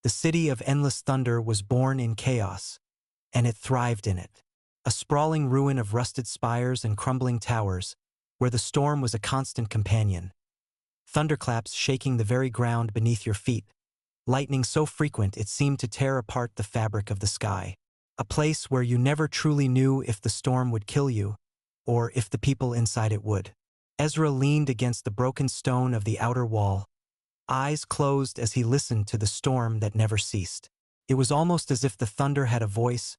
The city of endless thunder was born in chaos, and it thrived in it. A sprawling ruin of rusted spires and crumbling towers, where the storm was a constant companion. Thunderclaps shaking the very ground beneath your feet, lightning so frequent it seemed to tear apart the fabric of the sky. A place where you never truly knew if the storm would kill you, or if the people inside it would. Ezra leaned against the broken stone of the outer wall, eyes closed as he listened to the storm that never ceased. It was almost as if the thunder had a voice,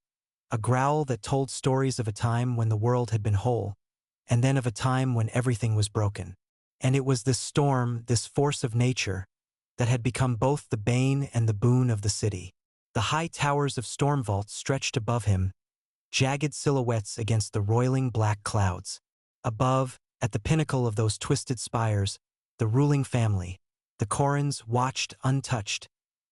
a growl that told stories of a time when the world had been whole, and then of a time when everything was broken. And it was this storm, this force of nature, that had become both the bane and the boon of the city. The high towers of Stormvault stretched above him, jagged silhouettes against the roiling black clouds. Above, at the pinnacle of those twisted spires, the ruling family, the Corrins, watched untouched,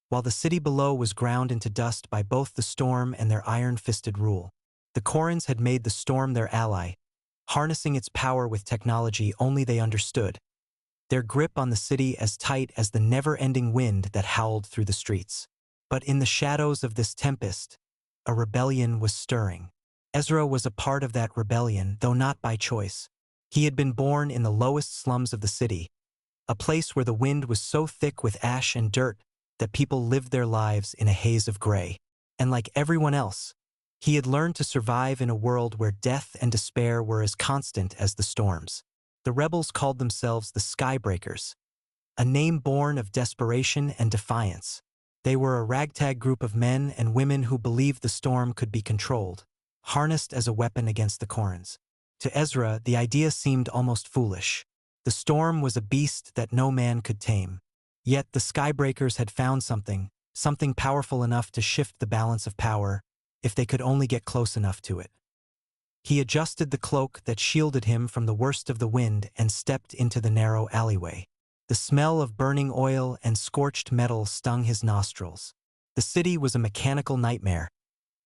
while the city below was ground into dust by both the storm and their iron-fisted rule. The Corrins had made the storm their ally, harnessing its power with technology only they understood, their grip on the city as tight as the never-ending wind that howled through the streets. But in the shadows of this tempest, a rebellion was stirring. Ezra was a part of that rebellion, though not by choice. He had been born in the lowest slums of the city, a place where the wind was so thick with ash and dirt that people lived their lives in a haze of gray. And like everyone else, he had learned to survive in a world where death and despair were as constant as the storms. The rebels called themselves the Skybreakers, a name born of desperation and defiance. They were a ragtag group of men and women who believed the storm could be controlled, harnessed as a weapon against the Corrins. To Ezra, the idea seemed almost foolish. The storm was a beast that no man could tame. Yet the Skybreakers had found something powerful enough to shift the balance of power, if they could only get close enough to it. He adjusted the cloak that shielded him from the worst of the wind and stepped into the narrow alleyway. The smell of burning oil and scorched metal stung his nostrils. The city was a mechanical nightmare,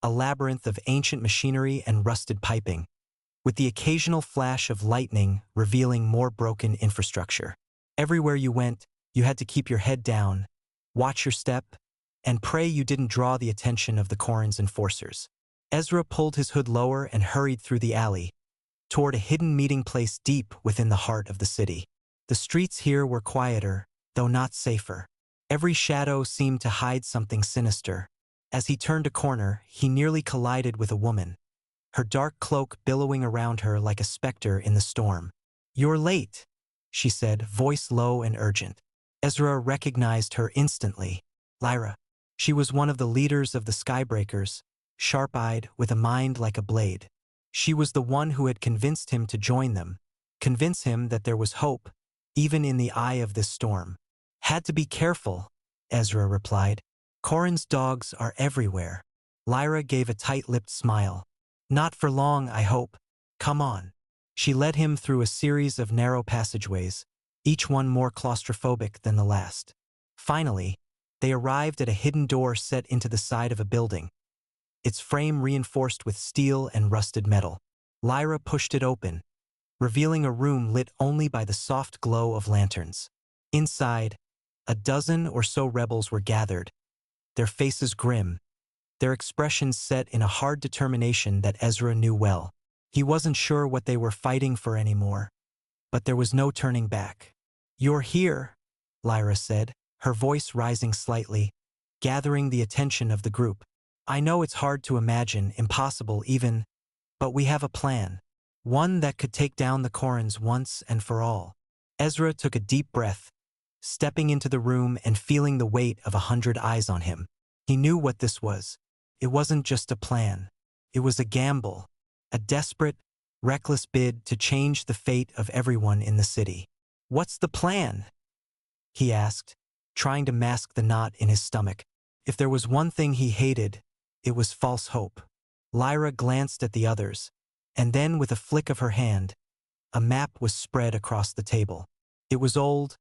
a labyrinth of ancient machinery and rusted piping, with the occasional flash of lightning revealing more broken infrastructure. Everywhere you went, you had to keep your head down, watch your step, and pray you didn't draw the attention of the Corrins' enforcers. Ezra pulled his hood lower and hurried through the alley, toward a hidden meeting place deep within the heart of the city. The streets here were quieter, though not safer. Every shadow seemed to hide something sinister. As he turned a corner, he nearly collided with a woman, her dark cloak billowing around her like a specter in the storm. "You're late," she said, voice low and urgent. Ezra recognized her instantly. Lyra. She was one of the leaders of the Skybreakers, sharp-eyed, with a mind like a blade. She was the one who had convinced him to join them, convince him that there was hope, even in the eye of this storm. "Had to be careful," Ezra replied. "Corrins' dogs are everywhere." Lyra gave a tight-lipped smile. "Not for long, I hope. Come on." She led him through a series of narrow passageways, each one more claustrophobic than the last. Finally, they arrived at a hidden door set into the side of a building, its frame reinforced with steel and rusted metal. Lyra pushed it open, revealing a room lit only by the soft glow of lanterns. Inside, a dozen or so rebels were gathered, their faces grim, their expressions set in a hard determination that Ezra knew well. He wasn't sure what they were fighting for anymore, but there was no turning back. "You're here," Lyra said, her voice rising slightly, gathering the attention of the group. "I know it's hard to imagine, impossible even, but we have a plan. One that could take down the Corrins once and for all." Ezra took a deep breath, stepping into the room and feeling the weight of 100 eyes on him. He knew what this was. It wasn't just a plan. It was a gamble, a desperate, reckless bid to change the fate of everyone in the city. "What's the plan?" he asked, trying to mask the knot in his stomach. If there was one thing he hated, it was false hope. Lyra glanced at the others, and then with a flick of her hand, a map was spread across the table. It was old,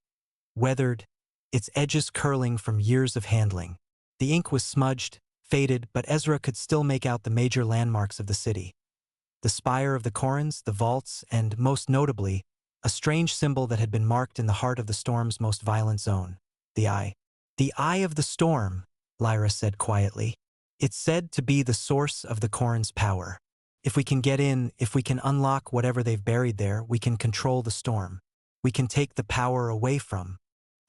weathered, its edges curling from years of handling. The ink was smudged, faded, but Ezra could still make out the major landmarks of the city. The spire of the Corrins, the vaults, and, most notably, a strange symbol that had been marked in the heart of the storm's most violent zone. The Eye. "The Eye of the Storm," Lyra said quietly. It's said to be the source of the Corrin's power. If we can get in, if we can unlock whatever they've buried there, we can control the storm. We can take the power away from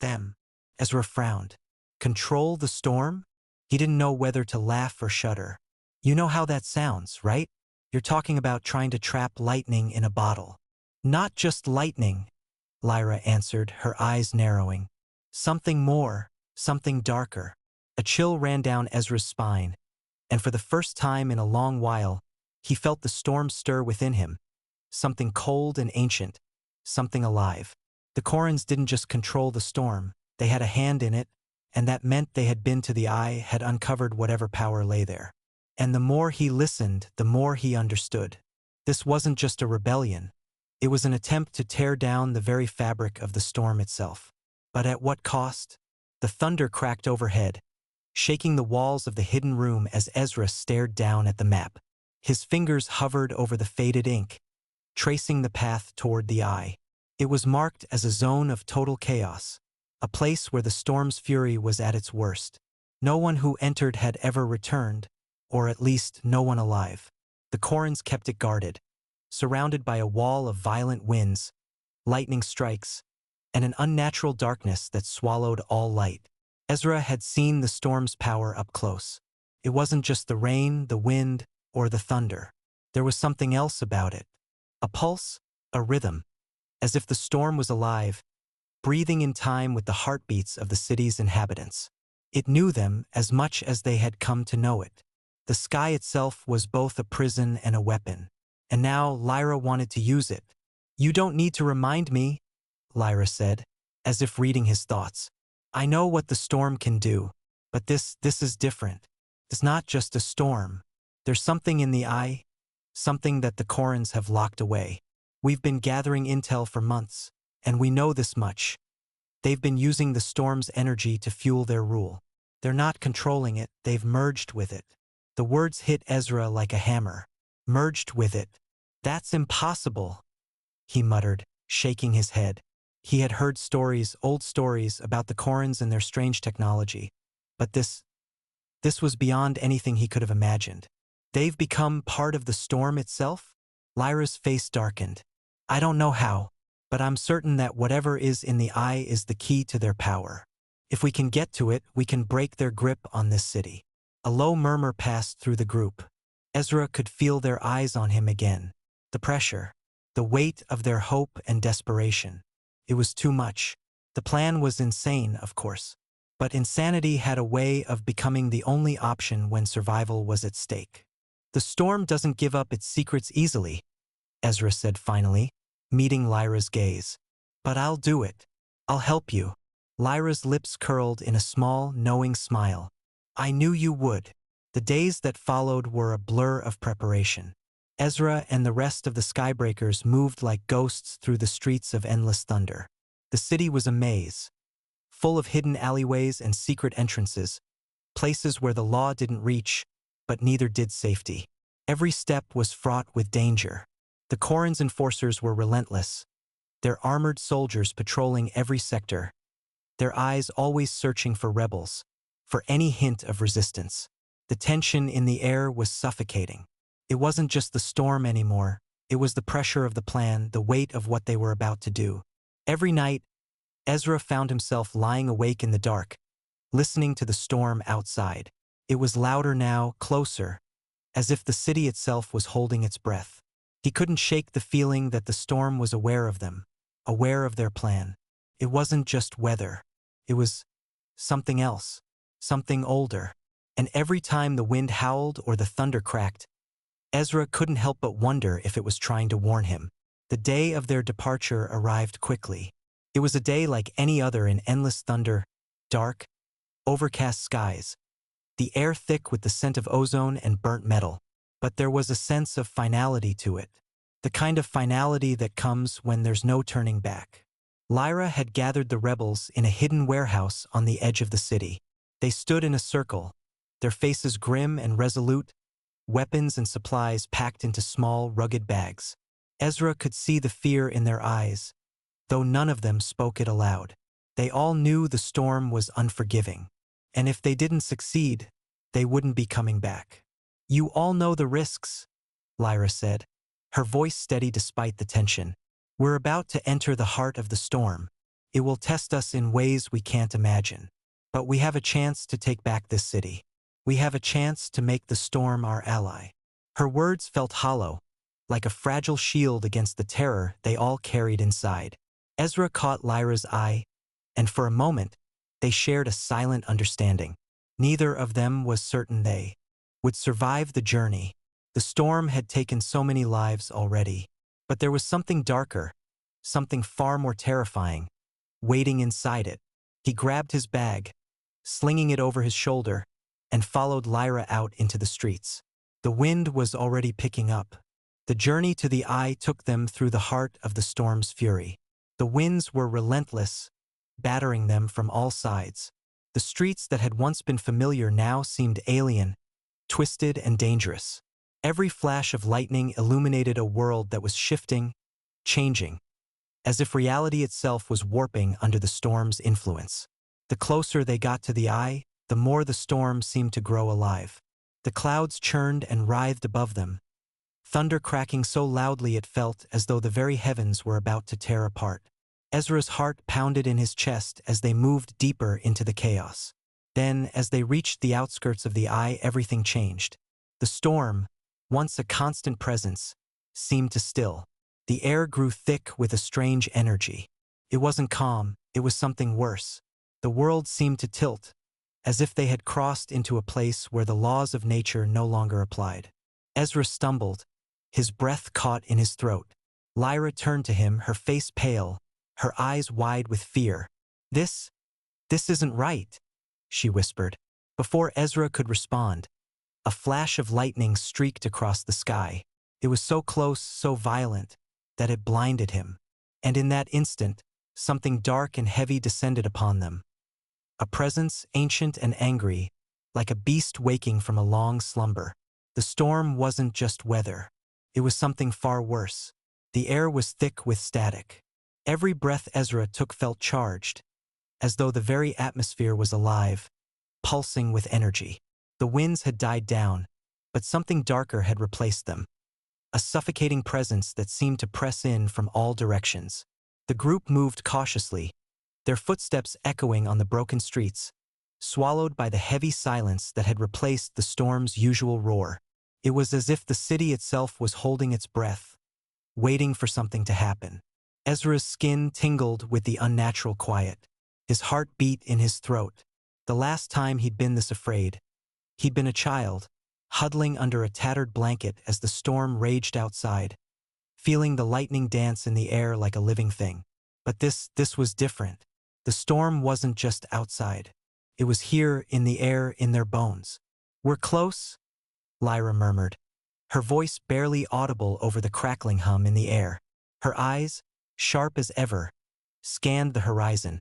them. Ezra frowned. Control the storm? He didn't know whether to laugh or shudder. You know how that sounds, right? You're talking about trying to trap lightning in a bottle. Not just lightning, Lyra answered, her eyes narrowing. Something more, something darker. A chill ran down Ezra's spine, and for the first time in a long while, he felt the storm stir within him. Something cold and ancient, something alive. The Corrins didn't just control the storm, they had a hand in it, and that meant they had been to the eye, had uncovered whatever power lay there. And the more he listened, the more he understood. This wasn't just a rebellion. It was an attempt to tear down the very fabric of the storm itself. But at what cost? The thunder cracked overhead, shaking the walls of the hidden room as Ezra stared down at the map. His fingers hovered over the faded ink, tracing the path toward the eye. It was marked as a zone of total chaos, a place where the storm's fury was at its worst. No one who entered had ever returned, or at least no one alive. The Corrins kept it guarded, surrounded by a wall of violent winds, lightning strikes, and an unnatural darkness that swallowed all light. Ezra had seen the storm's power up close. It wasn't just the rain, the wind, or the thunder. There was something else about it. A pulse, a rhythm, as if the storm was alive, breathing in time with the heartbeats of the city's inhabitants. It knew them as much as they had come to know it. The sky itself was both a prison and a weapon, and now Lyra wanted to use it. You don't need to remind me, Lyra said, as if reading his thoughts. I know what the storm can do, but this is different. It's not just a storm. There's something in the eye, something that the Corrins have locked away. We've been gathering intel for months, and we know this much. They've been using the storm's energy to fuel their rule. They're not controlling it, they've merged with it. The words hit Ezra like a hammer. Merged with it. That's impossible, he muttered, shaking his head. He had heard stories, old stories, about the Corrins and their strange technology. But this was beyond anything he could have imagined. They've become part of the storm itself? Lyra's face darkened. I don't know how, but I'm certain that whatever is in the eye is the key to their power. If we can get to it, we can break their grip on this city. A low murmur passed through the group. Ezra could feel their eyes on him again. The pressure, the weight of their hope and desperation. It was too much. The plan was insane, of course. But insanity had a way of becoming the only option when survival was at stake. The storm doesn't give up its secrets easily, Ezra said finally, meeting Lyra's gaze. But I'll do it. I'll help you. Lyra's lips curled in a small, knowing smile. I knew you would. The days that followed were a blur of preparation. Ezra and the rest of the Skybreakers moved like ghosts through the streets of endless thunder. The city was a maze, full of hidden alleyways and secret entrances, places where the law didn't reach, but neither did safety. Every step was fraught with danger. The Corrins' enforcers were relentless, their armored soldiers patrolling every sector, their eyes always searching for rebels, for any hint of resistance. The tension in the air was suffocating. It wasn't just the storm anymore, it was the pressure of the plan, the weight of what they were about to do. Every night, Ezra found himself lying awake in the dark, listening to the storm outside. It was louder now, closer, as if the city itself was holding its breath. He couldn't shake the feeling that the storm was aware of them, aware of their plan. It wasn't just weather. It was something else, something older. And every time the wind howled or the thunder cracked, Ezra couldn't help but wonder if it was trying to warn him. The day of their departure arrived quickly. It was a day like any other in endless thunder, dark, overcast skies, the air thick with the scent of ozone and burnt metal. But there was a sense of finality to it, the kind of finality that comes when there's no turning back. Lyra had gathered the rebels in a hidden warehouse on the edge of the city. They stood in a circle, their faces grim and resolute, weapons and supplies packed into small, rugged bags. Ezra could see the fear in their eyes, though none of them spoke it aloud. They all knew the storm was unforgiving. And if they didn't succeed, they wouldn't be coming back. You all know the risks, Lyra said, her voice steady despite the tension. We're about to enter the heart of the storm. It will test us in ways we can't imagine. But we have a chance to take back this city. We have a chance to make the storm our ally. Her words felt hollow, like a fragile shield against the terror they all carried inside. Ezra caught Lyra's eye, and for a moment, they shared a silent understanding. Neither of them was certain they would survive the journey. The storm had taken so many lives already. But there was something darker, something far more terrifying, waiting inside it. He grabbed his bag, slinging it over his shoulder, and followed Lyra out into the streets. The wind was already picking up. The journey to the eye took them through the heart of the storm's fury. The winds were relentless, battering them from all sides. The streets that had once been familiar now seemed alien, twisted and dangerous. Every flash of lightning illuminated a world that was shifting, changing, as if reality itself was warping under the storm's influence. The closer they got to the eye, the more the storm seemed to grow alive. The clouds churned and writhed above them, thunder cracking so loudly it felt as though the very heavens were about to tear apart. Ezra's heart pounded in his chest as they moved deeper into the chaos. Then, as they reached the outskirts of the eye, everything changed. The storm, once a constant presence, seemed to still. The air grew thick with a strange energy. It wasn't calm, it was something worse. The world seemed to tilt, as if they had crossed into a place where the laws of nature no longer applied. Ezra stumbled, his breath caught in his throat. Lyra turned to him, her face pale, her eyes wide with fear. This isn't right," she whispered. Before Ezra could respond, a flash of lightning streaked across the sky. It was so close, so violent, that it blinded him. And in that instant, something dark and heavy descended upon them. A presence ancient and angry, like a beast waking from a long slumber. The storm wasn't just weather. It was something far worse. The air was thick with static. Every breath Ezra took felt charged, as though the very atmosphere was alive, pulsing with energy. The winds had died down, but something darker had replaced them. A suffocating presence that seemed to press in from all directions. The group moved cautiously, their footsteps echoing on the broken streets, swallowed by the heavy silence that had replaced the storm's usual roar. It was as if the city itself was holding its breath, waiting for something to happen. Ezra's skin tingled with the unnatural quiet. His heart beat in his throat. The last time he'd been this afraid, he'd been a child, huddling under a tattered blanket as the storm raged outside, feeling the lightning dance in the air like a living thing. But this was different. The storm wasn't just outside. It was here, in the air, in their bones. "We're close," Lyra murmured, her voice barely audible over the crackling hum in the air. Her eyes, sharp as ever, scanned the horizon,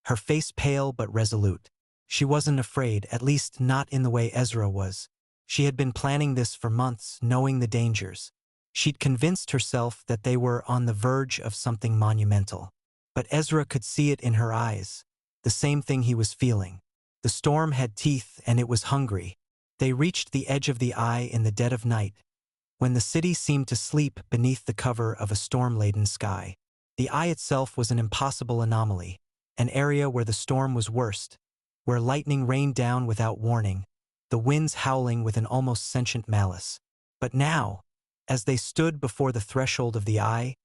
her face pale but resolute. She wasn't afraid, at least not in the way Ezra was. She had been planning this for months, knowing the dangers. She'd convinced herself that they were on the verge of something monumental. But Ezra could see it in her eyes, the same thing he was feeling. The storm had teeth and it was hungry. They reached the edge of the eye in the dead of night, when the city seemed to sleep beneath the cover of a storm-laden sky. The eye itself was an impossible anomaly, an area where the storm was worst, where lightning rained down without warning, the winds howling with an almost sentient malice. But now, as they stood before the threshold of the eye,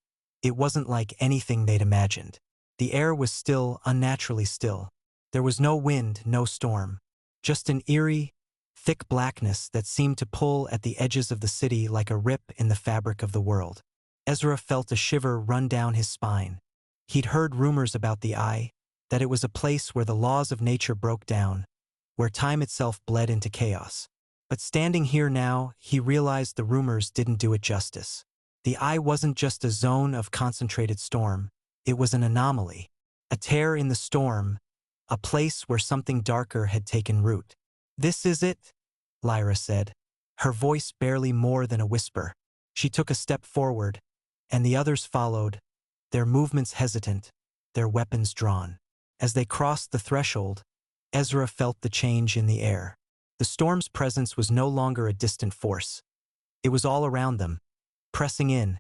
it wasn't like anything they'd imagined. The air was still, unnaturally still. There was no wind, no storm, just an eerie, thick blackness that seemed to pull at the edges of the city like a rip in the fabric of the world. Ezra felt a shiver run down his spine. He'd heard rumors about the eye, that it was a place where the laws of nature broke down, where time itself bled into chaos. But standing here now, he realized the rumors didn't do it justice. The eye wasn't just a zone of concentrated storm, it was an anomaly, a tear in the storm, a place where something darker had taken root. "This is it," Lyra said, her voice barely more than a whisper. She took a step forward, and the others followed, their movements hesitant, their weapons drawn. As they crossed the threshold, Ezra felt the change in the air. The storm's presence was no longer a distant force. It was all around them, pressing in,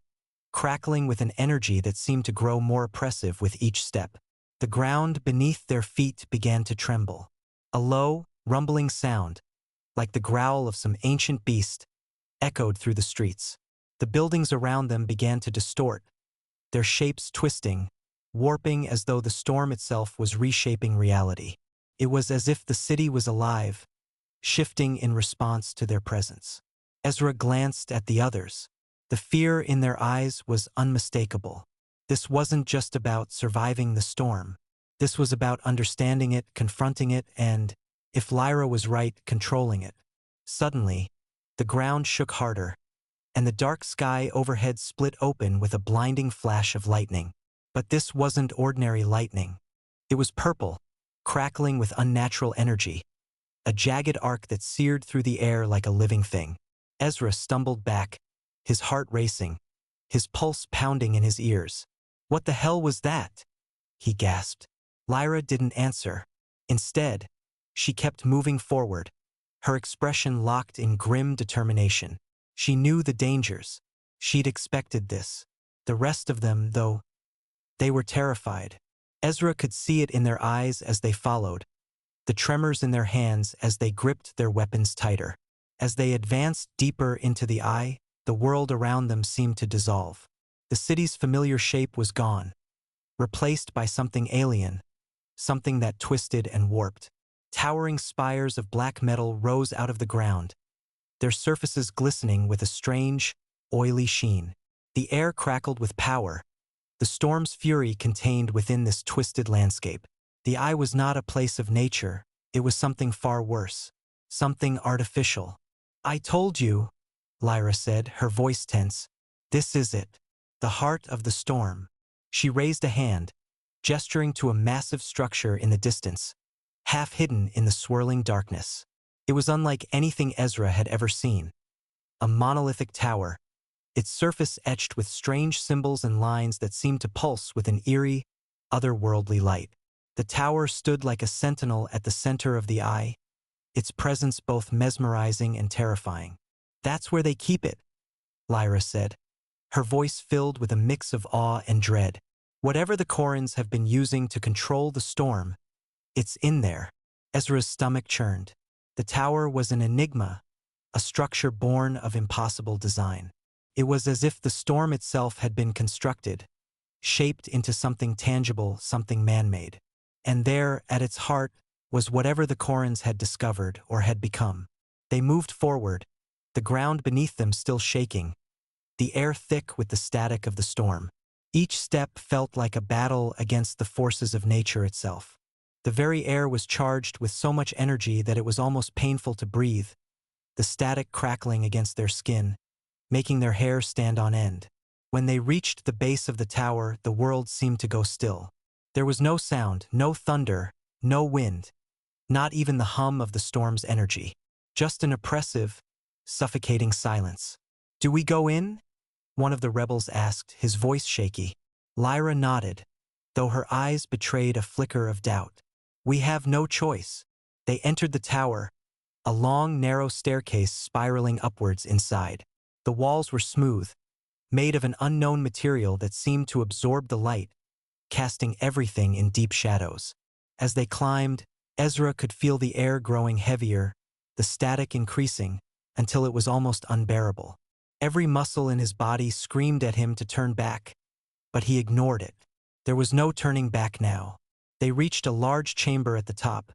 crackling with an energy that seemed to grow more oppressive with each step. The ground beneath their feet began to tremble. A low, rumbling sound, like the growl of some ancient beast, echoed through the streets. The buildings around them began to distort, their shapes twisting, warping as though the storm itself was reshaping reality. It was as if the city was alive, shifting in response to their presence. Ezra glanced at the others. The fear in their eyes was unmistakable. This wasn't just about surviving the storm. This was about understanding it, confronting it, and, if Lyra was right, controlling it. Suddenly, the ground shook harder, and the dark sky overhead split open with a blinding flash of lightning. But this wasn't ordinary lightning. It was purple, crackling with unnatural energy, a jagged arc that seared through the air like a living thing. Ezra stumbled back, his heart racing, his pulse pounding in his ears. "What the hell was that?" he gasped. Lyra didn't answer. Instead, she kept moving forward, her expression locked in grim determination. She knew the dangers. She'd expected this. The rest of them, though, they were terrified. Ezra could see it in their eyes as they followed, the tremors in their hands as they gripped their weapons tighter. As they advanced deeper into the eye, the world around them seemed to dissolve. The city's familiar shape was gone, replaced by something alien, something that twisted and warped. Towering spires of black metal rose out of the ground, their surfaces glistening with a strange, oily sheen. The air crackled with power, the storm's fury contained within this twisted landscape. The eye was not a place of nature, it was something far worse, something artificial. "I told you," Lyra said, her voice tense. "This is it. The heart of the storm." She raised a hand, gesturing to a massive structure in the distance, half hidden in the swirling darkness. It was unlike anything Ezra had ever seen. A monolithic tower, its surface etched with strange symbols and lines that seemed to pulse with an eerie, otherworldly light. The tower stood like a sentinel at the center of the eye, its presence both mesmerizing and terrifying. "That's where they keep it," Lyra said, her voice filled with a mix of awe and dread. "Whatever the Corrins have been using to control the storm, it's in there." Ezra's stomach churned. The tower was an enigma, a structure born of impossible design. It was as if the storm itself had been constructed, shaped into something tangible, something man-made. And there, at its heart, was whatever the Corrins had discovered or had become. They moved forward, the ground beneath them still shaking, the air thick with the static of the storm. Each step felt like a battle against the forces of nature itself. The very air was charged with so much energy that it was almost painful to breathe, the static crackling against their skin, making their hair stand on end. When they reached the base of the tower, the world seemed to go still. There was no sound, no thunder, no wind, not even the hum of the storm's energy. Just an oppressive, suffocating silence. "Do we go in?" one of the rebels asked, his voice shaky. Lyra nodded, though her eyes betrayed a flicker of doubt. "We have no choice." They entered the tower, a long, narrow staircase spiraling upwards inside. The walls were smooth, made of an unknown material that seemed to absorb the light, casting everything in deep shadows. As they climbed, Ezra could feel the air growing heavier, the static increasing, until it was almost unbearable. Every muscle in his body screamed at him to turn back, but he ignored it. There was no turning back now. They reached a large chamber at the top,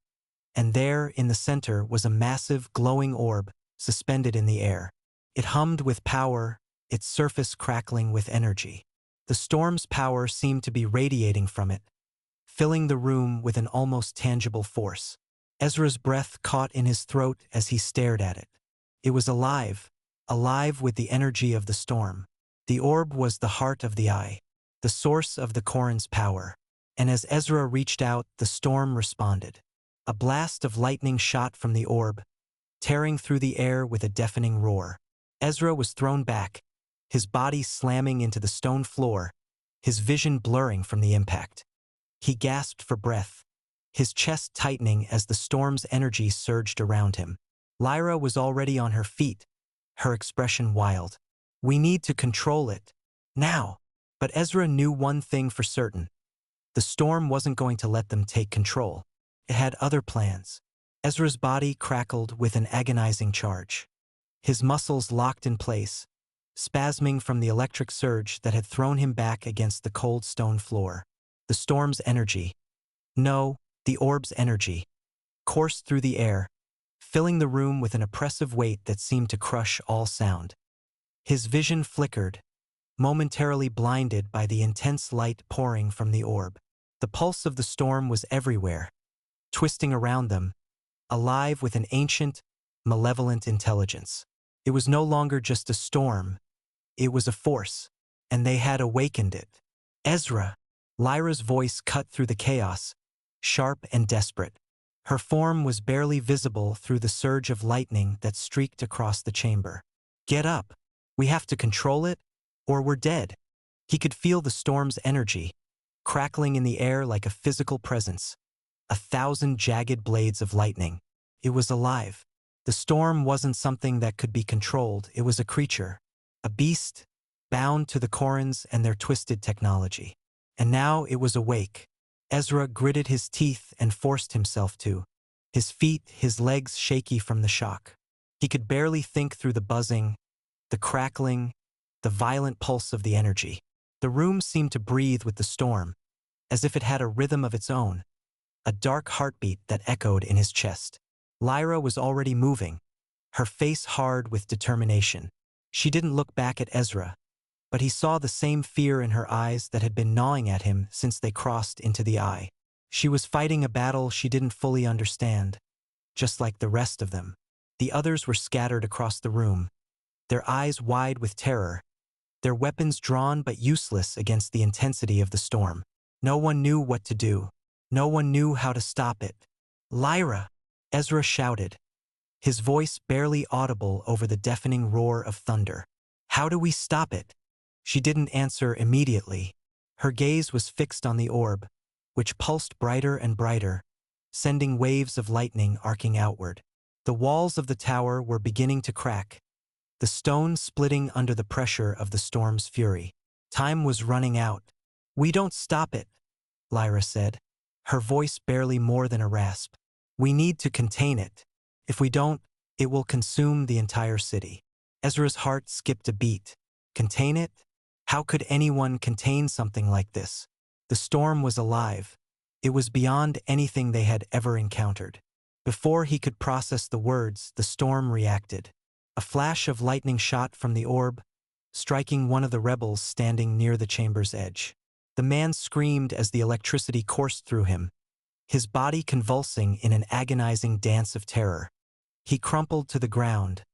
and there, in the center, was a massive, glowing orb, suspended in the air. It hummed with power, its surface crackling with energy. The storm's power seemed to be radiating from it, filling the room with an almost tangible force. Ezra's breath caught in his throat as he stared at it. It was alive, alive with the energy of the storm. The orb was the heart of the eye, the source of the Corrin's power. And as Ezra reached out, the storm responded. A blast of lightning shot from the orb, tearing through the air with a deafening roar. Ezra was thrown back, his body slamming into the stone floor, his vision blurring from the impact. He gasped for breath, his chest tightening as the storm's energy surged around him. Lyra was already on her feet, her expression wild. We need to control it. Now. But Ezra knew one thing for certain. The storm wasn't going to let them take control. It had other plans. Ezra's body crackled with an agonizing charge. His muscles locked in place, spasming from the electric surge that had thrown him back against the cold stone floor. The storm's energy, no, the orb's energy, coursed through the air, filling the room with an oppressive weight that seemed to crush all sound. His vision flickered, momentarily blinded by the intense light pouring from the orb. The pulse of the storm was everywhere, twisting around them, alive with an ancient, malevolent intelligence. It was no longer just a storm, it was a force, and they had awakened it. Ezra! Lyra's voice cut through the chaos, sharp and desperate. Her form was barely visible through the surge of lightning that streaked across the chamber. Get up! We have to control it, or we're dead. He could feel the storm's energy, crackling in the air like a physical presence. 1,000 jagged blades of lightning. It was alive. The storm wasn't something that could be controlled, it was a creature. A beast, bound to the Corans and their twisted technology. And now it was awake. Ezra gritted his teeth and forced himself to. His feet, his legs shaky from the shock. He could barely think through the buzzing, the crackling, the violent pulse of the energy. The room seemed to breathe with the storm, as if it had a rhythm of its own, a dark heartbeat that echoed in his chest. Lyra was already moving, her face hard with determination. She didn't look back at Ezra, but he saw the same fear in her eyes that had been gnawing at him since they crossed into the eye. She was fighting a battle she didn't fully understand, just like the rest of them. The others were scattered across the room, their eyes wide with terror, their weapons drawn but useless against the intensity of the storm. No one knew what to do. No one knew how to stop it. Lyra! Ezra shouted, his voice barely audible over the deafening roar of thunder. How do we stop it? She didn't answer immediately. Her gaze was fixed on the orb, which pulsed brighter and brighter, sending waves of lightning arcing outward. The walls of the tower were beginning to crack, the stone splitting under the pressure of the storm's fury. Time was running out. We don't stop it, Lyra said, her voice barely more than a rasp. We need to contain it. If we don't, it will consume the entire city. Ezra's heart skipped a beat. Contain it? How could anyone contain something like this? The storm was alive. It was beyond anything they had ever encountered. Before he could process the words, the storm reacted. A flash of lightning shot from the orb, striking one of the rebels standing near the chamber's edge. The man screamed as the electricity coursed through him, his body convulsing in an agonizing dance of terror. He crumpled to the ground,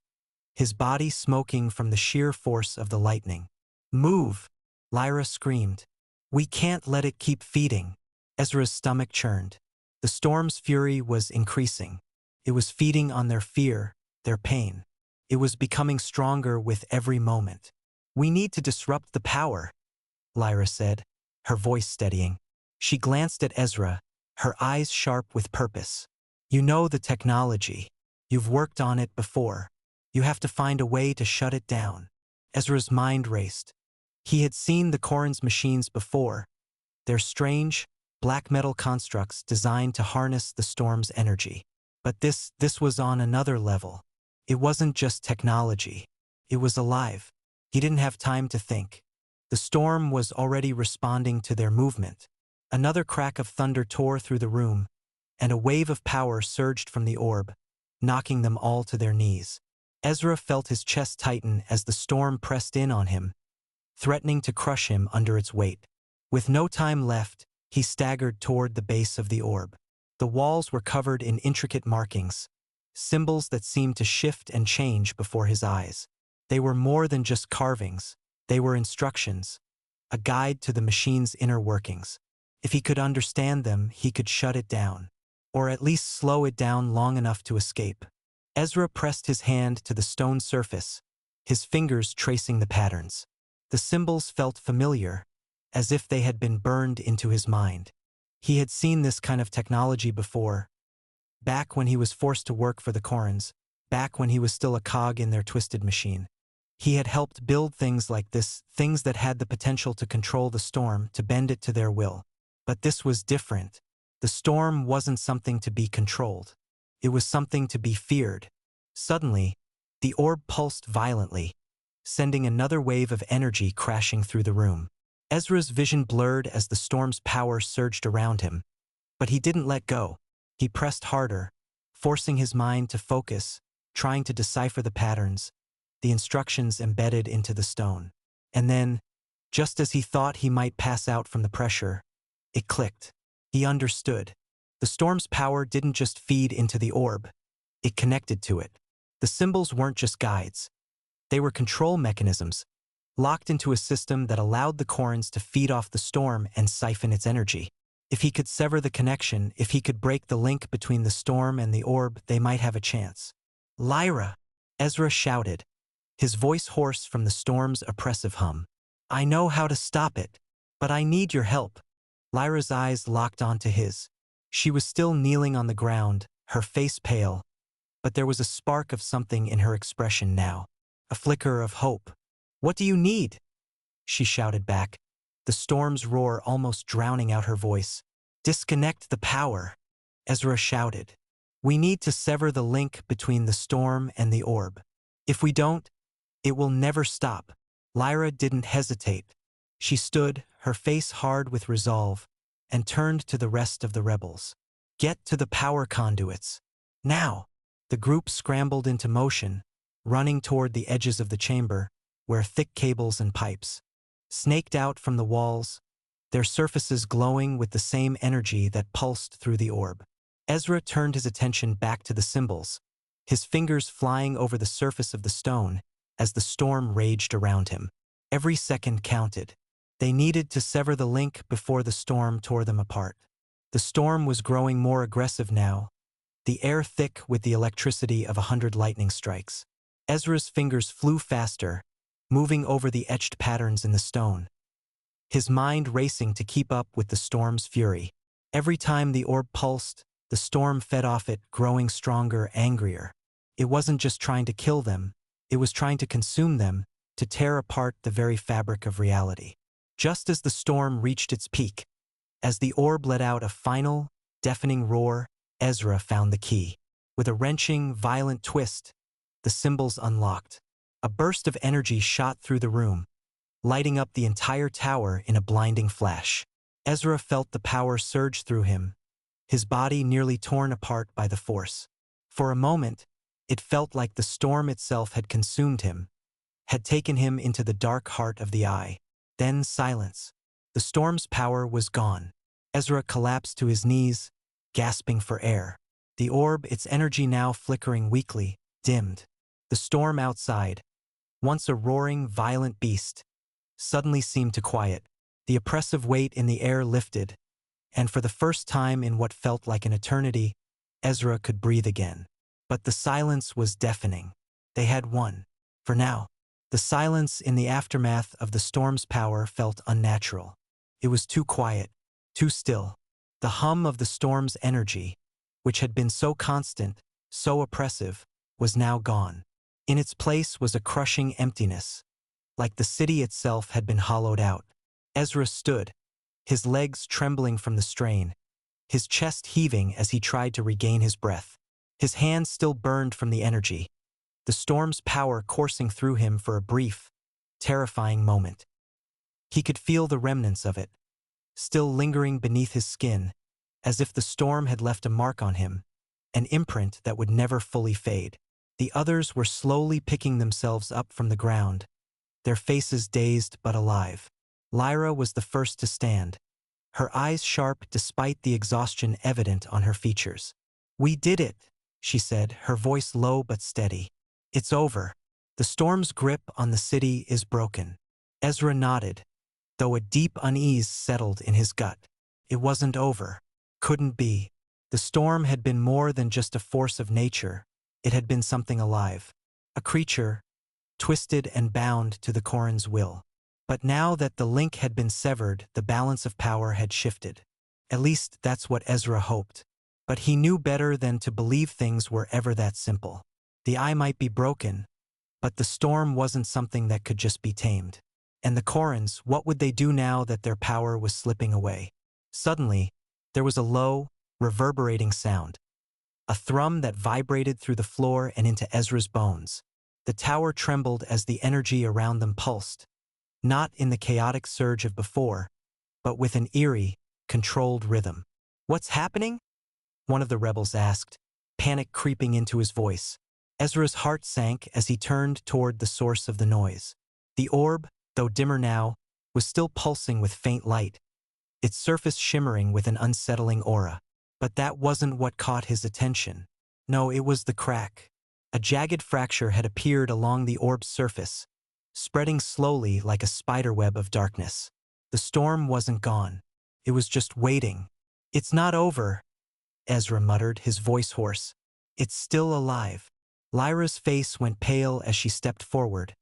his body smoking from the sheer force of the lightning. Move! Lyra screamed. We can't let it keep feeding. Ezra's stomach churned. The storm's fury was increasing. It was feeding on their fear, their pain. It was becoming stronger with every moment. We need to disrupt the power, Lyra said, her voice steadying. She glanced at Ezra, her eyes sharp with purpose. You know the technology. You've worked on it before. You have to find a way to shut it down. Ezra's mind raced. He had seen the Corran's machines before, their strange, black metal constructs designed to harness the storm's energy. But this was on another level. It wasn't just technology. It was alive. He didn't have time to think. The storm was already responding to their movement. Another crack of thunder tore through the room, and a wave of power surged from the orb, knocking them all to their knees. Ezra felt his chest tighten as the storm pressed in on him, threatening to crush him under its weight. With no time left, he staggered toward the base of the orb. The walls were covered in intricate markings, symbols that seemed to shift and change before his eyes. They were more than just carvings. They were instructions, a guide to the machine's inner workings. If he could understand them, he could shut it down, or at least slow it down long enough to escape. Ezra pressed his hand to the stone surface, his fingers tracing the patterns. The symbols felt familiar, as if they had been burned into his mind. He had seen this kind of technology before, back when he was forced to work for the Corans, back when he was still a cog in their twisted machine. He had helped build things like this, things that had the potential to control the storm, to bend it to their will. But this was different. The storm wasn't something to be controlled. It was something to be feared. Suddenly, the orb pulsed violently, sending another wave of energy crashing through the room. Ezra's vision blurred as the storm's power surged around him, but he didn't let go. He pressed harder, forcing his mind to focus, trying to decipher the patterns, the instructions embedded into the stone. And then, just as he thought he might pass out from the pressure, it clicked. He understood. The storm's power didn't just feed into the orb, it connected to it. The symbols weren't just guides. They were control mechanisms, locked into a system that allowed the Corans to feed off the storm and siphon its energy. If he could sever the connection, if he could break the link between the storm and the orb, they might have a chance. "Lyra!" Ezra shouted, his voice hoarse from the storm's oppressive hum. "I know how to stop it, but I need your help." Lyra's eyes locked onto his. She was still kneeling on the ground, her face pale, but there was a spark of something in her expression now, a flicker of hope. "What do you need?" she shouted back, the storm's roar almost drowning out her voice. "Disconnect the power," Ezra shouted. "We need to sever the link between the storm and the orb. If we don't, it will never stop." Lyra didn't hesitate. She stood, her face hard with resolve, and turned to the rest of the rebels. "Get to the power conduits. Now!" The group scrambled into motion, running toward the edges of the chamber, where thick cables and pipes snaked out from the walls, their surfaces glowing with the same energy that pulsed through the orb. Ezra turned his attention back to the symbols, his fingers flying over the surface of the stone as the storm raged around him. Every second counted. They needed to sever the link before the storm tore them apart. The storm was growing more aggressive now, the air thick with the electricity of 100 lightning strikes. Ezra's fingers flew faster, moving over the etched patterns in the stone, his mind racing to keep up with the storm's fury. Every time the orb pulsed, the storm fed off it, growing stronger, angrier. It wasn't just trying to kill them, it was trying to consume them, to tear apart the very fabric of reality. Just as the storm reached its peak, as the orb let out a final, deafening roar, Ezra found the key. With a wrenching, violent twist, the symbols unlocked. A burst of energy shot through the room, lighting up the entire tower in a blinding flash. Ezra felt the power surge through him, his body nearly torn apart by the force. For a moment, it felt like the storm itself had consumed him, had taken him into the dark heart of the eye. Then silence. The storm's power was gone. Ezra collapsed to his knees, gasping for air. The orb, its energy now flickering weakly, dimmed. The storm outside, once a roaring, violent beast, suddenly seemed to quiet. The oppressive weight in the air lifted, and for the first time in what felt like an eternity, Ezra could breathe again. But the silence was deafening. They had won. For now. The silence in the aftermath of the storm's power felt unnatural. It was too quiet, too still. The hum of the storm's energy, which had been so constant, so oppressive, was now gone. In its place was a crushing emptiness, like the city itself had been hollowed out. Ezra stood, his legs trembling from the strain, his chest heaving as he tried to regain his breath. His hands still burned from the energy, the storm's power coursing through him for a brief, terrifying moment. He could feel the remnants of it, still lingering beneath his skin, as if the storm had left a mark on him, an imprint that would never fully fade. The others were slowly picking themselves up from the ground, their faces dazed but alive. Lyra was the first to stand, her eyes sharp despite the exhaustion evident on her features. "We did it," she said, her voice low but steady. "It's over. The storm's grip on the city is broken." Ezra nodded, though a deep unease settled in his gut. It wasn't over. Couldn't be. The storm had been more than just a force of nature. It had been something alive. A creature, twisted and bound to the Corran's will. But now that the link had been severed, the balance of power had shifted. At least that's what Ezra hoped. But he knew better than to believe things were ever that simple. The eye might be broken, but the storm wasn't something that could just be tamed. And the Corans, what would they do now that their power was slipping away? Suddenly, there was a low, reverberating sound. A thrum that vibrated through the floor and into Ezra's bones. The tower trembled as the energy around them pulsed. Not in the chaotic surge of before, but with an eerie, controlled rhythm. "What's happening?" one of the rebels asked, panic creeping into his voice. Ezra's heart sank as he turned toward the source of the noise. The orb, though dimmer now, was still pulsing with faint light, its surface shimmering with an unsettling aura. But that wasn't what caught his attention. No, it was the crack. A jagged fracture had appeared along the orb's surface, spreading slowly like a spiderweb of darkness. The storm wasn't gone. It was just waiting. "It's not over," Ezra muttered, his voice hoarse. "It's still alive." Lyra's face went pale as she stepped forward,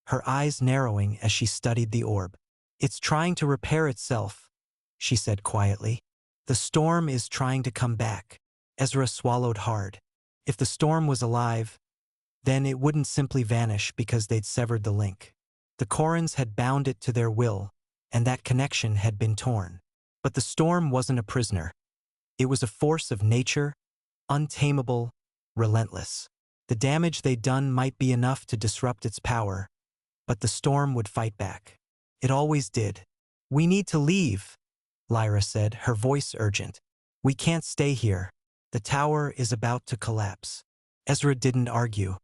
her eyes narrowing as she studied the orb. "It's trying to repair itself," she said quietly. "The storm is trying to come back." Ezra swallowed hard. If the storm was alive, then it wouldn't simply vanish because they'd severed the link. The Corans had bound it to their will, and that connection had been torn. But the storm wasn't a prisoner. It was a force of nature, untamable, relentless. The damage they'd done might be enough to disrupt its power, but the storm would fight back. It always did. "We need to leave," Lyra said, her voice urgent. "We can't stay here. The tower is about to collapse." Ezra didn't argue.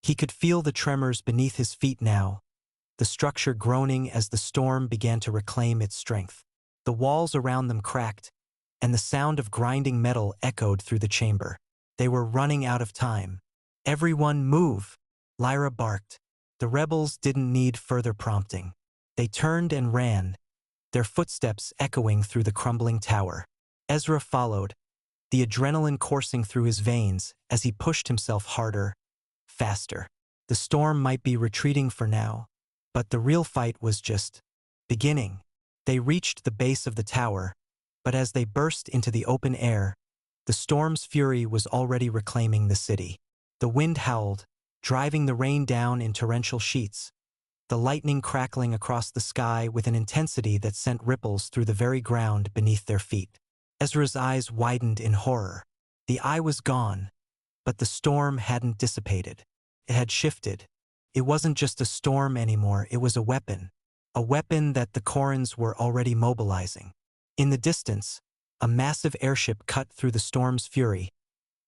He could feel the tremors beneath his feet now, the structure groaning as the storm began to reclaim its strength. The walls around them cracked, and the sound of grinding metal echoed through the chamber. They were running out of time. "Everyone move," Lyra barked. The rebels didn't need further prompting. They turned and ran, their footsteps echoing through the crumbling tower. Ezra followed, the adrenaline coursing through his veins as he pushed himself harder, faster. The storm might be retreating for now, but the real fight was just beginning. They reached the base of the tower, but as they burst into the open air, the storm's fury was already reclaiming the city. The wind howled, driving the rain down in torrential sheets, the lightning crackling across the sky with an intensity that sent ripples through the very ground beneath their feet. Ezra's eyes widened in horror. The eye was gone, but the storm hadn't dissipated. It had shifted. It wasn't just a storm anymore, it was a weapon that the Corans were already mobilizing. In the distance, a massive airship cut through the storm's fury,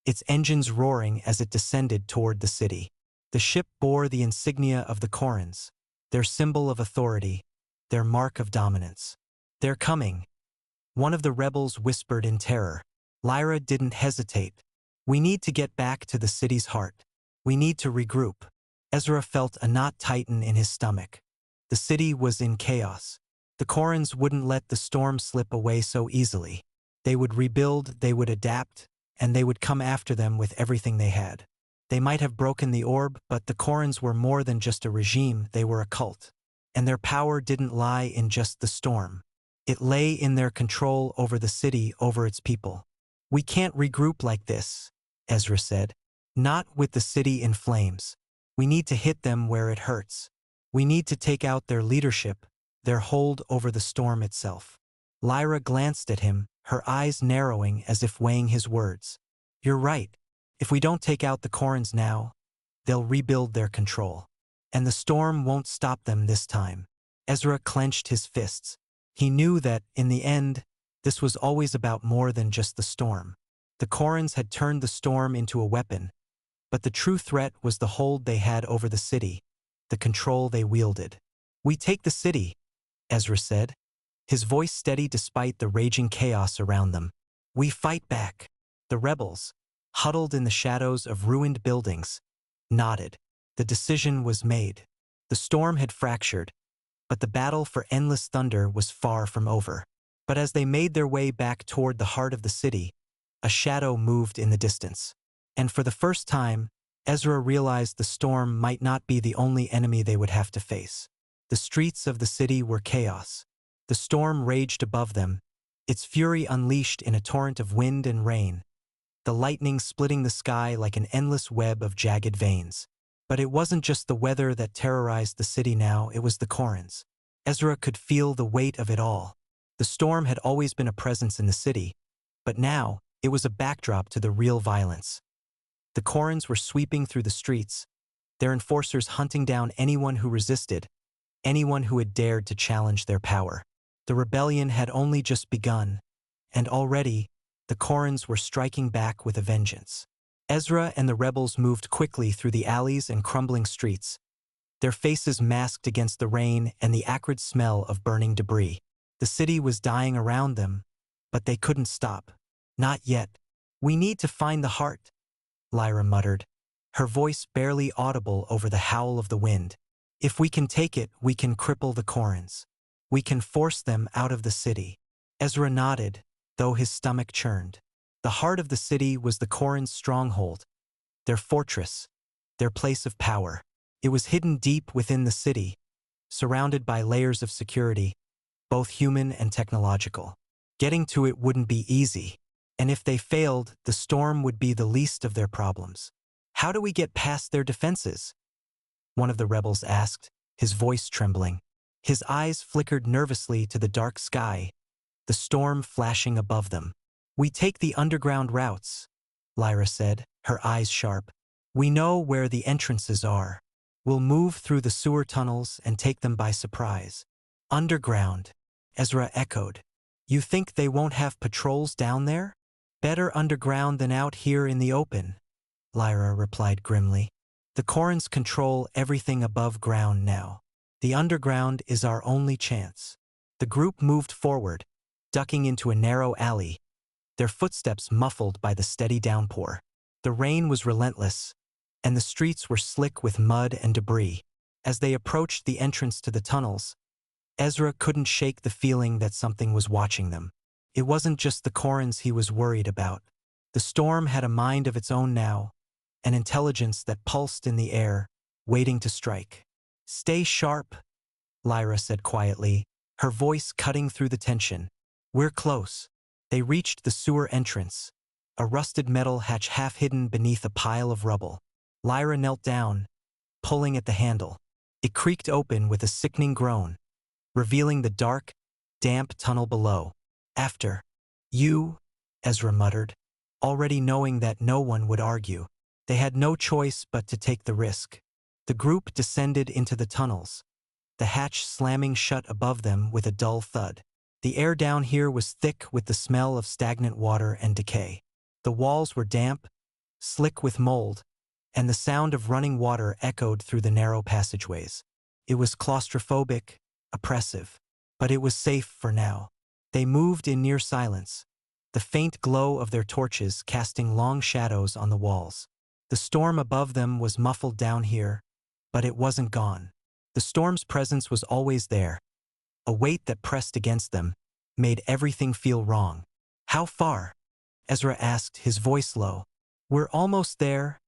its engines roaring as it descended toward the city. The ship bore the insignia of the Corans, their symbol of authority, their mark of dominance. "They're coming," one of the rebels whispered in terror. Lyra didn't hesitate. "We need to get back to the city's heart. We need to regroup." Ezra felt a knot tighten in his stomach. The city was in chaos. The Corans wouldn't let the storm slip away so easily. They would rebuild, they would adapt, and they would come after them with everything they had. They might have broken the orb, but the Corans were more than just a regime, they were a cult. And their power didn't lie in just the storm. It lay in their control over the city, over its people. "We can't regroup like this," Ezra said. "Not with the city in flames. We need to hit them where it hurts. We need to take out their leadership, their hold over the storm itself." Lyra glanced at him, her eyes narrowing as if weighing his words. "You're right. If we don't take out the Corans now, they'll rebuild their control. And the storm won't stop them this time." Ezra clenched his fists. He knew that, in the end, this was always about more than just the storm. The Corans had turned the storm into a weapon, but the true threat was the hold they had over the city, the control they wielded. "We take the city," Ezra said, his voice steady despite the raging chaos around them. "We fight back." The rebels, huddled in the shadows of ruined buildings, nodded. The decision was made. The storm had fractured, but the battle for endless thunder was far from over. But as they made their way back toward the heart of the city, a shadow moved in the distance. And for the first time, Ezra realized the storm might not be the only enemy they would have to face. The streets of the city were chaos. The storm raged above them, its fury unleashed in a torrent of wind and rain, the lightning splitting the sky like an endless web of jagged veins. But it wasn't just the weather that terrorized the city now, it was the Corrins. Ezra could feel the weight of it all. The storm had always been a presence in the city, but now it was a backdrop to the real violence. The Corrins were sweeping through the streets, their enforcers hunting down anyone who resisted, anyone who had dared to challenge their power. The rebellion had only just begun, and already the Corrins were striking back with a vengeance. Ezra and the rebels moved quickly through the alleys and crumbling streets, their faces masked against the rain and the acrid smell of burning debris. The city was dying around them, but they couldn't stop. Not yet. "We need to find the heart," Lyra muttered, her voice barely audible over the howl of the wind. "If we can take it, we can cripple the Corrins. We can force them out of the city." Ezra nodded, though his stomach churned. The heart of the city was the Corrins' stronghold, their fortress, their place of power. It was hidden deep within the city, surrounded by layers of security, both human and technological. Getting to it wouldn't be easy, and if they failed, the storm would be the least of their problems. "How do we get past their defenses?" one of the rebels asked, his voice trembling. His eyes flickered nervously to the dark sky, the storm flashing above them. "We take the underground routes," Lyra said, her eyes sharp. "We know where the entrances are. We'll move through the sewer tunnels and take them by surprise." "Underground," Ezra echoed. "You think they won't have patrols down there?" "Better underground than out here in the open," Lyra replied grimly. "The Corrins control everything above ground now. The underground is our only chance." The group moved forward, ducking into a narrow alley, their footsteps muffled by the steady downpour. The rain was relentless, and the streets were slick with mud and debris. As they approached the entrance to the tunnels, Ezra couldn't shake the feeling that something was watching them. It wasn't just the Corrins he was worried about. The storm had a mind of its own now, an intelligence that pulsed in the air, waiting to strike. "Stay sharp," Lyra said quietly, her voice cutting through the tension. "We're close." They reached the sewer entrance, a rusted metal hatch half hidden beneath a pile of rubble. Lyra knelt down, pulling at the handle. It creaked open with a sickening groan, revealing the dark, damp tunnel below. "After you," Ezra muttered, already knowing that no one would argue. They had no choice but to take the risk. The group descended into the tunnels, the hatch slamming shut above them with a dull thud. The air down here was thick with the smell of stagnant water and decay. The walls were damp, slick with mold, and the sound of running water echoed through the narrow passageways. It was claustrophobic, oppressive, but it was safe for now. They moved in near silence, the faint glow of their torches casting long shadows on the walls. The storm above them was muffled down here, but it wasn't gone. The storm's presence was always there, a weight that pressed against them, made everything feel wrong. "How far?" Ezra asked, his voice low. "We're almost there,"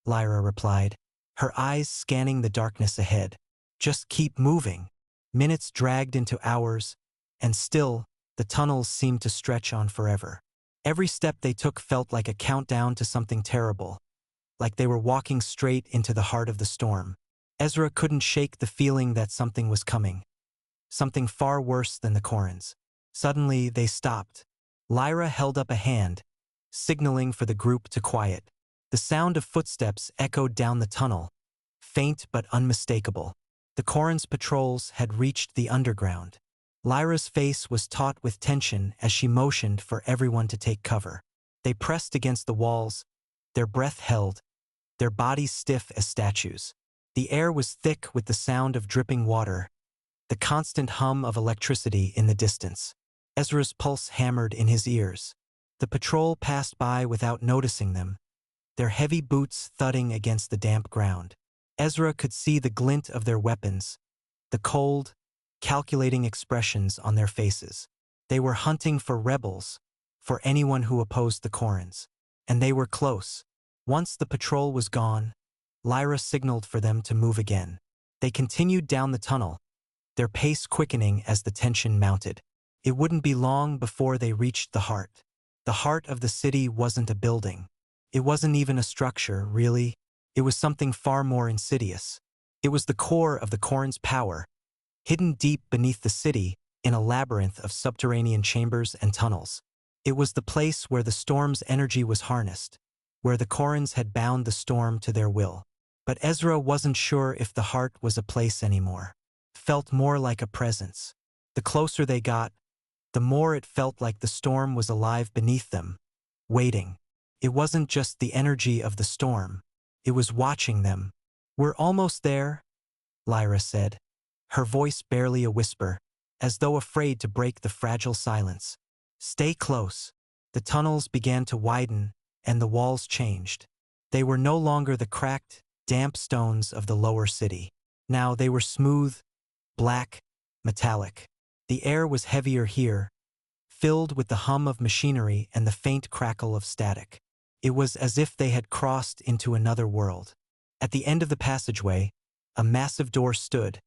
Lyra replied, her eyes scanning the darkness ahead. "Just keep moving." Minutes dragged into hours, and still, the tunnels seemed to stretch on forever. Every step they took felt like a countdown to something terrible, like they were walking straight into the heart of the storm. Ezra couldn't shake the feeling that something was coming, something far worse than the Corrins. Suddenly, they stopped. Lyra held up a hand, signaling for the group to quiet. The sound of footsteps echoed down the tunnel, faint but unmistakable. The Corrins' patrols had reached the underground. Lyra's face was taut with tension as she motioned for everyone to take cover. They pressed against the walls, their breath held, their bodies stiff as statues. The air was thick with the sound of dripping water, the constant hum of electricity in the distance. Ezra's pulse hammered in his ears. The patrol passed by without noticing them, their heavy boots thudding against the damp ground. Ezra could see the glint of their weapons, the cold, calculating expressions on their faces. They were hunting for rebels, for anyone who opposed the Corrins. And they were close. Once the patrol was gone, Lyra signaled for them to move again. They continued down the tunnel, their pace quickening as the tension mounted. It wouldn't be long before they reached the heart. The heart of the city wasn't a building. It wasn't even a structure, really. It was something far more insidious. It was the core of the Corrin's power, hidden deep beneath the city in a labyrinth of subterranean chambers and tunnels. It was the place where the storm's energy was harnessed, where the Corrins had bound the storm to their will. But Ezra wasn't sure if the heart was a place anymore. It felt more like a presence. The closer they got, the more it felt like the storm was alive beneath them, waiting. It wasn't just the energy of the storm. It was watching them. "We're almost there," Lyra said, her voice barely a whisper, as though afraid to break the fragile silence. "Stay close." The tunnels began to widen, and the walls changed. They were no longer the cracked, damp stones of the lower city. Now they were smooth, black, metallic. The air was heavier here, filled with the hum of machinery and the faint crackle of static. It was as if they had crossed into another world. At the end of the passageway, a massive door stood,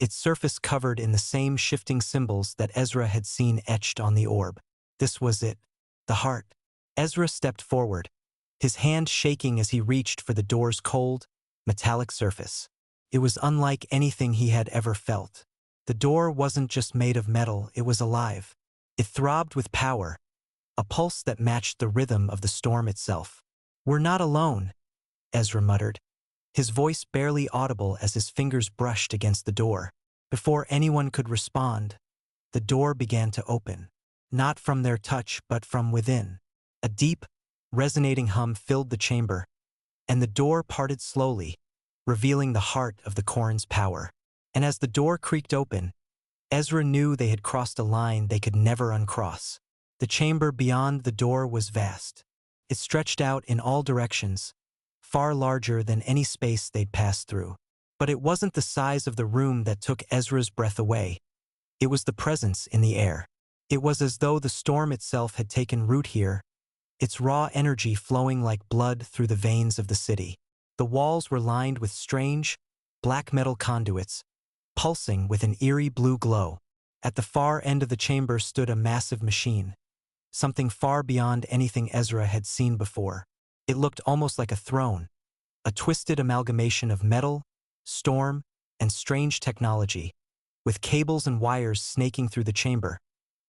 its surface covered in the same shifting symbols that Ezra had seen etched on the orb. This was it, the heart. Ezra stepped forward, his hand shaking as he reached for the door's cold, metallic surface. It was unlike anything he had ever felt. The door wasn't just made of metal, it was alive. It throbbed with power, a pulse that matched the rhythm of the storm itself. "We're not alone," Ezra muttered, his voice barely audible as his fingers brushed against the door. Before anyone could respond, the door began to open. Not from their touch, but from within. A deep, resonating hum filled the chamber, and the door parted slowly, revealing the heart of the Corrin's power. And as the door creaked open, Ezra knew they had crossed a line they could never uncross. The chamber beyond the door was vast. It stretched out in all directions, far larger than any space they'd passed through. But it wasn't the size of the room that took Ezra's breath away. It was the presence in the air. It was as though the storm itself had taken root here, its raw energy flowing like blood through the veins of the city. The walls were lined with strange, black metal conduits, pulsing with an eerie blue glow. At the far end of the chamber stood a massive machine, something far beyond anything Ezra had seen before. It looked almost like a throne, a twisted amalgamation of metal, storm, and strange technology, with cables and wires snaking through the chamber,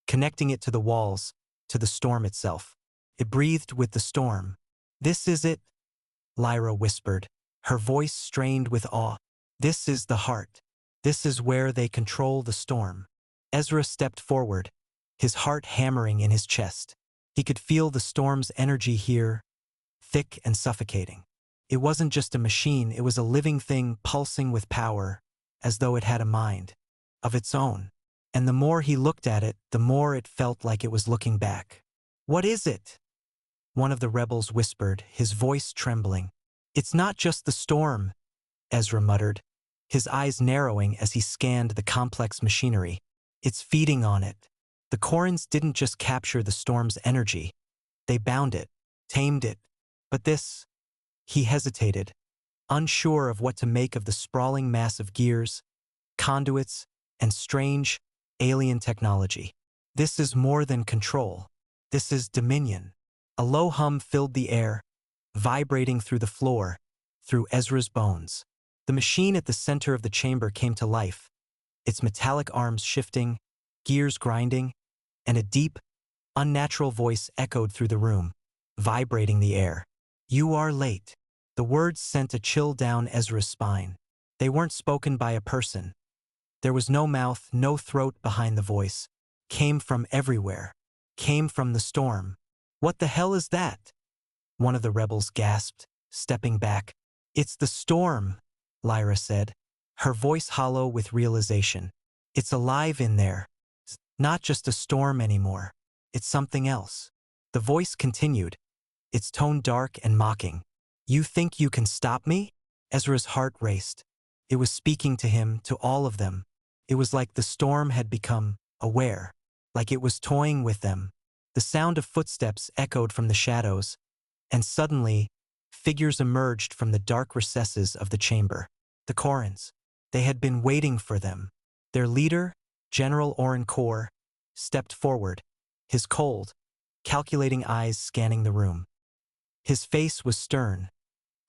connecting it to the walls, to the storm itself. It breathed with the storm. "This is it," Lyra whispered, her voice strained with awe. "This is the heart. This is where they control the storm." Ezra stepped forward, his heart hammering in his chest. He could feel the storm's energy here, thick and suffocating. It wasn't just a machine, it was a living thing pulsing with power, as though it had a mind of its own. And the more he looked at it, the more it felt like it was looking back. "What is it?" one of the rebels whispered, his voice trembling. "It's not just the storm," Ezra muttered, his eyes narrowing as he scanned the complex machinery. "It's feeding on it." The Corrins didn't just capture the storm's energy. They bound it, tamed it. But this... He hesitated, unsure of what to make of the sprawling mass of gears, conduits, and strange, alien technology. "This is more than control. This is dominion." A low hum filled the air, vibrating through the floor, through Ezra's bones. The machine at the center of the chamber came to life, its metallic arms shifting, gears grinding, and a deep, unnatural voice echoed through the room, vibrating the air. "You are late." The words sent a chill down Ezra's spine. They weren't spoken by a person. There was no mouth, no throat behind the voice. Came from everywhere. Came from the storm. "What the hell is that?" one of the rebels gasped, stepping back. "It's the storm," Lyra said, her voice hollow with realization. "It's alive in there. It's not just a storm anymore. It's something else." The voice continued, its tone dark and mocking. "You think you can stop me?" Ezra's heart raced. It was speaking to him, to all of them. It was like the storm had become aware, like it was toying with them. The sound of footsteps echoed from the shadows, and suddenly, figures emerged from the dark recesses of the chamber. The Corrins. They had been waiting for them. Their leader, General Oren Kor, stepped forward, his cold, calculating eyes scanning the room. His face was stern,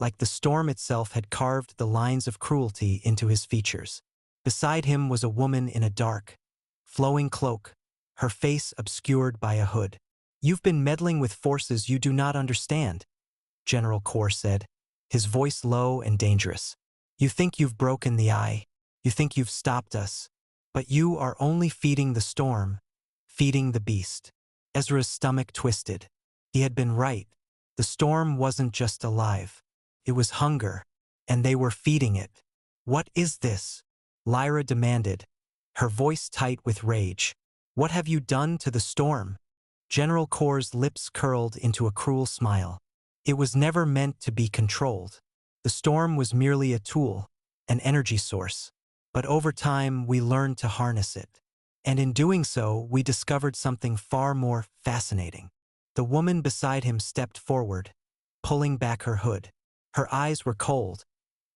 like the storm itself had carved the lines of cruelty into his features. Beside him was a woman in a dark, flowing cloak, her face obscured by a hood. "You've been meddling with forces you do not understand," General Kor said, his voice low and dangerous. "You think you've broken the eye. You think you've stopped us. But you are only feeding the storm, feeding the beast." Ezra's stomach twisted. He had been right. The storm wasn't just alive. It was hunger, and they were feeding it. "What is this?" Lyra demanded, her voice tight with rage. "What have you done to the storm?" General Kor's lips curled into a cruel smile. It was never meant to be controlled. The storm was merely a tool, an energy source. But over time, we learned to harness it. And in doing so, we discovered something far more fascinating. The woman beside him stepped forward, pulling back her hood. Her eyes were cold,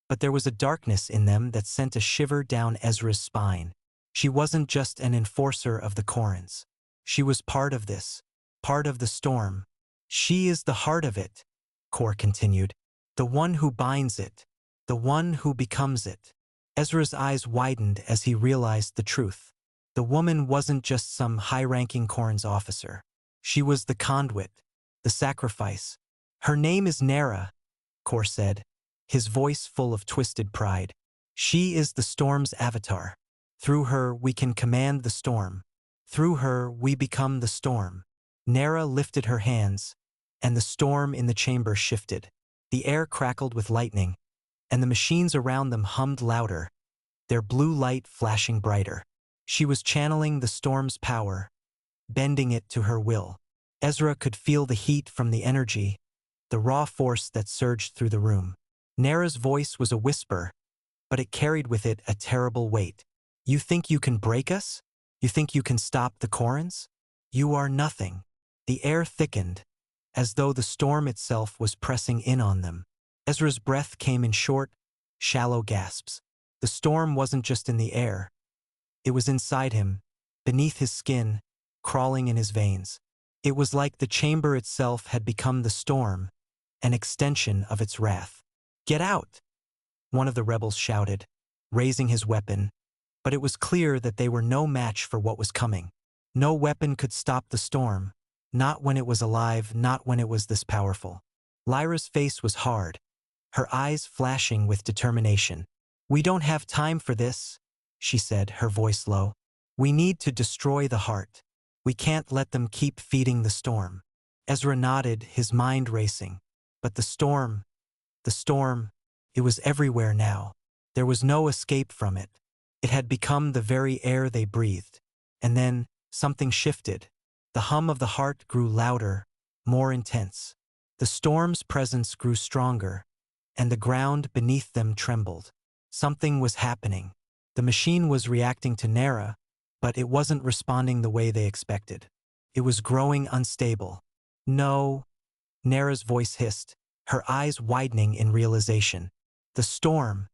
but there was a darkness in them that sent a shiver down Ezra's spine. She wasn't just an enforcer of the Korans. She was part of this, part of the storm. "She is the heart of it," Kor continued. "The one who binds it, the one who becomes it." Ezra's eyes widened as he realized the truth. The woman wasn't just some high-ranking Korans officer. She was the conduit, the sacrifice. "Her name is Nara," Kor said, his voice full of twisted pride. "She is the storm's avatar. Through her, we can command the storm. Through her, we become the storm." Nara lifted her hands, and the storm in the chamber shifted. The air crackled with lightning, and the machines around them hummed louder, their blue light flashing brighter. She was channeling the storm's power, bending it to her will. Ezra could feel the heat from the energy, the raw force that surged through the room. Nara's voice was a whisper, but it carried with it a terrible weight. "You think you can break us? You think you can stop the Korans? You are nothing." The air thickened, as though the storm itself was pressing in on them. Ezra's breath came in short, shallow gasps. The storm wasn't just in the air. It was inside him, beneath his skin, crawling in his veins. It was like the chamber itself had become the storm, an extension of its wrath. "Get out!" one of the rebels shouted, raising his weapon, but it was clear that they were no match for what was coming. No weapon could stop the storm, not when it was alive, not when it was this powerful. Lyra's face was hard, her eyes flashing with determination. "We don't have time for this," she said, her voice low. "We need to destroy the heart. We can't let them keep feeding the storm." Ezra nodded, his mind racing. But the storm, it was everywhere now. There was no escape from it. It had become the very air they breathed. And then, something shifted. The hum of the heart grew louder, more intense. The storm's presence grew stronger, and the ground beneath them trembled. Something was happening. The machine was reacting to Nara, but it wasn't responding the way they expected. It was growing unstable. "No," Nara's voice hissed, her eyes widening in realization. "The storm,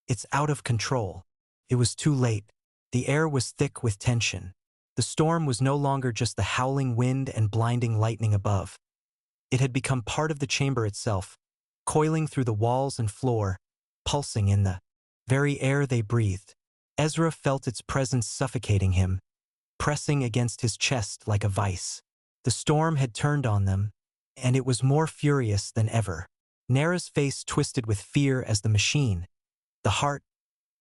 it's out of control." It was too late. The air was thick with tension. The storm was no longer just the howling wind and blinding lightning above. It had become part of the chamber itself, coiling through the walls and floor, pulsing in the very air they breathed. Ezra felt its presence suffocating him, pressing against his chest like a vice. The storm had turned on them, and it was more furious than ever. Nara's face twisted with fear as the machine, the heart,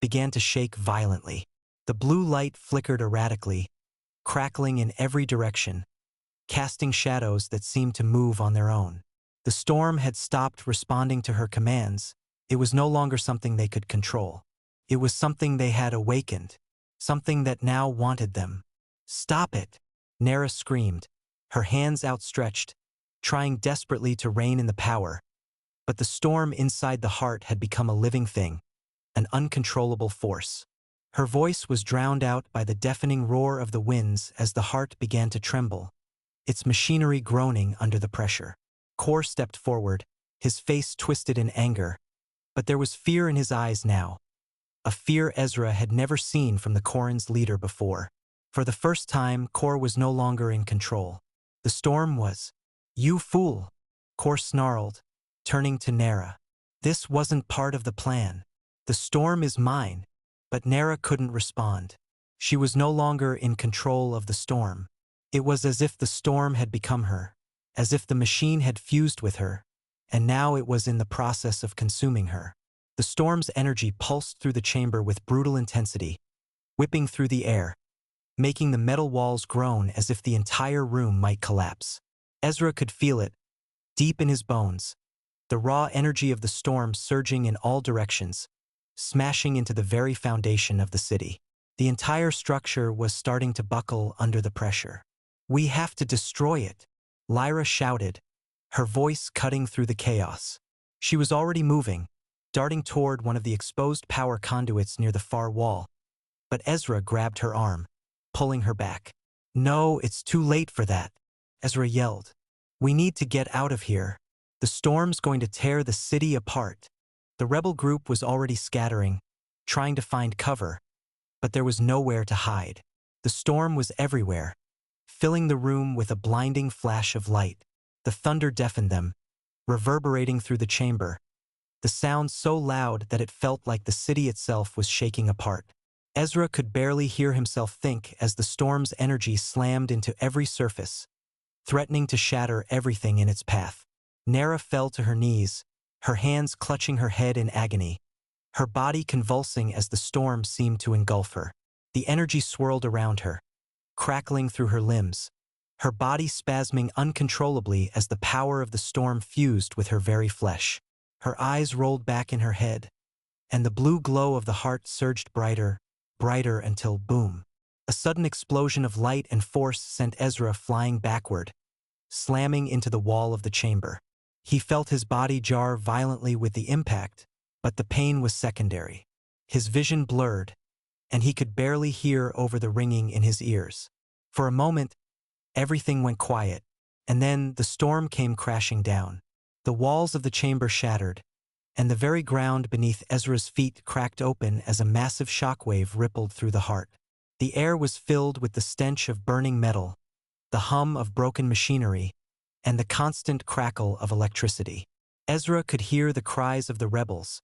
began to shake violently. The blue light flickered erratically, crackling in every direction, casting shadows that seemed to move on their own. The storm had stopped responding to her commands. It was no longer something they could control. It was something they had awakened, something that now wanted them. "Stop it!" Nara screamed, her hands outstretched, trying desperately to rein in the power. But the storm inside the heart had become a living thing, an uncontrollable force. Her voice was drowned out by the deafening roar of the winds as the heart began to tremble, its machinery groaning under the pressure. Kor stepped forward, his face twisted in anger, but there was fear in his eyes now, a fear Ezra had never seen from the Korans' leader before. For the first time, Kor was no longer in control. The storm was. "You fool," Kor snarled, turning to Nera. "This wasn't part of the plan. The storm is mine." But Nera couldn't respond. She was no longer in control of the storm. It was as if the storm had become her, as if the machine had fused with her, and now it was in the process of consuming her. The storm's energy pulsed through the chamber with brutal intensity, whipping through the air, making the metal walls groan as if the entire room might collapse. Ezra could feel it, deep in his bones, the raw energy of the storm surging in all directions, smashing into the very foundation of the city. The entire structure was starting to buckle under the pressure. "We have to destroy it," Lyra shouted, her voice cutting through the chaos. She was already moving, darting toward one of the exposed power conduits near the far wall, but Ezra grabbed her arm, pulling her back. "No, it's too late for that," Ezra yelled. "We need to get out of here. The storm's going to tear the city apart." The rebel group was already scattering, trying to find cover, but there was nowhere to hide. The storm was everywhere, filling the room with a blinding flash of light. The thunder deafened them, reverberating through the chamber, the sound so loud that it felt like the city itself was shaking apart. Ezra could barely hear himself think as the storm's energy slammed into every surface, threatening to shatter everything in its path. Nera fell to her knees, her hands clutching her head in agony, her body convulsing as the storm seemed to engulf her. The energy swirled around her, crackling through her limbs, her body spasming uncontrollably as the power of the storm fused with her very flesh. Her eyes rolled back in her head, and the blue glow of the heart surged brighter, brighter until boom. A sudden explosion of light and force sent Ezra flying backward, slamming into the wall of the chamber. He felt his body jar violently with the impact, but the pain was secondary. His vision blurred, and he could barely hear over the ringing in his ears. For a moment, everything went quiet, and then the storm came crashing down. The walls of the chamber shattered, and the very ground beneath Ezra's feet cracked open as a massive shockwave rippled through the heart. The air was filled with the stench of burning metal, the hum of broken machinery, and the constant crackle of electricity. Ezra could hear the cries of the rebels,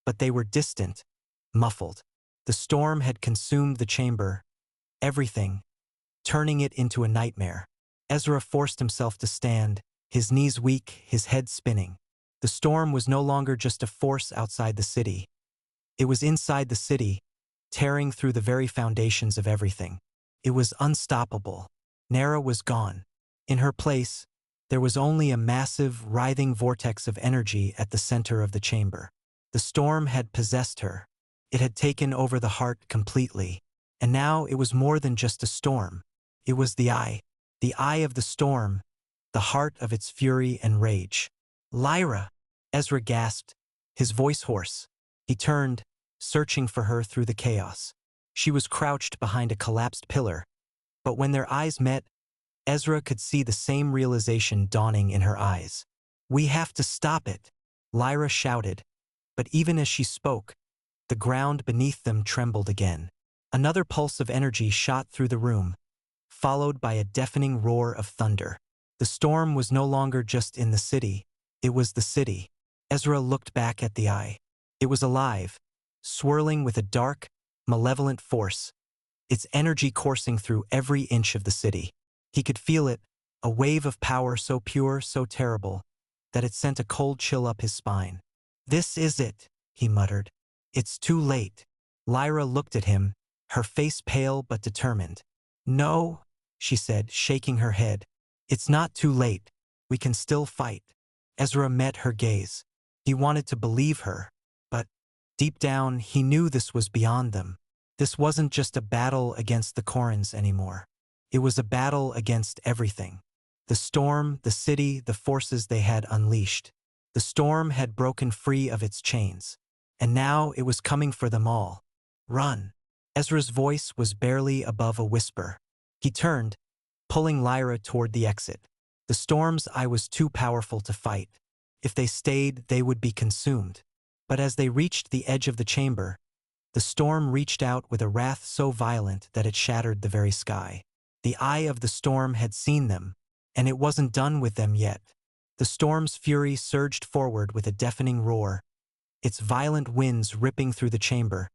but they were distant, muffled. The storm had consumed the chamber, everything, turning it into a nightmare. Ezra forced himself to stand, his knees weak, his head spinning. The storm was no longer just a force outside the city. It was inside the city, tearing through the very foundations of everything. It was unstoppable. Nera was gone. In her place, there was only a massive, writhing vortex of energy at the center of the chamber. The storm had possessed her. It had taken over the heart completely. And now it was more than just a storm. It was the eye of the storm, the heart of its fury and rage. "Lyra!" Ezra gasped, his voice hoarse. He turned, searching for her through the chaos. She was crouched behind a collapsed pillar, but when their eyes met, Ezra could see the same realization dawning in her eyes. "We have to stop it," Lyra shouted, but even as she spoke, the ground beneath them trembled again. Another pulse of energy shot through the room, followed by a deafening roar of thunder. The storm was no longer just in the city, it was the city. Ezra looked back at the eye. It was alive, swirling with a dark, malevolent force, its energy coursing through every inch of the city. He could feel it, a wave of power so pure, so terrible, that it sent a cold chill up his spine. "This is it," he muttered. "It's too late." Lyra looked at him, her face pale but determined. "No," she said, shaking her head. "It's not too late. We can still fight." Ezra met her gaze. He wanted to believe her, but deep down he knew this was beyond them. This wasn't just a battle against the Korans anymore. It was a battle against everything. The storm, the city, the forces they had unleashed. The storm had broken free of its chains, and now it was coming for them all. "Run." Ezra's voice was barely above a whisper. He turned, pulling Lyra toward the exit. The storm's eye was too powerful to fight. If they stayed, they would be consumed. But as they reached the edge of the chamber, The storm reached out with a wrath so violent that it shattered the very sky. The eye of the storm had seen them, and it wasn't done with them yet. The storm's fury surged forward with a deafening roar, its violent winds ripping through the chamber,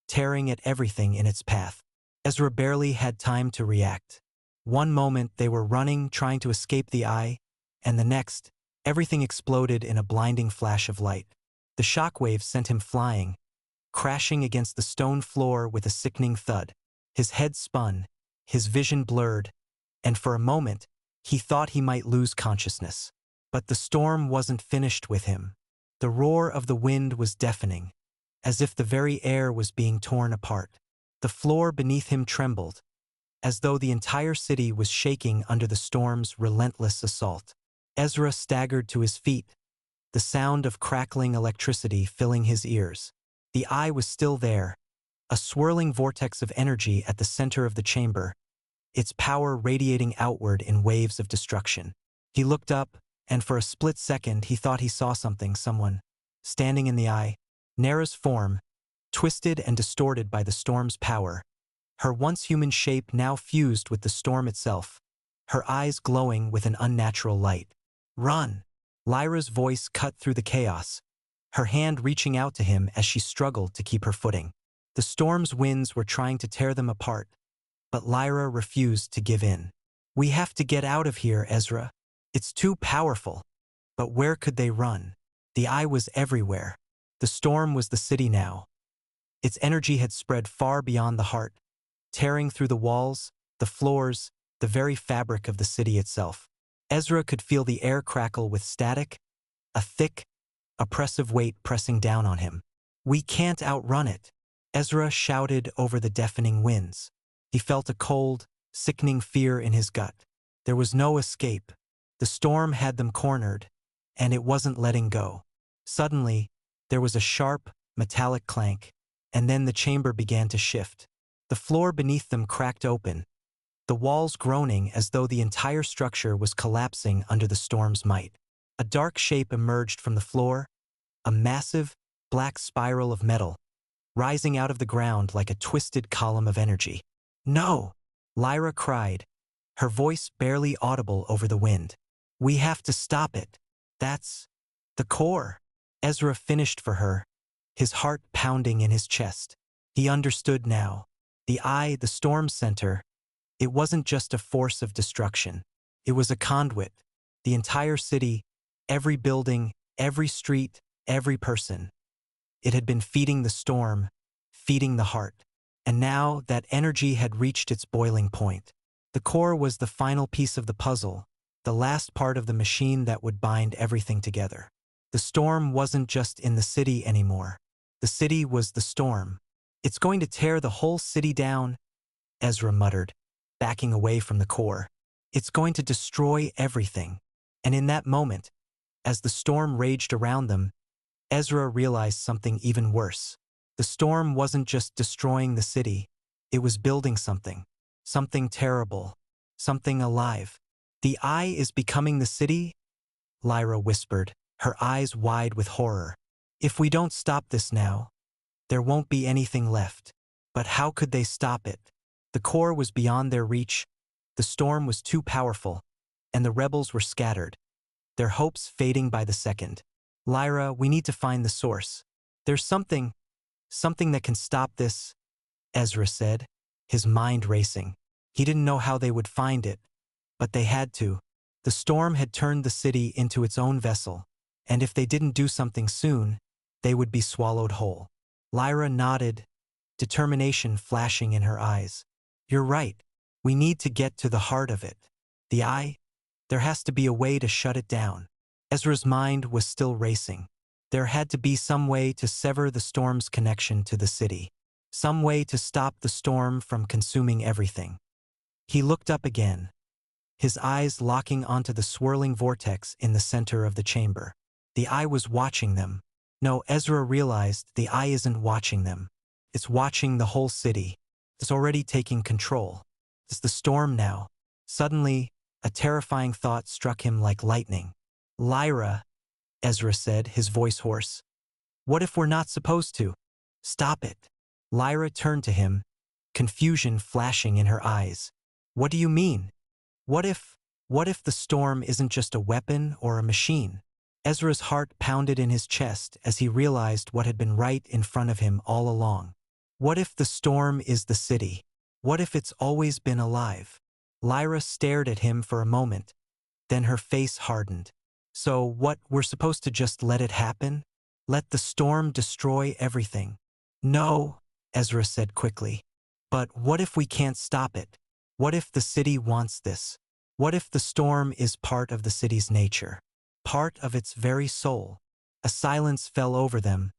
tearing at everything in its path. Ezra barely had time to react. One moment they were running, trying to escape the eye, and the next, everything exploded in a blinding flash of light. The shockwave sent him flying, crashing against the stone floor with a sickening thud. His head spun, his vision blurred, and for a moment, he thought he might lose consciousness. But the storm wasn't finished with him. The roar of the wind was deafening, as if the very air was being torn apart. The floor beneath him trembled, as though the entire city was shaking under the storm's relentless assault. Ezra staggered to his feet, the sound of crackling electricity filling his ears. The eye was still there, a swirling vortex of energy at the center of the chamber, its power radiating outward in waves of destruction. He looked up, and for a split second he thought he saw someone, standing in the eye. Nara's form, twisted and distorted by the storm's power, her once human shape now fused with the storm itself, her eyes glowing with an unnatural light. "Run!" Lyra's voice cut through the chaos, her hand reaching out to him as she struggled to keep her footing. The storm's winds were trying to tear them apart, but Lyra refused to give in. "We have to get out of here, Ezra. It's too powerful." But where could they run? The eye was everywhere. The storm was the city now. Its energy had spread far beyond the heart, tearing through the walls, the floors, the very fabric of the city itself. Ezra could feel the air crackle with static, a thick, oppressive weight pressing down on him. "We can't outrun it," Ezra shouted over the deafening winds. He felt a cold, sickening fear in his gut. There was no escape. The storm had them cornered, and it wasn't letting go. Suddenly, there was a sharp, metallic clank, and then the chamber began to shift. The floor beneath them cracked open, the walls groaning as though the entire structure was collapsing under the storm's might. A dark shape emerged from the floor, a massive, black spiral of metal, rising out of the ground like a twisted column of energy. "No!" Lyra cried, her voice barely audible over the wind. "We have to stop it. That's the core." Ezra finished for her, his heart pounding in his chest. He understood now. The eye, the storm's center, it wasn't just a force of destruction. It was a conduit. The entire city, every building, every street, every person. It had been feeding the storm, feeding the heart. And now that energy had reached its boiling point. The core was the final piece of the puzzle, the last part of the machine that would bind everything together. The storm wasn't just in the city anymore. The city was the storm. "It's going to tear the whole city down," Ezra muttered, backing away from the core. "It's going to destroy everything." And in that moment, as the storm raged around them, Ezra realized something even worse. The storm wasn't just destroying the city, it was building something terrible, something alive. "The eye is becoming the city?" Lyra whispered, her eyes wide with horror. "If we don't stop this now, there won't be anything left." But how could they stop it? The core was beyond their reach, the storm was too powerful, and the rebels were scattered, their hopes fading by the second. "Lyra, we need to find the source. There's something that can stop this," Ezra said, his mind racing. He didn't know how they would find it, but they had to. The storm had turned the city into its own vessel, and if they didn't do something soon, they would be swallowed whole. Lyra nodded, determination flashing in her eyes. "You're right. We need to get to the heart of it. The eye? There has to be a way to shut it down." Ezra's mind was still racing. There had to be some way to sever the storm's connection to the city. Some way to stop the storm from consuming everything. He looked up again, his eyes locking onto the swirling vortex in the center of the chamber. The eye was watching them. No, Ezra realized the eye isn't watching them. It's watching the whole city. It's already taking control. It's the storm now. Suddenly, a terrifying thought struck him like lightning. "Lyra," Ezra said, his voice hoarse. "What if we're not supposed to? Stop it." Lyra turned to him, confusion flashing in her eyes. What do you mean? What if the storm isn't just a weapon or a machine? Ezra's heart pounded in his chest as he realized what had been right in front of him all along. What if the storm is the city? What if it's always been alive? Lyra stared at him for a moment, then her face hardened. So what, we're supposed to just let it happen? Let the storm destroy everything? No, Ezra said quickly. But what if we can't stop it? What if the city wants this? What if the storm is part of the city's nature? Part of its very soul? A silence fell over them,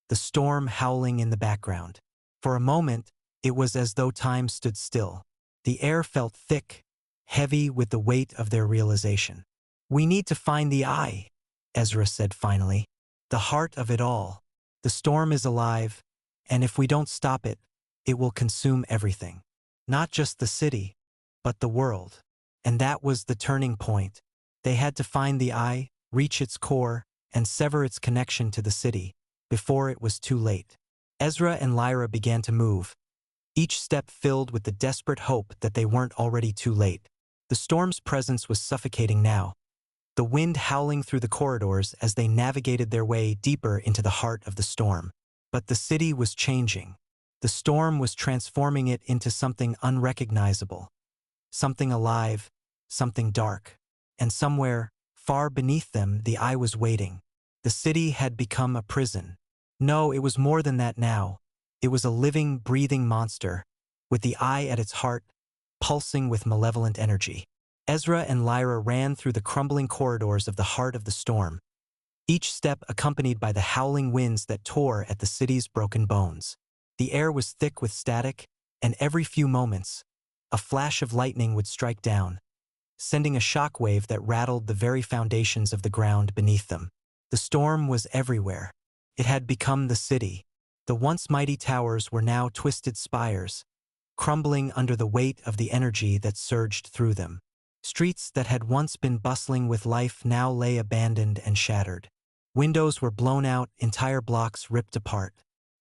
the storm howling in the background. For a moment, it was as though time stood still. The air felt thick, heavy with the weight of their realization. We need to find the eye, Ezra said finally. The heart of it all. The storm is alive, and if we don't stop it, it will consume everything. Not just the city, but the world. And that was the turning point. They had to find the eye, reach its core, and sever its connection to the city, before it was too late. Ezra and Lyra began to move, each step filled with the desperate hope that they weren't already too late. The storm's presence was suffocating now, the wind howling through the corridors as they navigated their way deeper into the heart of the storm. But the city was changing. The storm was transforming it into something unrecognizable, something alive, something dark. And somewhere, far beneath them, the eye was waiting. The city had become a prison. No, it was more than that now. It was a living, breathing monster, with the eye at its heart, pulsing with malevolent energy. Ezra and Lyra ran through the crumbling corridors of the heart of the storm, each step accompanied by the howling winds that tore at the city's broken bones. The air was thick with static, and every few moments, a flash of lightning would strike down, sending a shockwave that rattled the very foundations of the ground beneath them. The storm was everywhere. It had become the city. The once mighty towers were now twisted spires, crumbling under the weight of the energy that surged through them. Streets that had once been bustling with life now lay abandoned and shattered. Windows were blown out, entire blocks ripped apart.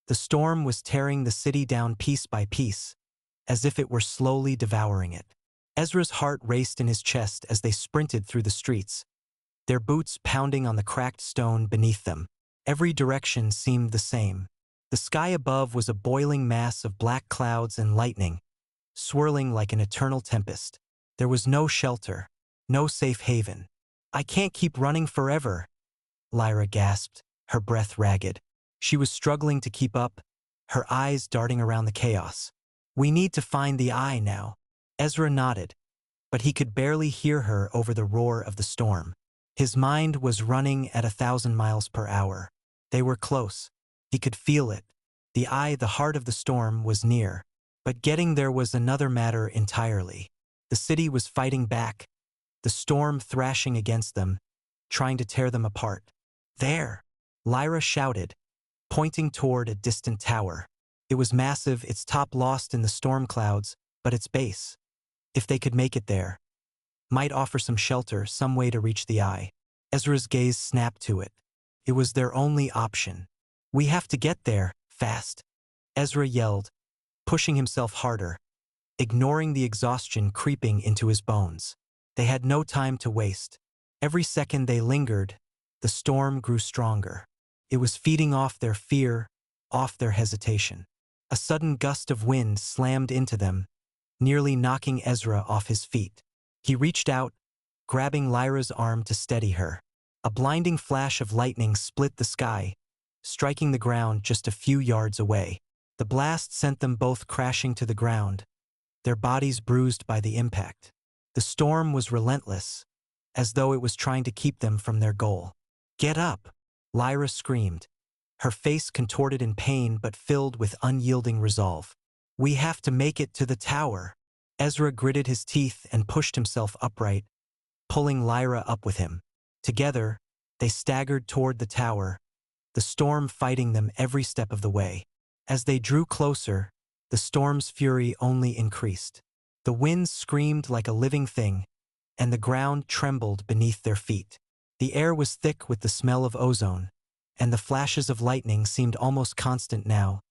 The storm was tearing the city down piece by piece, as if it were slowly devouring it. Ezra's heart raced in his chest as they sprinted through the streets, their boots pounding on the cracked stone beneath them. Every direction seemed the same. The sky above was a boiling mass of black clouds and lightning, swirling like an eternal tempest. There was no shelter, no safe haven. I can't keep running forever, Lyra gasped, her breath ragged. She was struggling to keep up, her eyes darting around the chaos. We need to find the eye now. Ezra nodded, but he could barely hear her over the roar of the storm. His mind was running at 1,000 miles per hour. They were close. He could feel it. The eye, the heart of the storm, was near. But getting there was another matter entirely. The city was fighting back, the storm thrashing against them, trying to tear them apart. There! Lyra shouted, pointing toward a distant tower. It was massive, its top lost in the storm clouds, but its base, if they could make it there, might offer some shelter, some way to reach the eye. Ezra's gaze snapped to it. It was their only option. We have to get there, fast, Ezra yelled, pushing himself harder, ignoring the exhaustion creeping into his bones. They had no time to waste. Every second they lingered, the storm grew stronger. It was feeding off their fear, off their hesitation. A sudden gust of wind slammed into them, nearly knocking Ezra off his feet. He reached out, grabbing Lyra's arm to steady her. A blinding flash of lightning split the sky, striking the ground just a few yards away. The blast sent them both crashing to the ground, their bodies bruised by the impact. The storm was relentless, as though it was trying to keep them from their goal. Get up, Lyra screamed, her face contorted in pain but filled with unyielding resolve. We have to make it to the tower. Ezra gritted his teeth and pushed himself upright, pulling Lyra up with him. Together, they staggered toward the tower, the storm fighting them every step of the way. As they drew closer, the storm's fury only increased. The wind screamed like a living thing, and the ground trembled beneath their feet. The air was thick with the smell of ozone, and the flashes of lightning seemed almost constant now,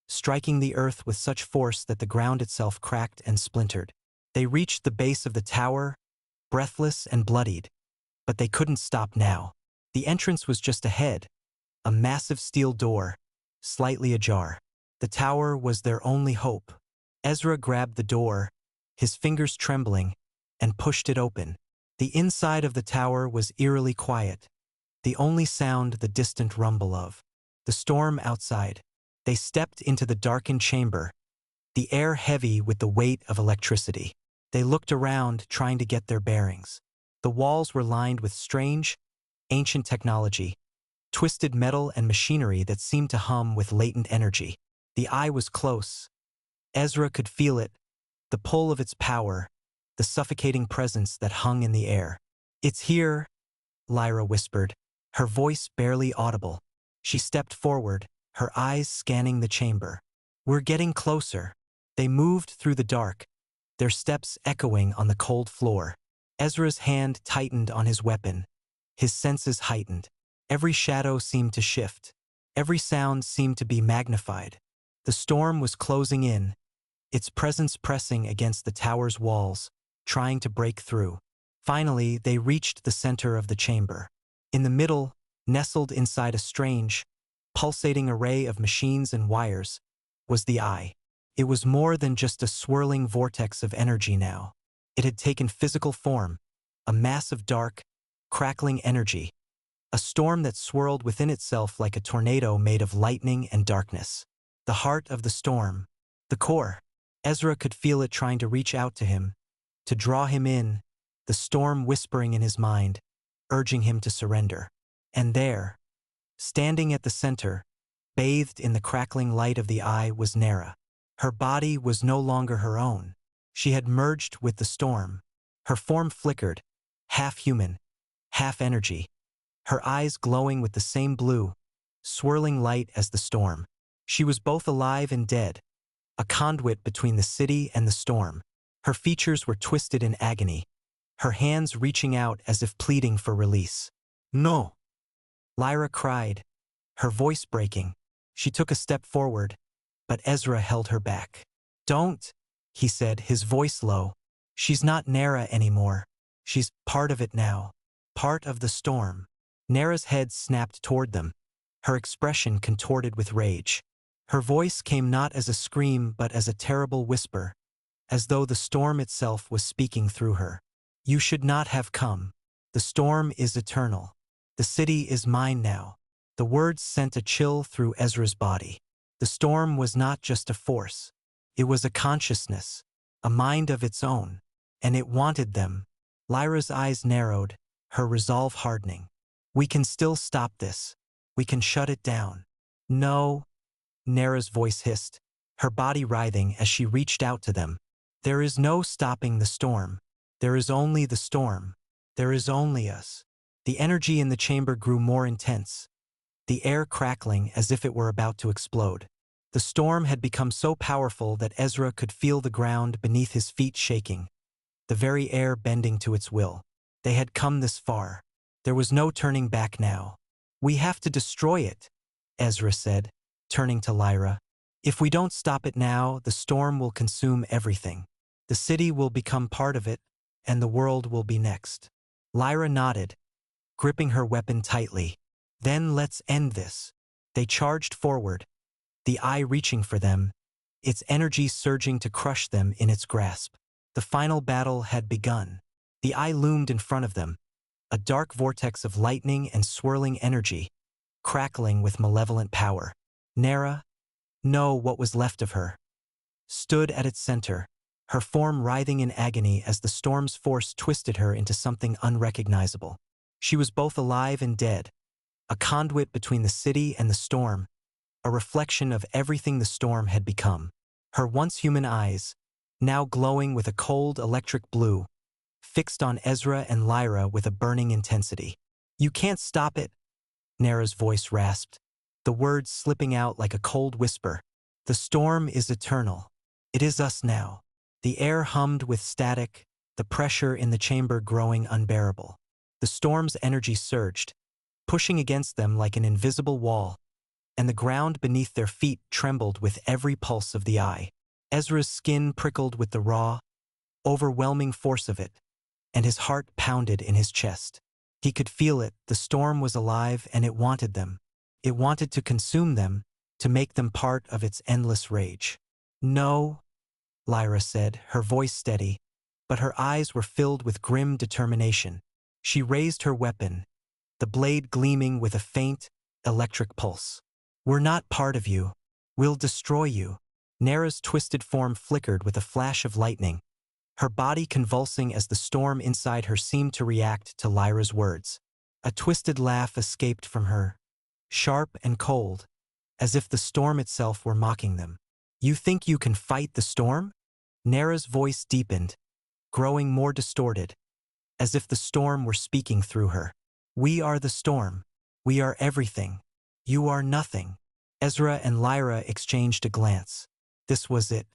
striking the earth with such force that the ground itself cracked and splintered. They reached the base of the tower, breathless and bloodied, but they couldn't stop now. The entrance was just ahead, a massive steel door, slightly ajar. The tower was their only hope. Ezra grabbed the door, his fingers trembling, and pushed it open. The inside of the tower was eerily quiet, the only sound the distant rumble of the storm outside. They stepped into the darkened chamber, the air heavy with the weight of electricity. They looked around, trying to get their bearings. The walls were lined with strange, ancient technology, twisted metal and machinery that seemed to hum with latent energy. The eye was close. Ezra could feel it, the pull of its power, the suffocating presence that hung in the air. "It's here," Lyra whispered, her voice barely audible. She stepped forward, her eyes scanning the chamber. "We're getting closer." They moved through the dark, their steps echoing on the cold floor. Ezra's hand tightened on his weapon, his senses heightened. Every shadow seemed to shift. Every sound seemed to be magnified. The storm was closing in, its presence pressing against the tower's walls, trying to break through. Finally, they reached the center of the chamber. In the middle, nestled inside a strange, pulsating array of machines and wires, was the eye. It was more than just a swirling vortex of energy now. It had taken physical form, a mass of dark, crackling energy, a storm that swirled within itself like a tornado made of lightning and darkness. The heart of the storm, the core. Ezra could feel it trying to reach out to him, to draw him in, the storm whispering in his mind, urging him to surrender. And there, standing at the center, bathed in the crackling light of the eye, was Lyra. Her body was no longer her own. She had merged with the storm. Her form flickered, half human, half energy, her eyes glowing with the same blue, swirling light as the storm. She was both alive and dead, a conduit between the city and the storm. Her features were twisted in agony, her hands reaching out as if pleading for release. "No!" Lyra cried, her voice breaking. She took a step forward, but Ezra held her back. "Don't," he said, his voice low. "She's not Lyra anymore. She's part of it now. Part of the storm." Lyra's head snapped toward them, her expression contorted with rage. Her voice came not as a scream but as a terrible whisper, as though the storm itself was speaking through her. "You should not have come. The storm is eternal. The city is mine now." The words sent a chill through Ezra's body. The storm was not just a force. It was a consciousness, a mind of its own, and it wanted them. Lyra's eyes narrowed, her resolve hardening. "We can still stop this. We can shut it down." "No," Lyra's voice hissed, her body writhing as she reached out to them. "There is no stopping the storm. There is only the storm. There is only us." The energy in the chamber grew more intense, the air crackling as if it were about to explode. The storm had become so powerful that Ezra could feel the ground beneath his feet shaking, the very air bending to its will. They had come this far. There was no turning back now. "We have to destroy it," Ezra said, turning to Lyra. "If we don't stop it now, the storm will consume everything. The city will become part of it, and the world will be next." Lyra nodded, gripping her weapon tightly. "Then let's end this." They charged forward, the eye reaching for them, its energy surging to crush them in its grasp. The final battle had begun. The eye loomed in front of them, a dark vortex of lightning and swirling energy, crackling with malevolent power. Lyra, no, what was left of her, stood at its center, her form writhing in agony as the storm's force twisted her into something unrecognizable. She was both alive and dead, a conduit between the city and the storm, a reflection of everything the storm had become. Her once human eyes, now glowing with a cold electric blue, fixed on Ezra and Lyra with a burning intensity. "You can't stop it," Lyra's voice rasped, the words slipping out like a cold whisper. "The storm is eternal. It is us now." The air hummed with static, the pressure in the chamber growing unbearable. The storm's energy surged, pushing against them like an invisible wall, and the ground beneath their feet trembled with every pulse of the eye. Ezra's skin prickled with the raw, overwhelming force of it, and his heart pounded in his chest. He could feel it, the storm was alive and it wanted them. It wanted to consume them, to make them part of its endless rage. "No," Lyra said, her voice steady, but her eyes were filled with grim determination. She raised her weapon, the blade gleaming with a faint, electric pulse. "We're not part of you. We'll destroy you." Nara's twisted form flickered with a flash of lightning, her body convulsing as the storm inside her seemed to react to Lyra's words. A twisted laugh escaped from her, sharp and cold, as if the storm itself were mocking them. "You think you can fight the storm?" Nara's voice deepened, growing more distorted, as if the storm were speaking through her. "We are the storm. We are everything. You are nothing." Ezra and Lyra exchanged a glance. This was it.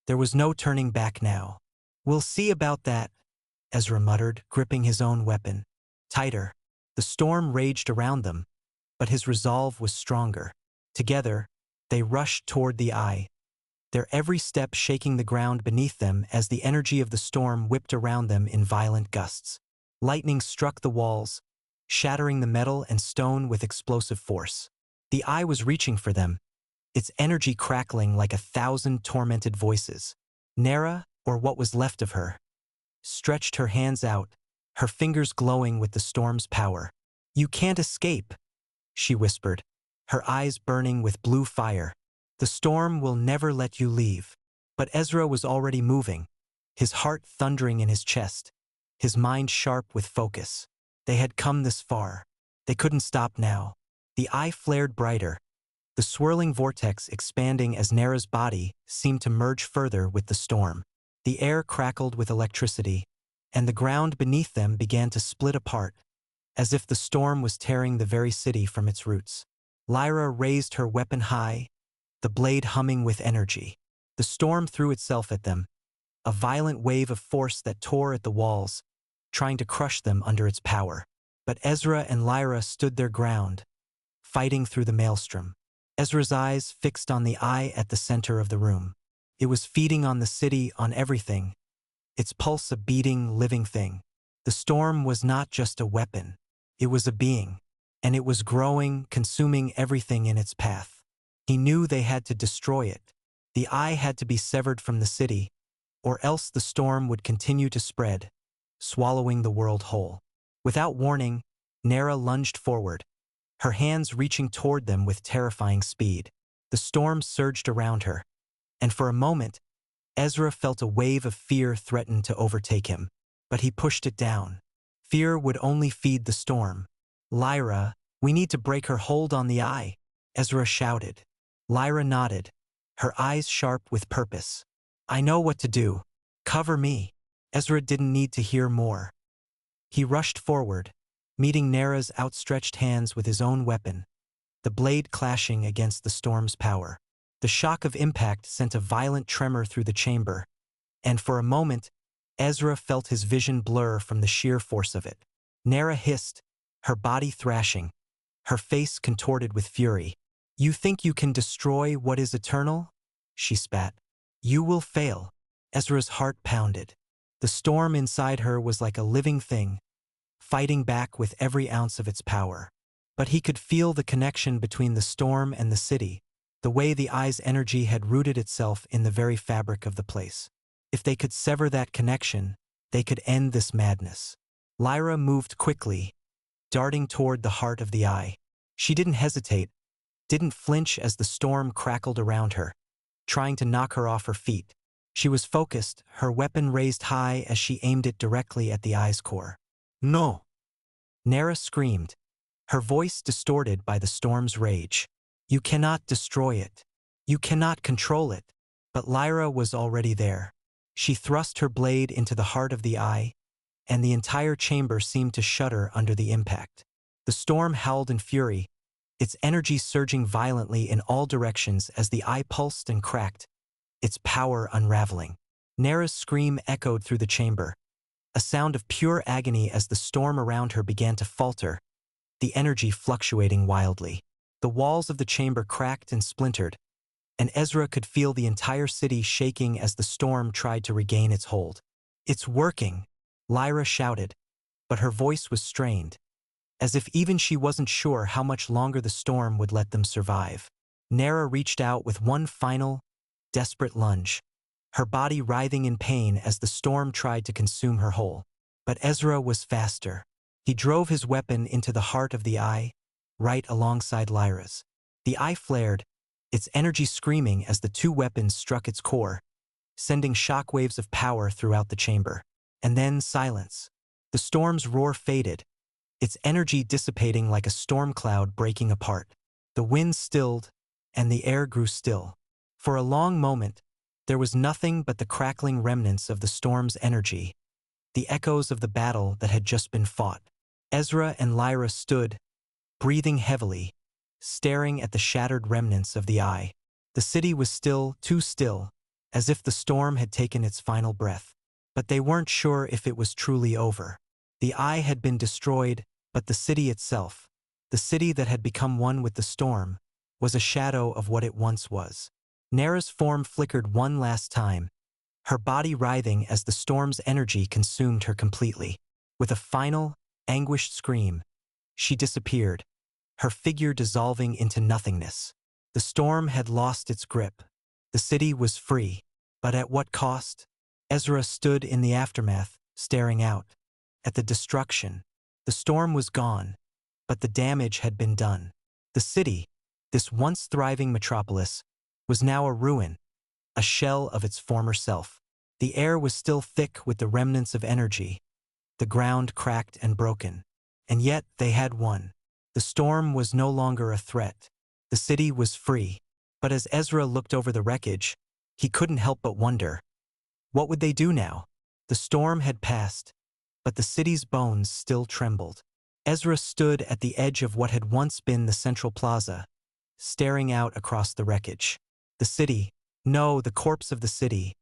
There was no turning back now. "We'll see about that," Ezra muttered, gripping his own weapon tighter. The storm raged around them, but his resolve was stronger. Together, they rushed toward the eye, their every step shaking the ground beneath them as the energy of the storm whipped around them in violent gusts. Lightning struck the walls, shattering the metal and stone with explosive force. The eye was reaching for them, its energy crackling like 1,000 tormented voices. Nara, or what was left of her, stretched her hands out, her fingers glowing with the storm's power. "You can't escape," she whispered, her eyes burning with blue fire. "The storm will never let you leave." But Ezra was already moving, his heart thundering in his chest, his mind sharp with focus. They had come this far. They couldn't stop now. The eye flared brighter, the swirling vortex expanding as Nara's body seemed to merge further with the storm. The air crackled with electricity, and the ground beneath them began to split apart, as if the storm was tearing the very city from its roots. Lyra raised her weapon high, the blade humming with energy. The storm threw itself at them, a violent wave of force that tore at the walls, trying to crush them under its power. But Ezra and Lyra stood their ground, fighting through the maelstrom. Ezra's eyes fixed on the eye at the center of the room. It was feeding on the city, on everything, its pulse a beating, living thing. The storm was not just a weapon. It was a being, and it was growing, consuming everything in its path. He knew they had to destroy it. The eye had to be severed from the city, or else the storm would continue to spread, swallowing the world whole. Without warning, Nara lunged forward, her hands reaching toward them with terrifying speed. The storm surged around her, and for a moment, Ezra felt a wave of fear threaten to overtake him. But he pushed it down. Fear would only feed the storm. "Lyra, we need to break her hold on the eye," Ezra shouted. Lyra nodded, her eyes sharp with purpose. "I know what to do. Cover me." Ezra didn't need to hear more. He rushed forward, meeting Nara's outstretched hands with his own weapon, the blade clashing against the storm's power. The shock of impact sent a violent tremor through the chamber, and for a moment, Ezra felt his vision blur from the sheer force of it. Nara hissed, her body thrashing, her face contorted with fury. "You think you can destroy what is eternal?" she spat. "You will fail." Ezra's heart pounded. The storm inside her was like a living thing, fighting back with every ounce of its power. But he could feel the connection between the storm and the city, the way the eye's energy had rooted itself in the very fabric of the place. If they could sever that connection, they could end this madness. Lyra moved quickly, darting toward the heart of the eye. She didn't hesitate, didn't flinch as the storm crackled around her, trying to knock her off her feet. She was focused, her weapon raised high as she aimed it directly at the eye's core. "No!" Nara screamed, her voice distorted by the storm's rage. "You cannot destroy it. You cannot control it." But Lyra was already there. She thrust her blade into the heart of the eye, and the entire chamber seemed to shudder under the impact. The storm howled in fury, its energy surging violently in all directions as the eye pulsed and cracked, its power unraveling. Nara's scream echoed through the chamber, a sound of pure agony as the storm around her began to falter, the energy fluctuating wildly. The walls of the chamber cracked and splintered, and Ezra could feel the entire city shaking as the storm tried to regain its hold. "It's working," Lyra shouted, but her voice was strained, as if even she wasn't sure how much longer the storm would let them survive. Nara reached out with one final, desperate lunge, her body writhing in pain as the storm tried to consume her whole. But Ezra was faster. He drove his weapon into the heart of the eye, right alongside Lyra's. The eye flared, its energy screaming as the two weapons struck its core, sending shockwaves of power throughout the chamber. And then silence. The storm's roar faded, its energy dissipating like a storm cloud breaking apart. The wind stilled, and the air grew still. For a long moment, there was nothing but the crackling remnants of the storm's energy, the echoes of the battle that had just been fought. Ezra and Lyra stood, breathing heavily, staring at the shattered remnants of the eye. The city was still, too still, as if the storm had taken its final breath. But they weren't sure if it was truly over. The eye had been destroyed, but the city itself, the city that had become one with the storm, was a shadow of what it once was. Nara's form flickered one last time, her body writhing as the storm's energy consumed her completely. With a final, anguished scream, she disappeared, her figure dissolving into nothingness. The storm had lost its grip. The city was free. But at what cost? Ezra stood in the aftermath, staring out at the destruction. The storm was gone, but the damage had been done. The city, this once thriving metropolis, was now a ruin, a shell of its former self. The air was still thick with the remnants of energy, the ground cracked and broken. And yet they had won. The storm was no longer a threat. The city was free. But as Ezra looked over the wreckage, he couldn't help but wonder, what would they do now? The storm had passed, but the city's bones still trembled. Ezra stood at the edge of what had once been the central plaza, staring out across the wreckage. The city, no, the corpse of the city,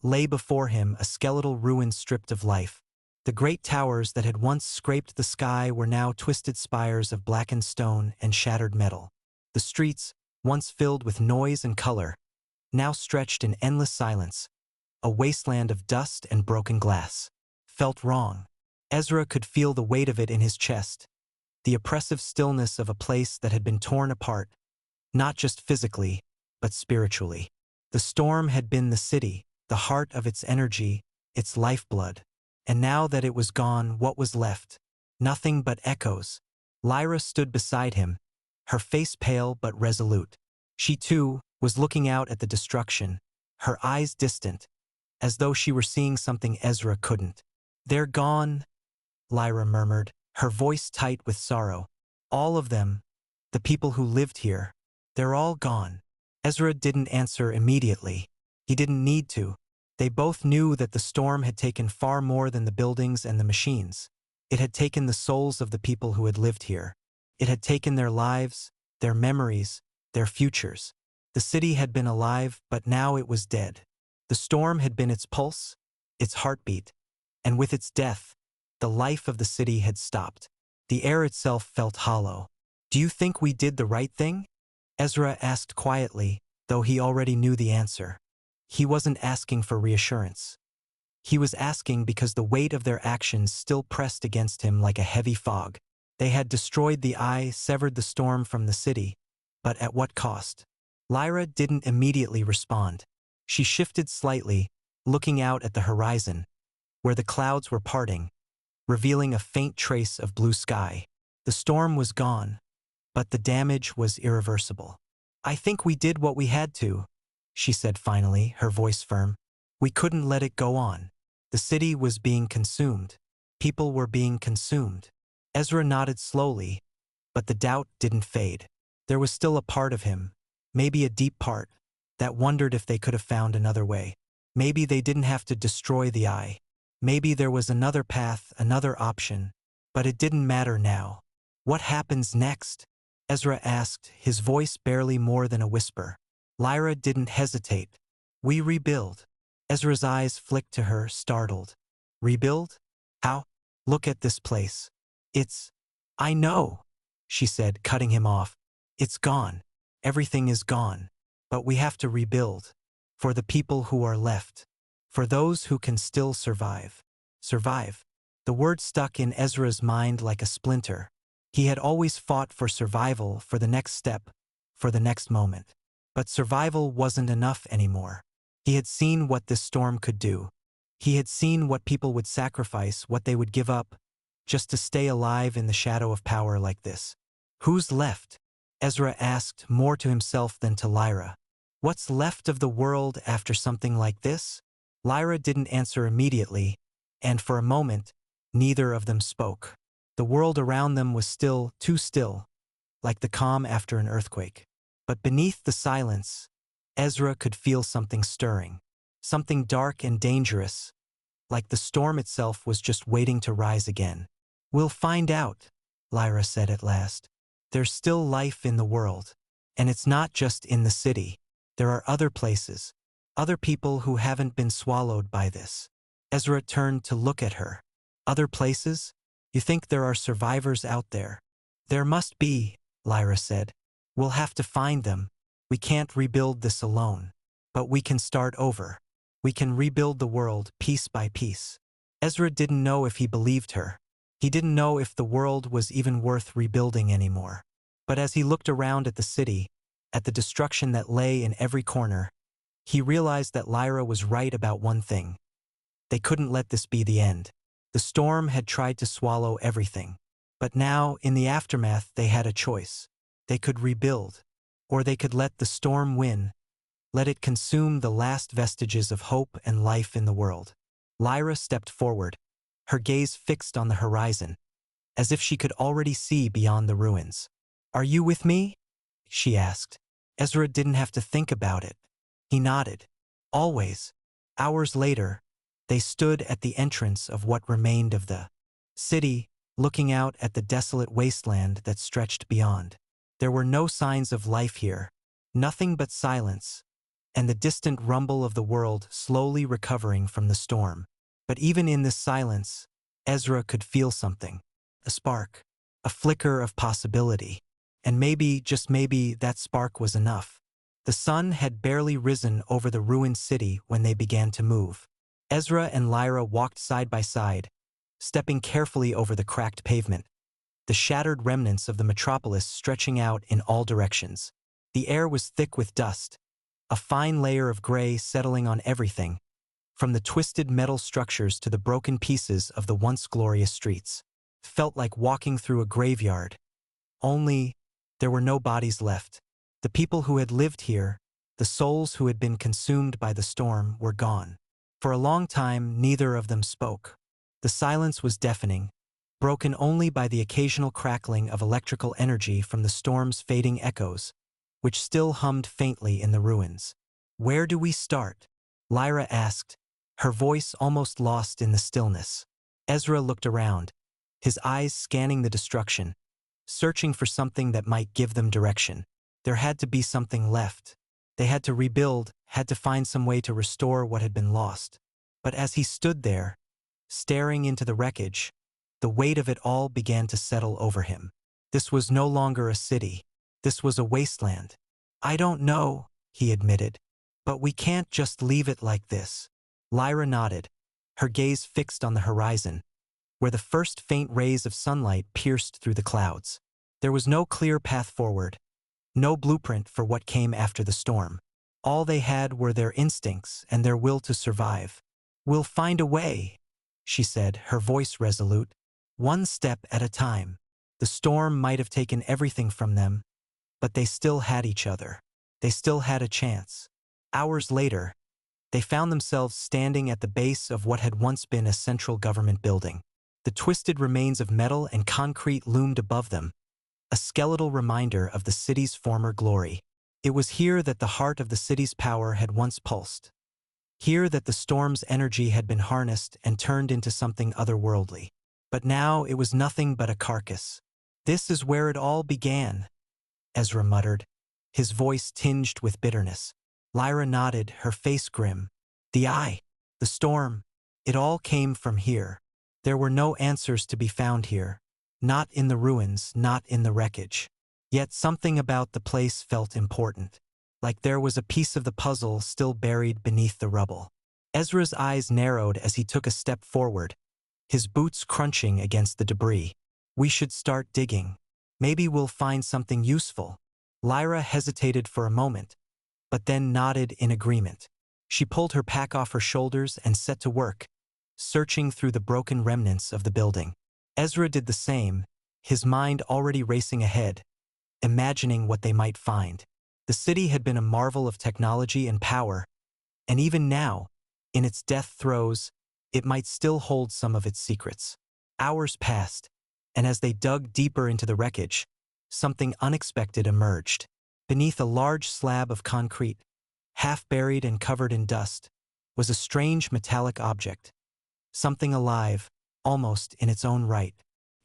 lay before him, a skeletal ruin stripped of life. The great towers that had once scraped the sky were now twisted spires of blackened stone and shattered metal. The streets, once filled with noise and color, now stretched in endless silence, a wasteland of dust and broken glass. Felt wrong. Ezra could feel the weight of it in his chest, the oppressive stillness of a place that had been torn apart, not just physically, but spiritually. The storm had been the city, the heart of its energy, its lifeblood. And now that it was gone, what was left? Nothing but echoes. Lyra stood beside him, her face pale but resolute. She, too, was looking out at the destruction, her eyes distant, as though she were seeing something Ezra couldn't. "They're gone," Lyra murmured, her voice tight with sorrow. "All of them, the people who lived here, they're all gone." Ezra didn't answer immediately. He didn't need to. They both knew that the storm had taken far more than the buildings and the machines. It had taken the souls of the people who had lived here. It had taken their lives, their memories, their futures. The city had been alive, but now it was dead. The storm had been its pulse, its heartbeat, and with its death, the life of the city had stopped. The air itself felt hollow. "Do you think we did the right thing?" Ezra asked quietly, though he already knew the answer. He wasn't asking for reassurance. He was asking because the weight of their actions still pressed against him like a heavy fog. They had destroyed the eye, severed the storm from the city, but at what cost? Lyra didn't immediately respond. She shifted slightly, looking out at the horizon, where the clouds were parting, revealing a faint trace of blue sky. The storm was gone, but the damage was irreversible. "I think we did what we had to," she said finally, her voice firm. "We couldn't let it go on." The city was being consumed. People were being consumed. Ezra nodded slowly, but the doubt didn't fade. There was still a part of him, maybe a deep part, that wondered if they could have found another way. Maybe they didn't have to destroy the eye. Maybe there was another path, another option. But it didn't matter now. "What happens next?" Ezra asked, his voice barely more than a whisper. Lyra didn't hesitate. "We rebuild." Ezra's eyes flicked to her, startled. "Rebuild? How?" "Look at this place. It's—" "I know," she said, cutting him off. It's gone. Everything is gone. But we have to rebuild. For the people who are left. For those who can still survive. Survive. The word stuck in Ezra's mind like a splinter. He had always fought for survival, for the next step, for the next moment. But survival wasn't enough anymore. He had seen what this storm could do. He had seen what people would sacrifice, what they would give up, just to stay alive in the shadow of power like this. Who's left? Ezra asked, more to himself than to Lyra. What's left of the world after something like this? Lyra didn't answer immediately, and for a moment, neither of them spoke. The world around them was still, too still, like the calm after an earthquake. But beneath the silence, Ezra could feel something stirring, something dark and dangerous, like the storm itself was just waiting to rise again. We'll find out, Lyra said at last. There's still life in the world, and it's not just in the city. There are other places, other people who haven't been swallowed by this. Ezra turned to look at her. Other places? You think there are survivors out there? There must be, Lyra said. We'll have to find them. We can't rebuild this alone. But we can start over. We can rebuild the world piece by piece. Ezra didn't know if he believed her. He didn't know if the world was even worth rebuilding anymore. But as he looked around at the city, at the destruction that lay in every corner, he realized that Lyra was right about one thing. They couldn't let this be the end. The storm had tried to swallow everything. But now, in the aftermath, they had a choice. They could rebuild, or they could let the storm win, let it consume the last vestiges of hope and life in the world. Lyra stepped forward, her gaze fixed on the horizon, as if she could already see beyond the ruins. Are you with me? She asked. Ezra didn't have to think about it. He nodded. Always. Hours later, they stood at the entrance of what remained of the city, looking out at the desolate wasteland that stretched beyond. There were no signs of life here, nothing but silence, and the distant rumble of the world slowly recovering from the storm. But even in this silence, Ezra could feel something. A spark. A flicker of possibility. And maybe, just maybe, that spark was enough. The sun had barely risen over the ruined city when they began to move. Ezra and Lyra walked side by side, stepping carefully over the cracked pavement, the shattered remnants of the metropolis stretching out in all directions. The air was thick with dust, a fine layer of gray settling on everything, from the twisted metal structures to the broken pieces of the once glorious streets. Felt like walking through a graveyard. Only, there were no bodies left. The people who had lived here, the souls who had been consumed by the storm, were gone. For a long time, neither of them spoke. The silence was deafening, broken only by the occasional crackling of electrical energy from the storm's fading echoes, which still hummed faintly in the ruins. Where do we start? Lyra asked, her voice almost lost in the stillness. Ezra looked around, his eyes scanning the destruction, searching for something that might give them direction. There had to be something left. They had to rebuild, had to find some way to restore what had been lost. But as he stood there, staring into the wreckage, the weight of it all began to settle over him. This was no longer a city. This was a wasteland. I don't know, he admitted. But we can't just leave it like this. Lyra nodded, her gaze fixed on the horizon, where the first faint rays of sunlight pierced through the clouds. There was no clear path forward, no blueprint for what came after the storm. All they had were their instincts and their will to survive. We'll find a way, she said, her voice resolute. One step at a time. The storm might have taken everything from them, but they still had each other. They still had a chance. Hours later, they found themselves standing at the base of what had once been a central government building. The twisted remains of metal and concrete loomed above them, a skeletal reminder of the city's former glory. It was here that the heart of the city's power had once pulsed. Here that the storm's energy had been harnessed and turned into something otherworldly. But now it was nothing but a carcass. This is where it all began, Ezra muttered, his voice tinged with bitterness. Lyra nodded, her face grim. The eye, the storm, it all came from here. There were no answers to be found here. Not in the ruins, not in the wreckage. Yet something about the place felt important, like there was a piece of the puzzle still buried beneath the rubble. Ezra's eyes narrowed as he took a step forward, his boots crunching against the debris. We should start digging. Maybe we'll find something useful. Lyra hesitated for a moment, but then nodded in agreement. She pulled her pack off her shoulders and set to work, searching through the broken remnants of the building. Ezra did the same, his mind already racing ahead, imagining what they might find. The city had been a marvel of technology and power, and even now, in its death throes, it might still hold some of its secrets. Hours passed, and as they dug deeper into the wreckage, something unexpected emerged. Beneath a large slab of concrete, half buried and covered in dust, was a strange metallic object. Something alive, almost in its own right.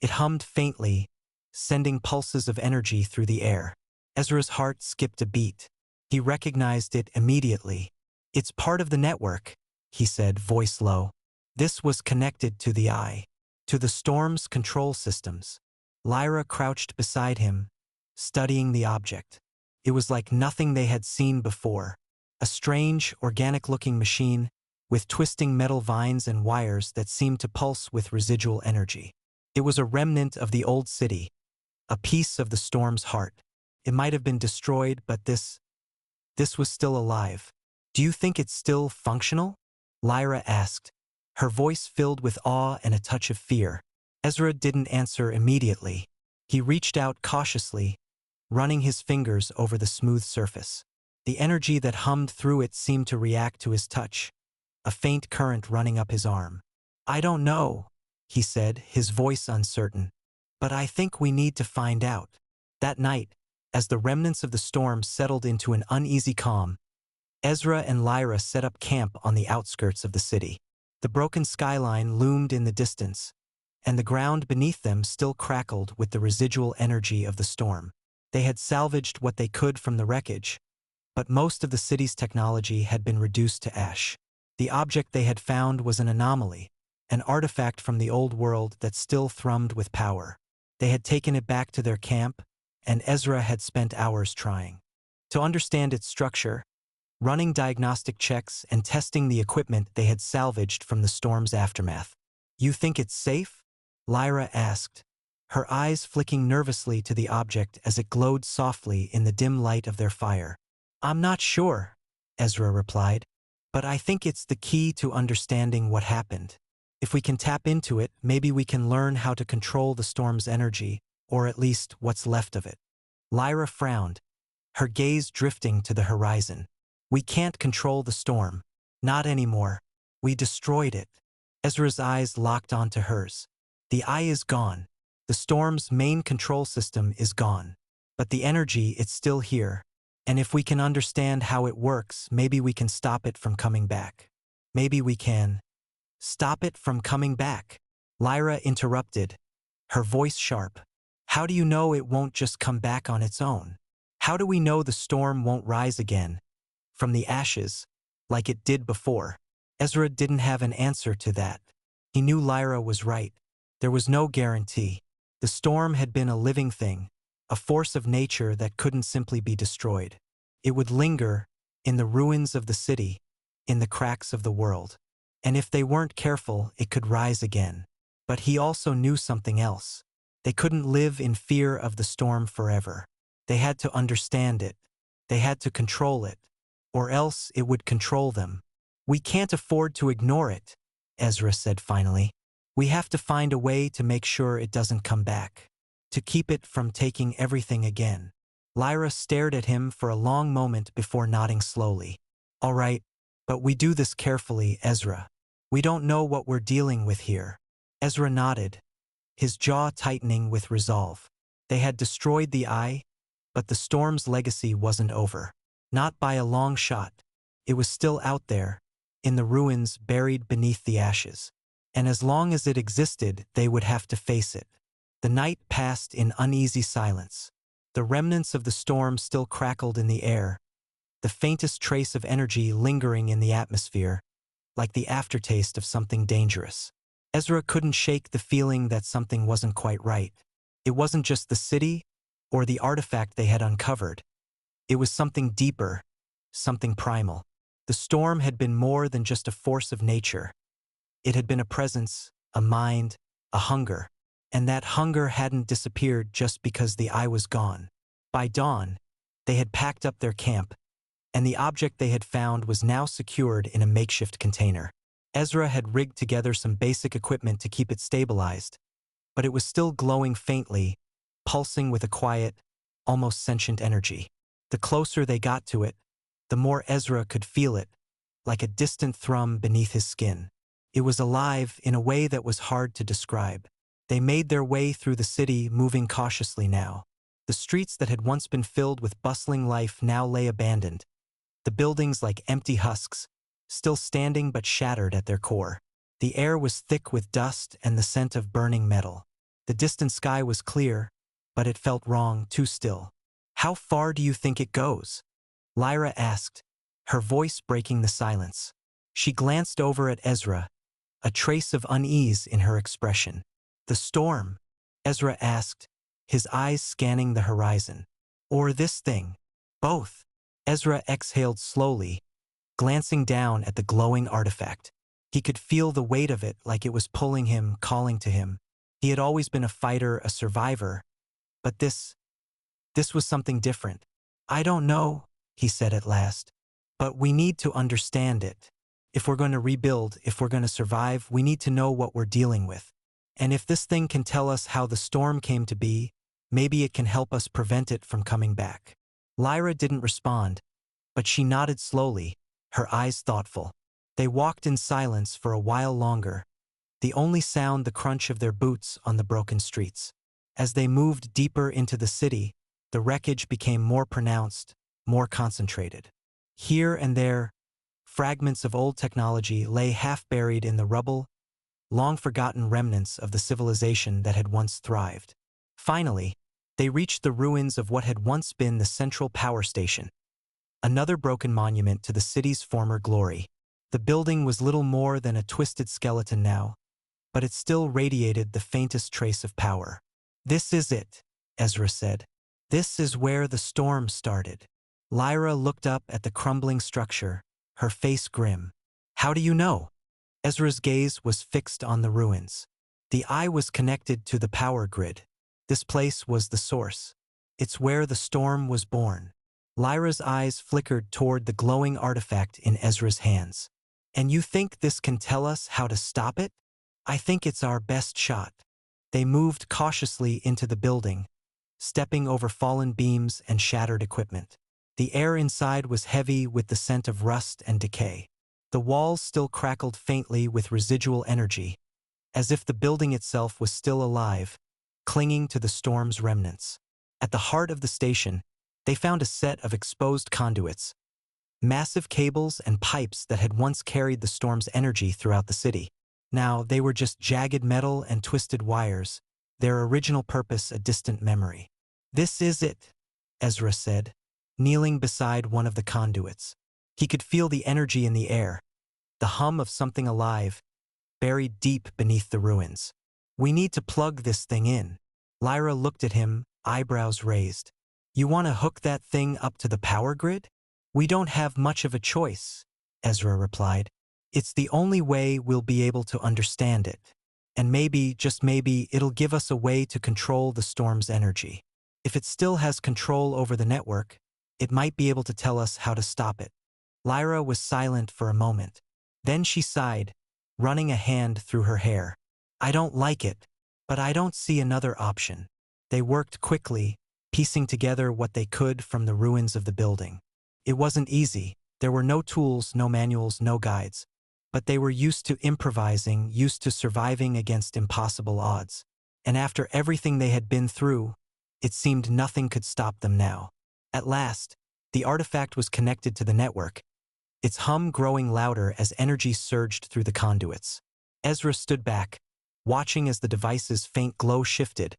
It hummed faintly, sending pulses of energy through the air. Ezra's heart skipped a beat. He recognized it immediately. "It's part of the network," he said, voice low. This was connected to the eye, to the storm's control systems. Lyra crouched beside him, studying the object. It was like nothing they had seen before. A strange, organic-looking machine with twisting metal vines and wires that seemed to pulse with residual energy. It was a remnant of the old city, a piece of the storm's heart. It might have been destroyed, but this was still alive. "Do you think it's still functional?" Lyra asked, her voice filled with awe and a touch of fear. Ezra didn't answer immediately. He reached out cautiously, running his fingers over the smooth surface. The energy that hummed through it seemed to react to his touch, a faint current running up his arm. "I don't know," he said, his voice uncertain, "but I think we need to find out." That night, as the remnants of the storm settled into an uneasy calm, Ezra and Lyra set up camp on the outskirts of the city. The broken skyline loomed in the distance, and the ground beneath them still crackled with the residual energy of the storm. They had salvaged what they could from the wreckage, but most of the city's technology had been reduced to ash. The object they had found was an anomaly, an artifact from the old world that still thrummed with power. They had taken it back to their camp, and Ezra had spent hours trying to understand its structure, running diagnostic checks and testing the equipment they had salvaged from the storm's aftermath. "You think it's safe?" Lyra asked, her eyes flicking nervously to the object as it glowed softly in the dim light of their fire. "I'm not sure," Ezra replied, "but I think it's the key to understanding what happened. If we can tap into it, maybe we can learn how to control the storm's energy, or at least what's left of it." Lyra frowned, her gaze drifting to the horizon. "We can't control the storm. Not anymore. We destroyed it." Ezra's eyes locked onto hers. "The eye is gone. The storm's main control system is gone. But the energy, it's still here. And if we can understand how it works, maybe we can stop it from coming back." "Maybe we can stop it from coming back," Lyra interrupted, her voice sharp. "How do you know it won't just come back on its own? How do we know the storm won't rise again from the ashes, like it did before?" Ezra didn't have an answer to that. He knew Lyra was right. There was no guarantee. The storm had been a living thing, a force of nature that couldn't simply be destroyed. It would linger in the ruins of the city, in the cracks of the world. And if they weren't careful, it could rise again. But he also knew something else. They couldn't live in fear of the storm forever. They had to understand it. They had to control it, or else it would control them. "We can't afford to ignore it," Ezra said finally. "We have to find a way to make sure it doesn't come back, to keep it from taking everything again." Lyra stared at him for a long moment before nodding slowly. "All right, but we do this carefully, Ezra. We don't know what we're dealing with here." Ezra nodded, his jaw tightening with resolve. They had destroyed the eye, but the storm's legacy wasn't over. Not by a long shot. It was still out there, in the ruins buried beneath the ashes. And as long as it existed, they would have to face it. The night passed in uneasy silence. The remnants of the storm still crackled in the air, the faintest trace of energy lingering in the atmosphere, like the aftertaste of something dangerous. Ezra couldn't shake the feeling that something wasn't quite right. It wasn't just the city, or the artifact they had uncovered. It was something deeper, something primal. The storm had been more than just a force of nature. It had been a presence, a mind, a hunger. And that hunger hadn't disappeared just because the eye was gone. By dawn, they had packed up their camp, and the object they had found was now secured in a makeshift container. Ezra had rigged together some basic equipment to keep it stabilized, but it was still glowing faintly, pulsing with a quiet, almost sentient energy. The closer they got to it, the more Ezra could feel it, like a distant thrum beneath his skin. It was alive in a way that was hard to describe. They made their way through the city, moving cautiously now. The streets that had once been filled with bustling life now lay abandoned, the buildings like empty husks, still standing but shattered at their core. The air was thick with dust and the scent of burning metal. The distant sky was clear, but it felt wrong, too still. "How far do you think it goes?" Lyra asked, her voice breaking the silence. She glanced over at Ezra, a trace of unease in her expression. "The storm?" Ezra asked, his eyes scanning the horizon. "Or this thing?" "Both." Ezra exhaled slowly, glancing down at the glowing artifact. He could feel the weight of it like it was pulling him, calling to him. He had always been a fighter, a survivor, but this was something different. "I don't know," he said at last, "but we need to understand it. If we're going to rebuild, if we're going to survive, we need to know what we're dealing with. And if this thing can tell us how the storm came to be, maybe it can help us prevent it from coming back." Lyra didn't respond, but she nodded slowly, her eyes thoughtful. They walked in silence for a while longer, the only sound the crunch of their boots on the broken streets. As they moved deeper into the city, the wreckage became more pronounced, more concentrated. Here and there, fragments of old technology lay half-buried in the rubble, long-forgotten remnants of the civilization that had once thrived. Finally, they reached the ruins of what had once been the central power station, another broken monument to the city's former glory. The building was little more than a twisted skeleton now, but it still radiated the faintest trace of power. "This is it," Ezra said. "This is where the storm started." Lyra looked up at the crumbling structure, her face grim. "How do you know?" Ezra's gaze was fixed on the ruins. The eye was connected to the power grid. This place was the source. It's where the storm was born. Lyra's eyes flickered toward the glowing artifact in Ezra's hands. "And you think this can tell us how to stop it?" "I think it's our best shot." They moved cautiously into the building, stepping over fallen beams and shattered equipment. The air inside was heavy with the scent of rust and decay. The walls still crackled faintly with residual energy, as if the building itself was still alive, clinging to the storm's remnants. At the heart of the station, they found a set of exposed conduits, massive cables and pipes that had once carried the storm's energy throughout the city. Now they were just jagged metal and twisted wires, their original purpose a distant memory. "This is it," Ezra said, kneeling beside one of the conduits. He could feel the energy in the air, the hum of something alive, buried deep beneath the ruins. "We need to plug this thing in." Lyra looked at him, eyebrows raised. "You want to hook that thing up to the power grid?" "We don't have much of a choice," Ezra replied. "It's the only way we'll be able to understand it. And maybe, just maybe, it'll give us a way to control the storm's energy. If it still has control over the network, it might be able to tell us how to stop it." Lyra was silent for a moment. Then she sighed, running a hand through her hair. "I don't like it, but I don't see another option." They worked quickly, piecing together what they could from the ruins of the building. It wasn't easy. There were no tools, no manuals, no guides. But they were used to improvising, used to surviving against impossible odds. And after everything they had been through, it seemed nothing could stop them now. At last, the artifact was connected to the network, its hum growing louder as energy surged through the conduits. Ezra stood back, watching as the device's faint glow shifted,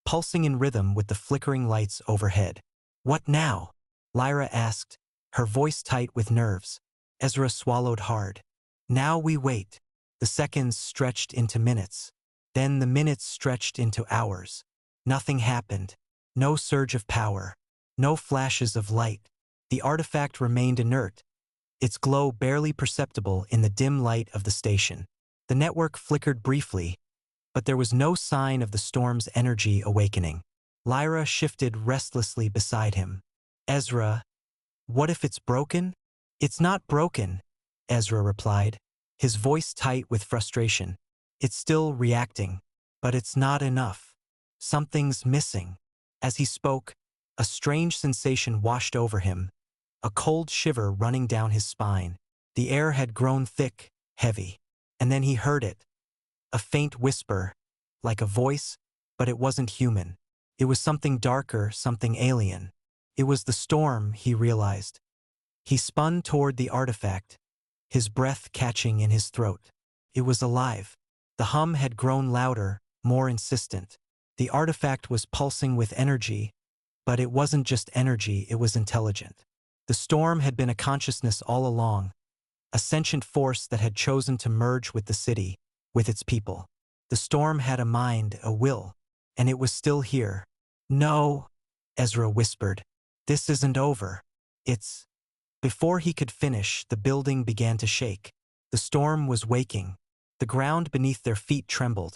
pulsing in rhythm with the flickering lights overhead. "What now?" Lyra asked, her voice tight with nerves. Ezra swallowed hard. "Now we wait." The seconds stretched into minutes. Then the minutes stretched into hours. Nothing happened. No surge of power. No flashes of light. The artifact remained inert, its glow barely perceptible in the dim light of the station. The network flickered briefly, but there was no sign of the storm's energy awakening. Lyra shifted restlessly beside him. Ezra, what if it's broken? It's not broken, Ezra replied, his voice tight with frustration. It's still reacting, but it's not enough. Something's missing. As he spoke, a strange sensation washed over him, a cold shiver running down his spine. The air had grown thick, heavy. And then he heard it. A faint whisper, like a voice, but it wasn't human. It was something darker, something alien. It was the storm, he realized. He spun toward the artifact, his breath catching in his throat. It was alive. The hum had grown louder, more insistent. The artifact was pulsing with energy, but it wasn't just energy, it was intelligent. The storm had been a consciousness all along, a sentient force that had chosen to merge with the city, with its people. The storm had a mind, a will, and it was still here. No, Ezra whispered. This isn't over. It's... Before he could finish, the building began to shake. The storm was waking. The ground beneath their feet trembled,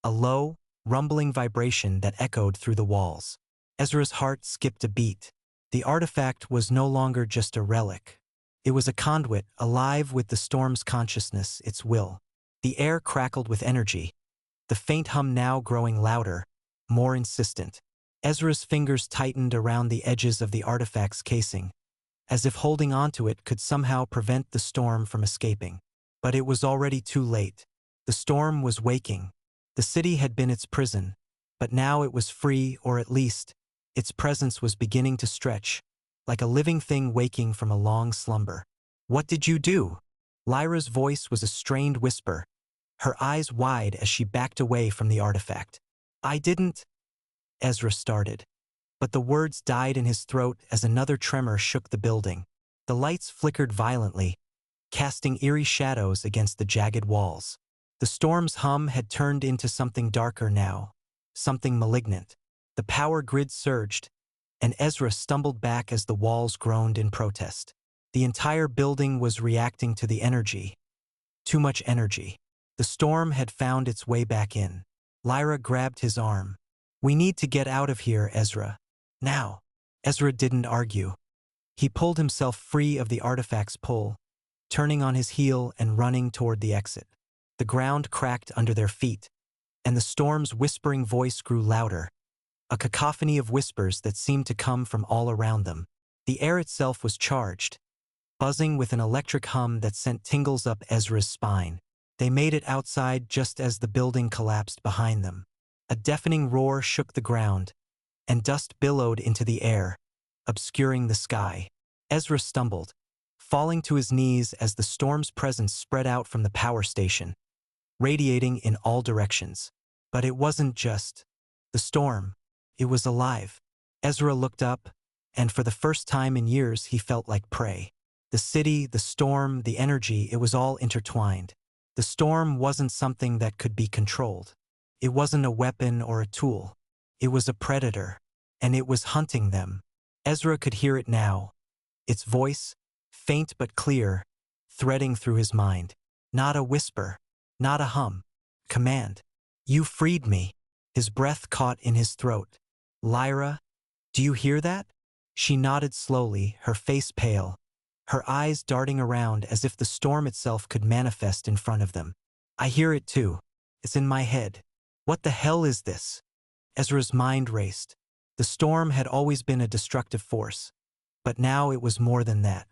a low, rumbling vibration that echoed through the walls. Ezra's heart skipped a beat. The artifact was no longer just a relic. It was a conduit, alive with the storm's consciousness, its will. The air crackled with energy, the faint hum now growing louder, more insistent. Ezra's fingers tightened around the edges of the artifact's casing, as if holding onto it could somehow prevent the storm from escaping. But it was already too late. The storm was waking. The city had been its prison, but now it was free, or at least, its presence was beginning to stretch, like a living thing waking from a long slumber. What did you do? Lyra's voice was a strained whisper, her eyes wide as she backed away from the artifact. I didn't... Ezra started. But the words died in his throat as another tremor shook the building. The lights flickered violently, casting eerie shadows against the jagged walls. The storm's hum had turned into something darker now, something malignant. The power grid surged, and Ezra stumbled back as the walls groaned in protest. The entire building was reacting to the energy. Too much energy. The storm had found its way back in. Lyra grabbed his arm. We need to get out of here, Ezra. Now. Ezra didn't argue. He pulled himself free of the artifact's pull, turning on his heel and running toward the exit. The ground cracked under their feet, and the storm's whispering voice grew louder, a cacophony of whispers that seemed to come from all around them. The air itself was charged, buzzing with an electric hum that sent tingles up Ezra's spine. They made it outside just as the building collapsed behind them. A deafening roar shook the ground, and dust billowed into the air, obscuring the sky. Ezra stumbled, falling to his knees as the storm's presence spread out from the power station, radiating in all directions. But it wasn't just the storm. It was alive. Ezra looked up, and for the first time in years he felt like prey. The city, the storm, the energy, it was all intertwined. The storm wasn't something that could be controlled. It wasn't a weapon or a tool. It was a predator, and it was hunting them. Ezra could hear it now, its voice, faint but clear, threading through his mind. Not a whisper, not a hum. Command. You freed me. His breath caught in his throat. Lyra, do you hear that? She nodded slowly, her face pale, her eyes darting around as if the storm itself could manifest in front of them. I hear it too. It's in my head. What the hell is this? Ezra's mind raced. The storm had always been a destructive force, but now it was more than that.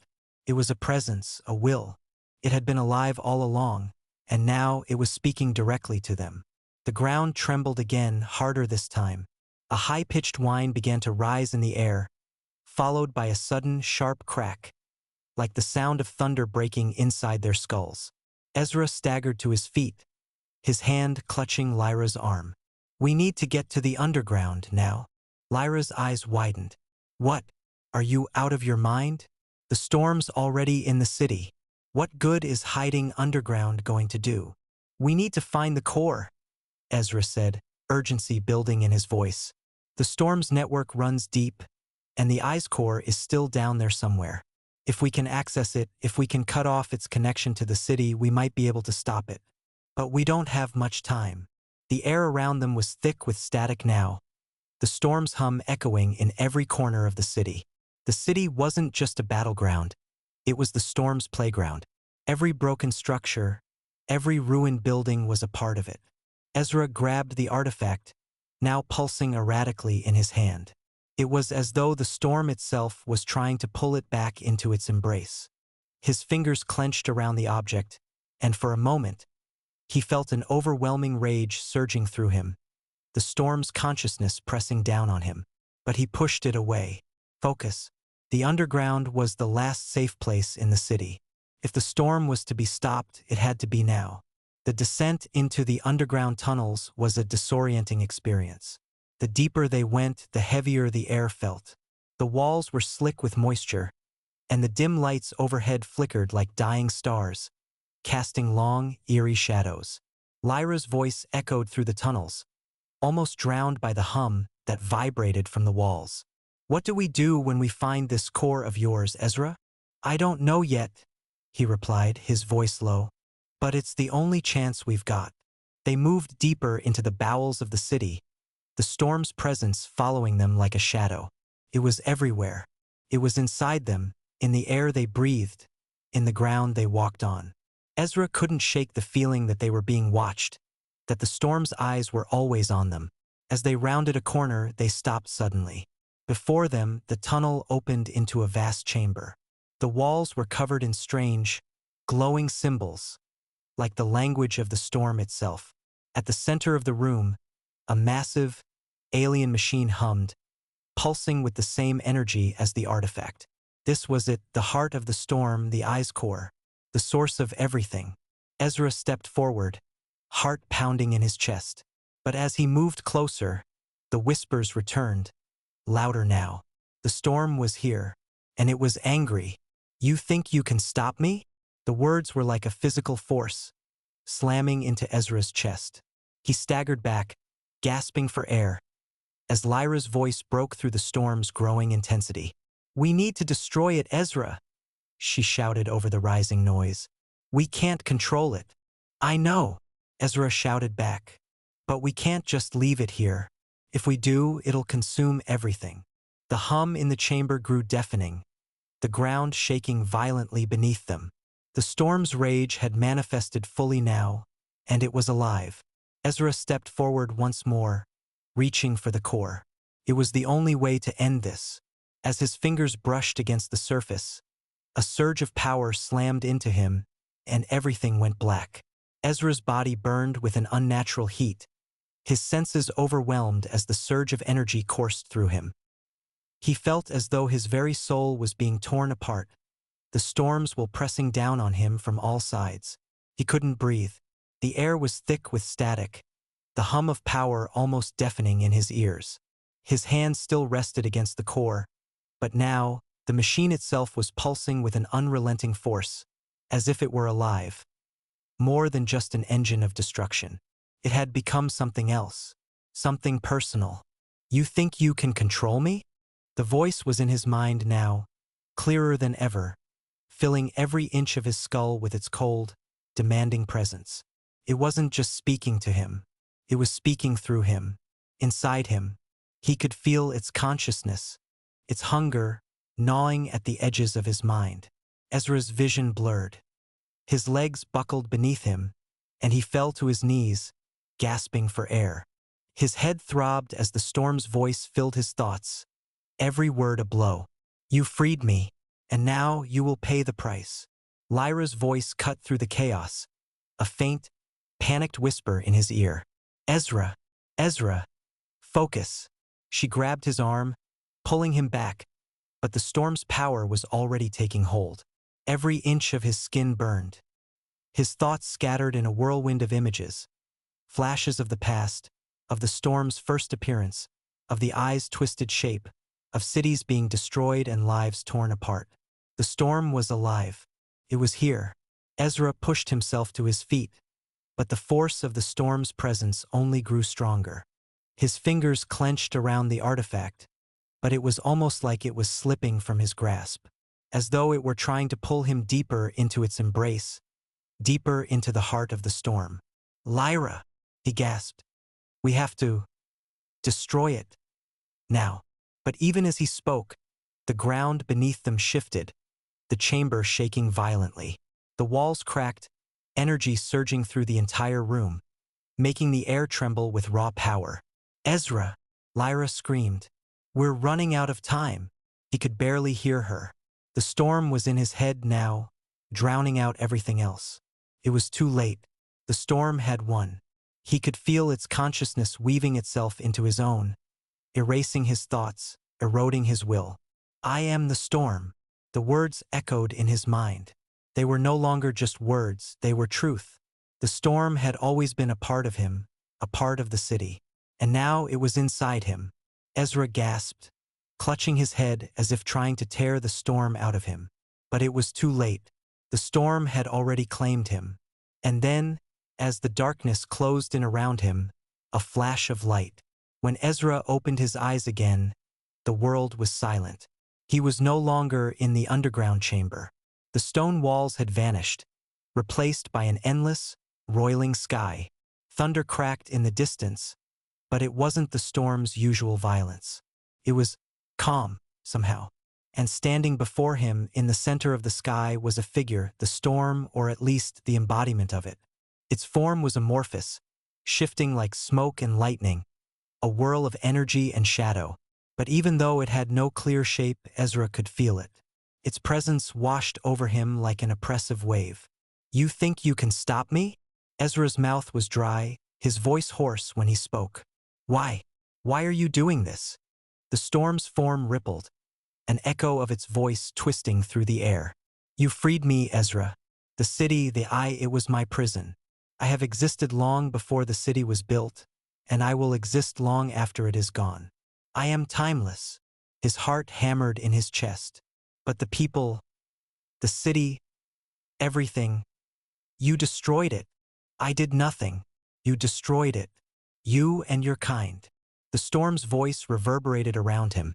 It was a presence, a will. It had been alive all along, and now it was speaking directly to them. The ground trembled again, harder this time. A high-pitched whine began to rise in the air, followed by a sudden, sharp crack, like the sound of thunder breaking inside their skulls. Ezra staggered to his feet, his hand clutching Lyra's arm. We need to get to the underground now. Lyra's eyes widened. What? Are you out of your mind? The storm's already in the city. What good is hiding underground going to do? We need to find the core, Ezra said, urgency building in his voice. The storm's network runs deep, and the ice core is still down there somewhere. If we can access it, if we can cut off its connection to the city, we might be able to stop it. But we don't have much time. The air around them was thick with static now, the storm's hum echoing in every corner of the city. The city wasn't just a battleground. It was the storm's playground. Every broken structure, every ruined building was a part of it. Ezra grabbed the artifact, now pulsing erratically in his hand. It was as though the storm itself was trying to pull it back into its embrace. His fingers clenched around the object, and for a moment, he felt an overwhelming rage surging through him, the storm's consciousness pressing down on him. But he pushed it away. Focus. The underground was the last safe place in the city. If the storm was to be stopped, it had to be now. The descent into the underground tunnels was a disorienting experience. The deeper they went, the heavier the air felt. The walls were slick with moisture, and the dim lights overhead flickered like dying stars, casting long, eerie shadows. Lyra's voice echoed through the tunnels, almost drowned by the hum that vibrated from the walls. "What do we do when we find this core of yours, Ezra?" "I don't know yet," he replied, his voice low. "But it's the only chance we've got." They moved deeper into the bowels of the city, the storm's presence following them like a shadow. It was everywhere. It was inside them, in the air they breathed, in the ground they walked on. Ezra couldn't shake the feeling that they were being watched, that the storm's eyes were always on them. As they rounded a corner, they stopped suddenly. Before them, the tunnel opened into a vast chamber. The walls were covered in strange, glowing symbols, like the language of the storm itself. At the center of the room, a massive, alien machine hummed, pulsing with the same energy as the artifact. This was it, the heart of the storm, the ice core, the source of everything. Ezra stepped forward, heart pounding in his chest. But as he moved closer, the whispers returned, louder now. The storm was here, and it was angry. "You think you can stop me?" The words were like a physical force, slamming into Ezra's chest. He staggered back, gasping for air, as Lyra's voice broke through the storm's growing intensity. "We need to destroy it, Ezra," she shouted over the rising noise. "We can't control it." "I know," Ezra shouted back. "But we can't just leave it here. If we do, it'll consume everything." The hum in the chamber grew deafening, the ground shaking violently beneath them. The storm's rage had manifested fully now, and it was alive. Ezra stepped forward once more, reaching for the core. It was the only way to end this. As his fingers brushed against the surface, a surge of power slammed into him, and everything went black. Ezra's body burned with an unnatural heat, his senses overwhelmed as the surge of energy coursed through him. He felt as though his very soul was being torn apart, the storms were pressing down on him from all sides. He couldn't breathe. The air was thick with static, the hum of power almost deafening in his ears. His hand still rested against the core, but now, the machine itself was pulsing with an unrelenting force, as if it were alive. More than just an engine of destruction. It had become something else, something personal. "You think you can control me?" The voice was in his mind now, clearer than ever, filling every inch of his skull with its cold, demanding presence. It wasn't just speaking to him. It was speaking through him, inside him. He could feel its consciousness, its hunger, gnawing at the edges of his mind. Ezra's vision blurred. His legs buckled beneath him, and he fell to his knees, gasping for air. His head throbbed as the storm's voice filled his thoughts, every word a blow. "You freed me, and now you will pay the price." Lyra's voice cut through the chaos, a faint, panicked whisper in his ear. "Ezra, Ezra, focus." She grabbed his arm, pulling him back, but the storm's power was already taking hold. Every inch of his skin burned. His thoughts scattered in a whirlwind of images, flashes of the past, of the storm's first appearance, of the eye's twisted shape, of cities being destroyed and lives torn apart. The storm was alive. It was here. Ezra pushed himself to his feet, but the force of the storm's presence only grew stronger. His fingers clenched around the artifact, but it was almost like it was slipping from his grasp, as though it were trying to pull him deeper into its embrace, deeper into the heart of the storm. "Lyra," he gasped. "We have to destroy it now." But even as he spoke, the ground beneath them shifted, the chamber shaking violently. The walls cracked, energy surging through the entire room, making the air tremble with raw power. "Ezra!" Lyra screamed. "We're running out of time." He could barely hear her. The storm was in his head now, drowning out everything else. It was too late. The storm had won. He could feel its consciousness weaving itself into his own, erasing his thoughts, eroding his will. "I am the storm." The words echoed in his mind. They were no longer just words, they were truth. The storm had always been a part of him, a part of the city. And now it was inside him. Ezra gasped, clutching his head as if trying to tear the storm out of him. But it was too late. The storm had already claimed him. And then, as the darkness closed in around him, a flash of light. When Ezra opened his eyes again, the world was silent. He was no longer in the underground chamber. The stone walls had vanished, replaced by an endless, roiling sky. Thunder cracked in the distance, but it wasn't the storm's usual violence. It was calm, somehow. And standing before him in the center of the sky was a figure, the storm, or at least the embodiment of it. Its form was amorphous, shifting like smoke and lightning, a whirl of energy and shadow. But even though it had no clear shape, Ezra could feel it. Its presence washed over him like an oppressive wave. "You think you can stop me?" Ezra's mouth was dry, his voice hoarse when he spoke. "Why? Why are you doing this?" The storm's form rippled, an echo of its voice twisting through the air. "You freed me, Ezra. The city, it was my prison. I have existed long before the city was built, and I will exist long after it is gone. I am timeless." His heart hammered in his chest. "But the people, the city, everything, you destroyed it. I did nothing. You destroyed it. You and your kind." The storm's voice reverberated around him,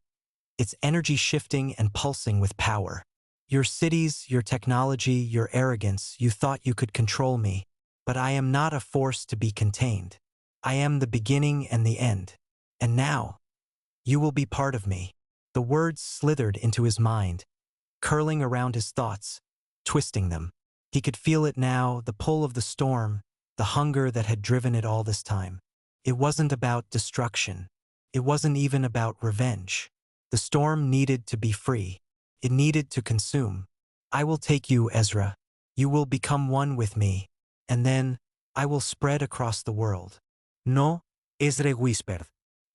its energy shifting and pulsing with power. "Your cities, your technology, your arrogance, you thought you could control me. But I am not a force to be contained. I am the beginning and the end. And now, you will be part of me." The words slithered into his mind, curling around his thoughts, twisting them. He could feel it now, the pull of the storm, the hunger that had driven it all this time. It wasn't about destruction. It wasn't even about revenge. The storm needed to be free. It needed to consume. "I will take you, Ezra. You will become one with me. And then, I will spread across the world." "No," Ezra whispered.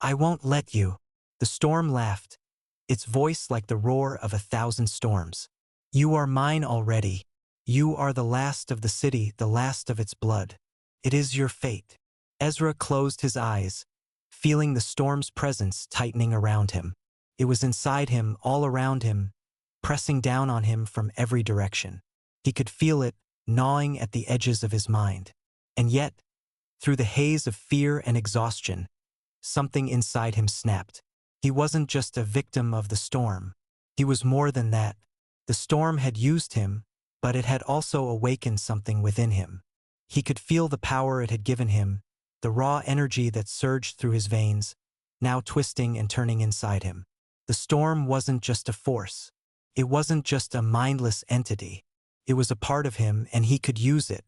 "I won't let you." The storm laughed, its voice like the roar of 1,000 storms. "You are mine already. You are the last of the city, the last of its blood. It is your fate." Ezra closed his eyes, feeling the storm's presence tightening around him. It was inside him, all around him, pressing down on him from every direction. He could feel it, gnawing at the edges of his mind. And yet, through the haze of fear and exhaustion, something inside him snapped. He wasn't just a victim of the storm. He was more than that. The storm had used him, but it had also awakened something within him. He could feel the power it had given him, the raw energy that surged through his veins, now twisting and turning inside him. The storm wasn't just a force. It wasn't just a mindless entity. It was a part of him, and he could use it.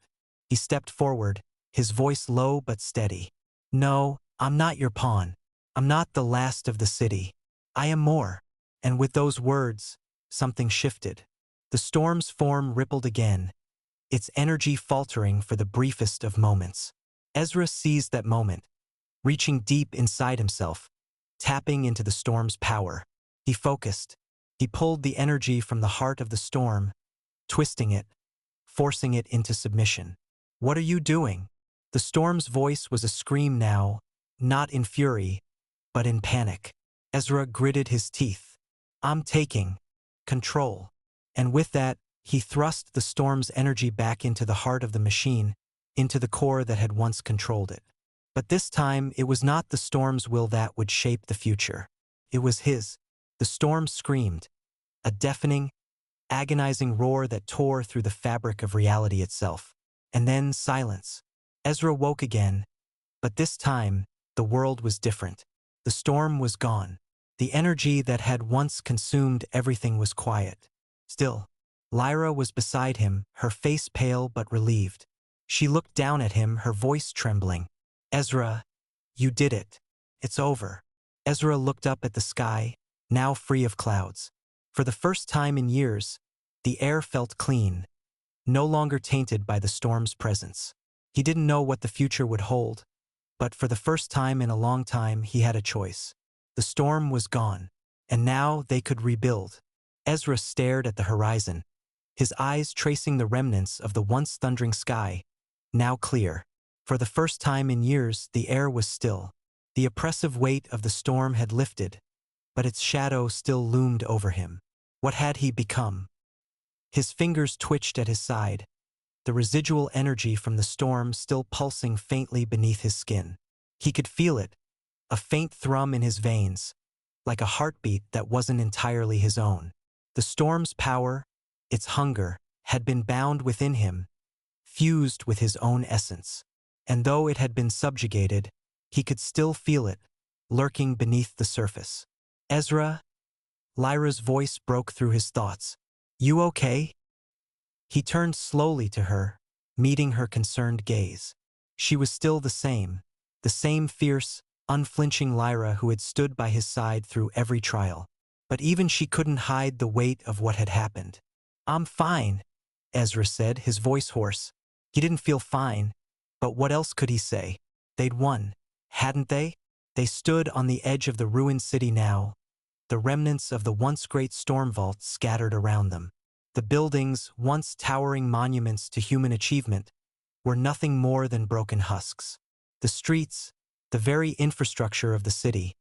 He stepped forward, his voice low but steady. "No, I'm not your pawn. I'm not the last of the city. I am more." And with those words, something shifted. The storm's form rippled again, its energy faltering for the briefest of moments. Ezra seized that moment, reaching deep inside himself, tapping into the storm's power. He focused. He pulled the energy from the heart of the storm, twisting it, forcing it into submission. "What are you doing?" The storm's voice was a scream now, not in fury, but in panic. Ezra gritted his teeth. "I'm taking control." And with that, he thrust the storm's energy back into the heart of the machine, into the core that had once controlled it. But this time, it was not the storm's will that would shape the future. It was his. The storm screamed, a deafening, agonizing roar that tore through the fabric of reality itself. And then silence. Ezra woke again, but this time, the world was different. The storm was gone. The energy that had once consumed everything was quiet. Still, Lyra was beside him, her face pale but relieved. She looked down at him, her voice trembling. Ezra, you did it. It's over. Ezra looked up at the sky, now free of clouds. For the first time in years, the air felt clean, no longer tainted by the storm's presence. He didn't know what the future would hold, but for the first time in a long time he had a choice. The storm was gone, and now they could rebuild. Ezra stared at the horizon, his eyes tracing the remnants of the once thundering sky, now clear. For the first time in years, the air was still. The oppressive weight of the storm had lifted, but its shadow still loomed over him. What had he become? His fingers twitched at his side, the residual energy from the storm still pulsing faintly beneath his skin. He could feel it, a faint thrum in his veins, like a heartbeat that wasn't entirely his own. The storm's power, its hunger, had been bound within him, fused with his own essence. And though it had been subjugated, he could still feel it, lurking beneath the surface. Ezra, Lyra's voice broke through his thoughts. You okay? He turned slowly to her, meeting her concerned gaze. She was still the same fierce, unflinching Lyra who had stood by his side through every trial. But even she couldn't hide the weight of what had happened. I'm fine, Ezra said, his voice hoarse. He didn't feel fine, but what else could he say? They'd won, hadn't they? They stood on the edge of the ruined city now, the remnants of the once great Stormvault scattered around them. The buildings, once towering monuments to human achievement, were nothing more than broken husks. The streets, the very infrastructure of the city,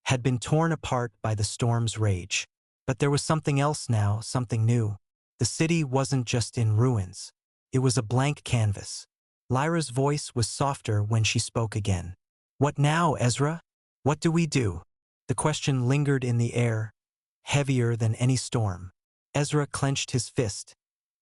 had been torn apart by the storm's rage. But there was something else now, something new. The city wasn't just in ruins. It was a blank canvas. Lyra's voice was softer when she spoke again. What now, Ezra? What do we do? The question lingered in the air, heavier than any storm. Ezra clenched his fist,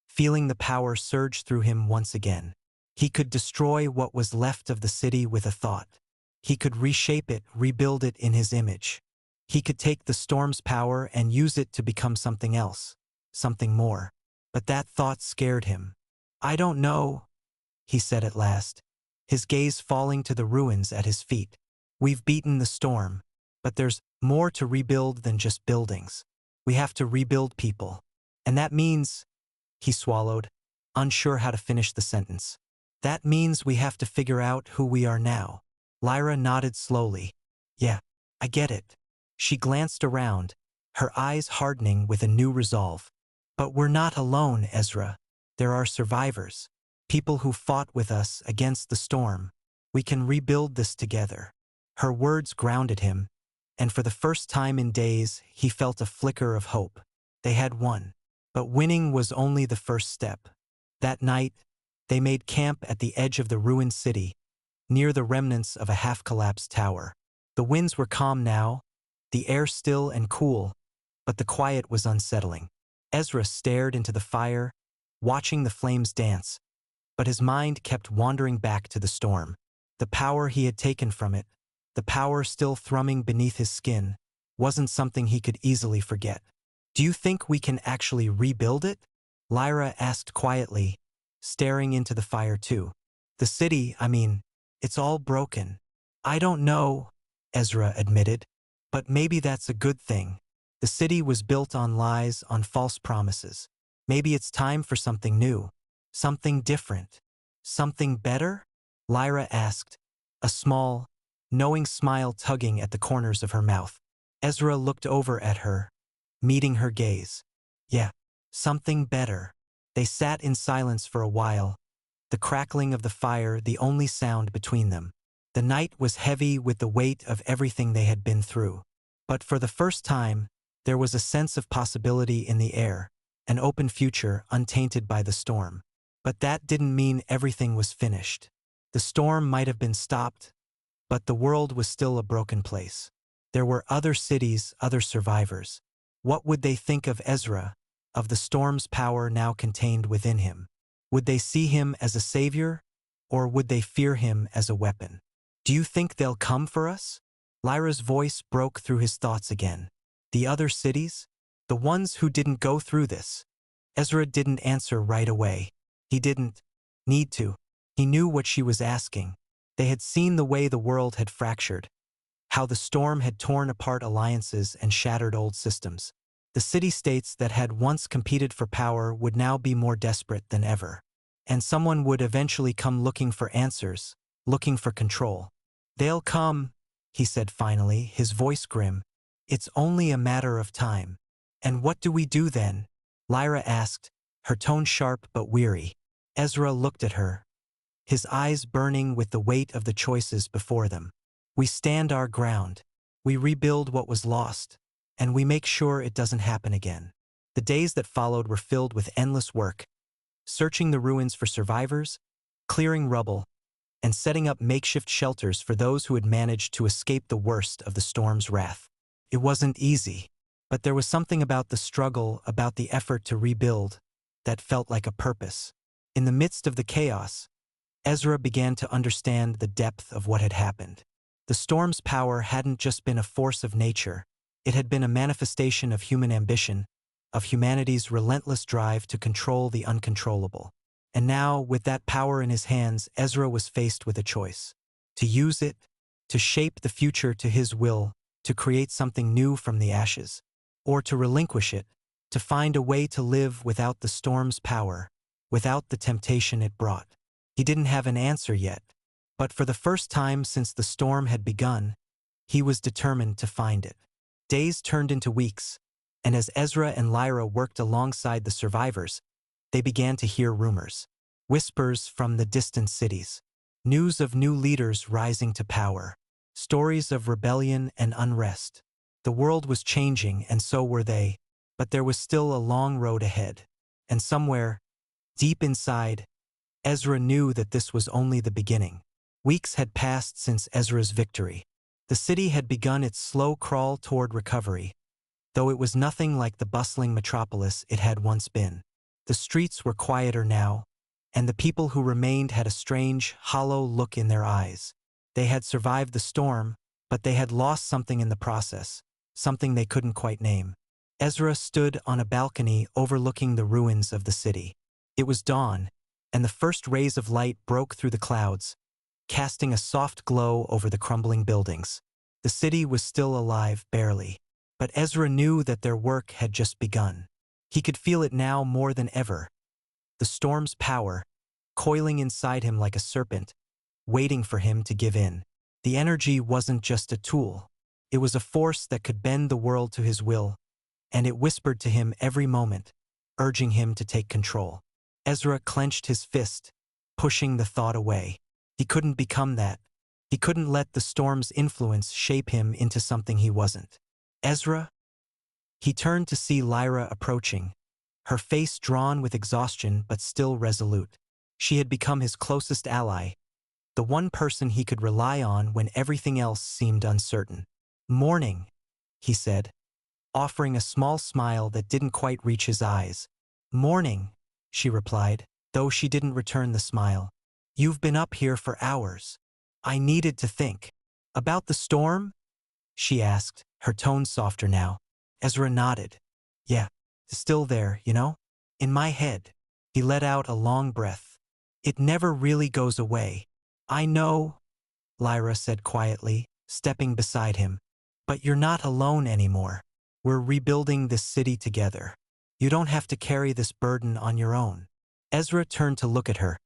feeling the power surge through him once again. He could destroy what was left of the city with a thought. He could reshape it, rebuild it in his image. He could take the storm's power and use it to become something else, something more. But that thought scared him. I don't know, he said at last, his gaze falling to the ruins at his feet. We've beaten the storm, but there's more to rebuild than just buildings. We have to rebuild people. And that means, he swallowed, unsure how to finish the sentence. That means we have to figure out who we are now. Lyra nodded slowly. Yeah, I get it. She glanced around, her eyes hardening with a new resolve. But we're not alone, Ezra. There are survivors. People who fought with us against the storm. We can rebuild this together. Her words grounded him, and for the first time in days, he felt a flicker of hope. They had won. But winning was only the first step. That night, they made camp at the edge of the ruined city, near the remnants of a half-collapsed tower. The winds were calm now, the air still and cool, but the quiet was unsettling. Ezra stared into the fire, watching the flames dance, but his mind kept wandering back to the storm. The power he had taken from it, the power still thrumming beneath his skin, wasn't something he could easily forget. Do you think we can actually rebuild it? Lyra asked quietly, staring into the fire too. The city, it's all broken. I don't know, Ezra admitted, but maybe that's a good thing. The city was built on lies, on false promises. Maybe it's time for something new, something different, something better? Lyra asked, a small, knowing smile tugging at the corners of her mouth. Ezra looked over at her, meeting her gaze. Yeah, something better. They sat in silence for a while, the crackling of the fire the only sound between them. The night was heavy with the weight of everything they had been through. But for the first time, there was a sense of possibility in the air, an open future untainted by the storm. But that didn't mean everything was finished. The storm might have been stopped, But the world was still a broken place. There were other cities, other survivors. What would they think of Ezra, of the storm's power now contained within him? Would they see him as a savior, or would they fear him as a weapon? Do you think they'll come for us? Lyra's voice broke through his thoughts again. The other cities? The ones who didn't go through this? Ezra didn't answer right away. He didn't need to. He knew what she was asking. They had seen the way the world had fractured, how the storm had torn apart alliances and shattered old systems. The city-states that had once competed for power would now be more desperate than ever. And someone would eventually come looking for answers, looking for control. "They'll come," he said finally, his voice grim. "It's only a matter of time." "And what do we do then?" Lyra asked, her tone sharp but weary. Ezra looked at her, his eyes burning with the weight of the choices before them. "We stand our ground. We rebuild what was lost, and we make sure it doesn't happen again." The days that followed were filled with endless work, searching the ruins for survivors, clearing rubble, and setting up makeshift shelters for those who had managed to escape the worst of the storm's wrath. It wasn't easy, but there was something about the struggle, about the effort to rebuild, that felt like a purpose. In the midst of the chaos, Ezra began to understand the depth of what had happened. The storm's power hadn't just been a force of nature, it had been a manifestation of human ambition, of humanity's relentless drive to control the uncontrollable. And now, with that power in his hands, Ezra was faced with a choice. To use it, to shape the future to his will, to create something new from the ashes, or to relinquish it, to find a way to live without the storm's power, without the temptation it brought. He didn't have an answer yet, but for the first time since the storm had begun, he was determined to find it. Days turned into weeks, and as Ezra and Lyra worked alongside the survivors, they began to hear rumors, whispers from the distant cities, news of new leaders rising to power, stories of rebellion and unrest. The world was changing, and so were they, but there was still a long road ahead. And somewhere, deep inside, Ezra knew that this was only the beginning. Weeks had passed since Ezra's victory. The city had begun its slow crawl toward recovery, though it was nothing like the bustling metropolis it had once been. The streets were quieter now, and the people who remained had a strange, hollow look in their eyes. They had survived the storm, but they had lost something in the process, something they couldn't quite name. Ezra stood on a balcony overlooking the ruins of the city. It was dawn, and the first rays of light broke through the clouds, casting a soft glow over the crumbling buildings. The city was still alive, barely, but Ezra knew that their work had just begun. He could feel it now more than ever. The storm's power, coiling inside him like a serpent, waiting for him to give in. The energy wasn't just a tool. It was a force that could bend the world to his will, and it whispered to him every moment, urging him to take control. Ezra clenched his fist, pushing the thought away. He couldn't become that. He couldn't let the storm's influence shape him into something he wasn't. "Ezra?" He turned to see Lyra approaching, her face drawn with exhaustion but still resolute. She had become his closest ally, the one person he could rely on when everything else seemed uncertain. "Morning," he said, offering a small smile that didn't quite reach his eyes. "Morning," she replied, though she didn't return the smile. "You've been up here for hours." "I needed to think." "About the storm?" she asked, her tone softer now. Ezra nodded. "Yeah, still there, you know? In my head." He let out a long breath. "It never really goes away." "I know," Lyra said quietly, stepping beside him. "But you're not alone anymore. We're rebuilding this city together. You don't have to carry this burden on your own." Ezra turned to look at her,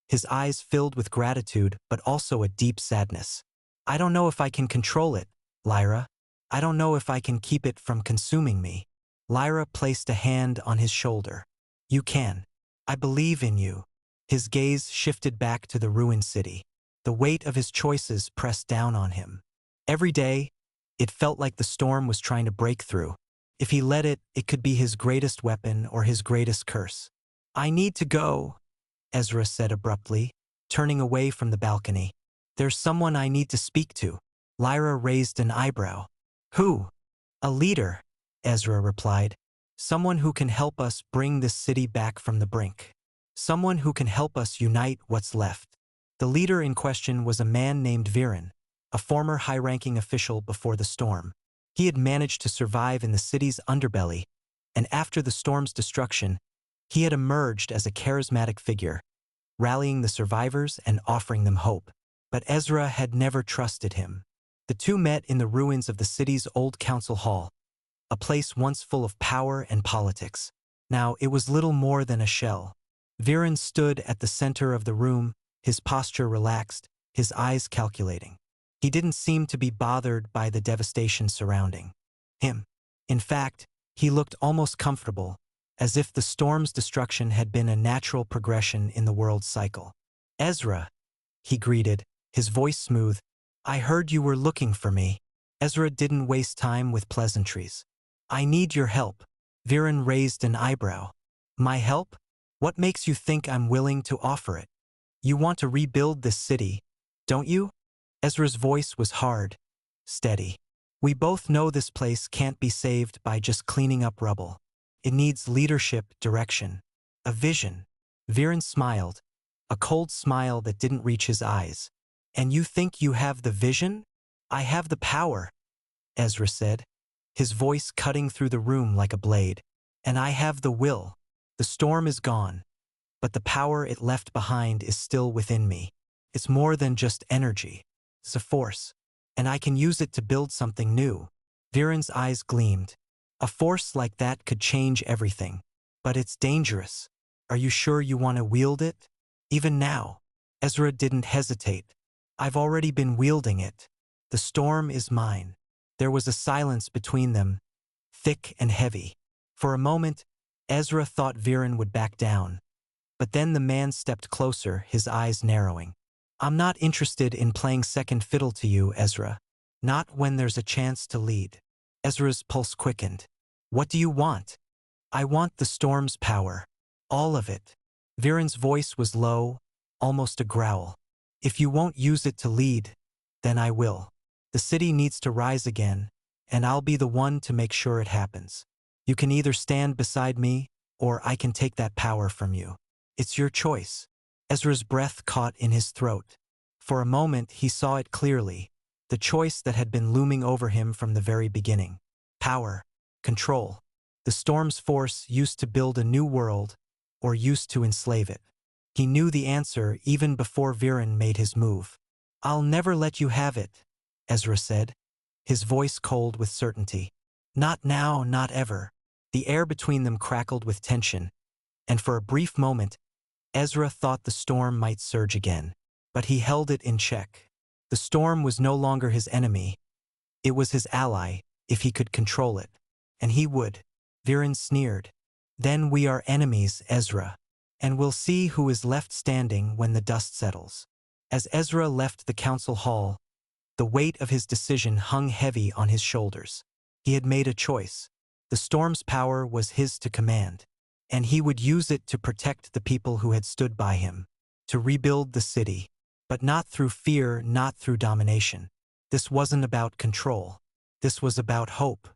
his eyes filled with gratitude but also a deep sadness. "I don't know if I can control it, Lyra. I don't know if I can keep it from consuming me." Lyra placed a hand on his shoulder. "You can. I believe in you." His gaze shifted back to the ruined city. The weight of his choices pressed down on him. Every day, it felt like the storm was trying to break through. If he let it, it could be his greatest weapon or his greatest curse. "I need to go," Ezra said abruptly, turning away from the balcony. There's someone I need to speak to. Lyra raised an eyebrow. Who? A leader, Ezra replied. Someone who can help us bring this city back from the brink. Someone who can help us unite what's left. The leader in question was a man named Viren, a former high-ranking official before the storm. He had managed to survive in the city's underbelly, and after the storm's destruction, he had emerged as a charismatic figure, rallying the survivors and offering them hope. But Ezra had never trusted him. The two met in the ruins of the city's old council hall, a place once full of power and politics. Now it was little more than a shell. Viren stood at the center of the room, his posture relaxed, his eyes calculating. He didn't seem to be bothered by the devastation surrounding him. In fact, he looked almost comfortable, as if the storm's destruction had been a natural progression in the world's cycle. Ezra, he greeted, his voice smooth. I heard you were looking for me. Ezra didn't waste time with pleasantries. I need your help. Viren raised an eyebrow. My help? What makes you think I'm willing to offer it? You want to rebuild this city, don't you? Ezra's voice was hard, steady. We both know this place can't be saved by just cleaning up rubble. It needs leadership, direction, a vision. Viren smiled, a cold smile that didn't reach his eyes. And you think you have the vision? I have the power, Ezra said, his voice cutting through the room like a blade. And I have the will. The storm is gone, but the power it left behind is still within me. It's more than just energy. It's a force, and I can use it to build something new. Viren's eyes gleamed. A force like that could change everything. But it's dangerous. Are you sure you want to wield it? Even now, Ezra didn't hesitate. I've already been wielding it. The storm is mine. There was a silence between them, thick and heavy. For a moment, Ezra thought Viren would back down. But then the man stepped closer, his eyes narrowing. I'm not interested in playing second fiddle to you, Ezra. Not when there's a chance to lead. Ezra's pulse quickened. What do you want? I want the storm's power. All of it. Viren's voice was low, almost a growl. If you won't use it to lead, then I will. The city needs to rise again, and I'll be the one to make sure it happens. You can either stand beside me, or I can take that power from you. It's your choice. Ezra's breath caught in his throat. For a moment, he saw it clearly, the choice that had been looming over him from the very beginning. Power, control. The storm's force used to build a new world, or used to enslave it. He knew the answer even before Viren made his move. I'll never let you have it, Ezra said, his voice cold with certainty. Not now, not ever. The air between them crackled with tension, and for a brief moment, Ezra thought the storm might surge again. But he held it in check. The storm was no longer his enemy. It was his ally, if he could control it. And he would. Viren sneered. Then we are enemies, Ezra. And we'll see who is left standing when the dust settles. As Ezra left the council hall, the weight of his decision hung heavy on his shoulders. He had made a choice. The storm's power was his to command, and he would use it to protect the people who had stood by him, to rebuild the city, but not through fear, not through domination. This wasn't about control. This was about hope.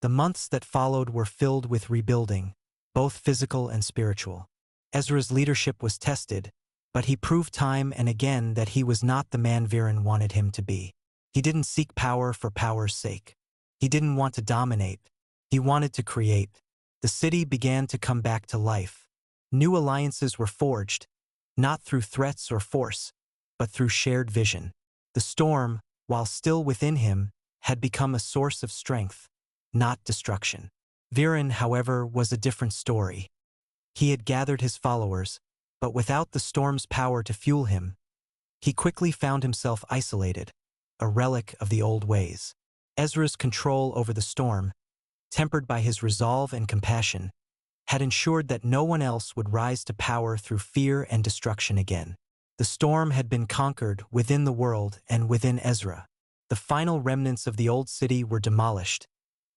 The months that followed were filled with rebuilding, both physical and spiritual. Ezra's leadership was tested, but he proved time and again that he was not the man Viren wanted him to be. He didn't seek power for power's sake. He didn't want to dominate. He wanted to create. The city began to come back to life. New alliances were forged, not through threats or force, but through shared vision. The storm, while still within him, had become a source of strength, not destruction. Viren, however, was a different story. He had gathered his followers, but without the storm's power to fuel him, he quickly found himself isolated, a relic of the old ways. Ezra's control over the storm, tempered by his resolve and compassion, had ensured that no one else would rise to power through fear and destruction again. The storm had been conquered within the world and within Ezra. The final remnants of the old city were demolished,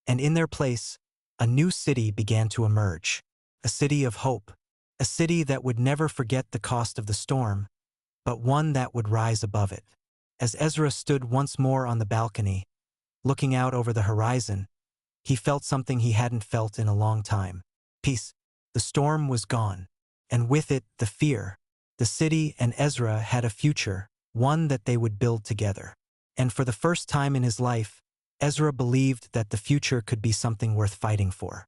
and in their place, a new city began to emerge. A city of hope, a city that would never forget the cost of the storm, but one that would rise above it. As Ezra stood once more on the balcony, looking out over the horizon, he felt something he hadn't felt in a long time. Peace. The storm was gone, and with it, the fear. The city and Ezra had a future, one that they would build together. And for the first time in his life, Ezra believed that the future could be something worth fighting for.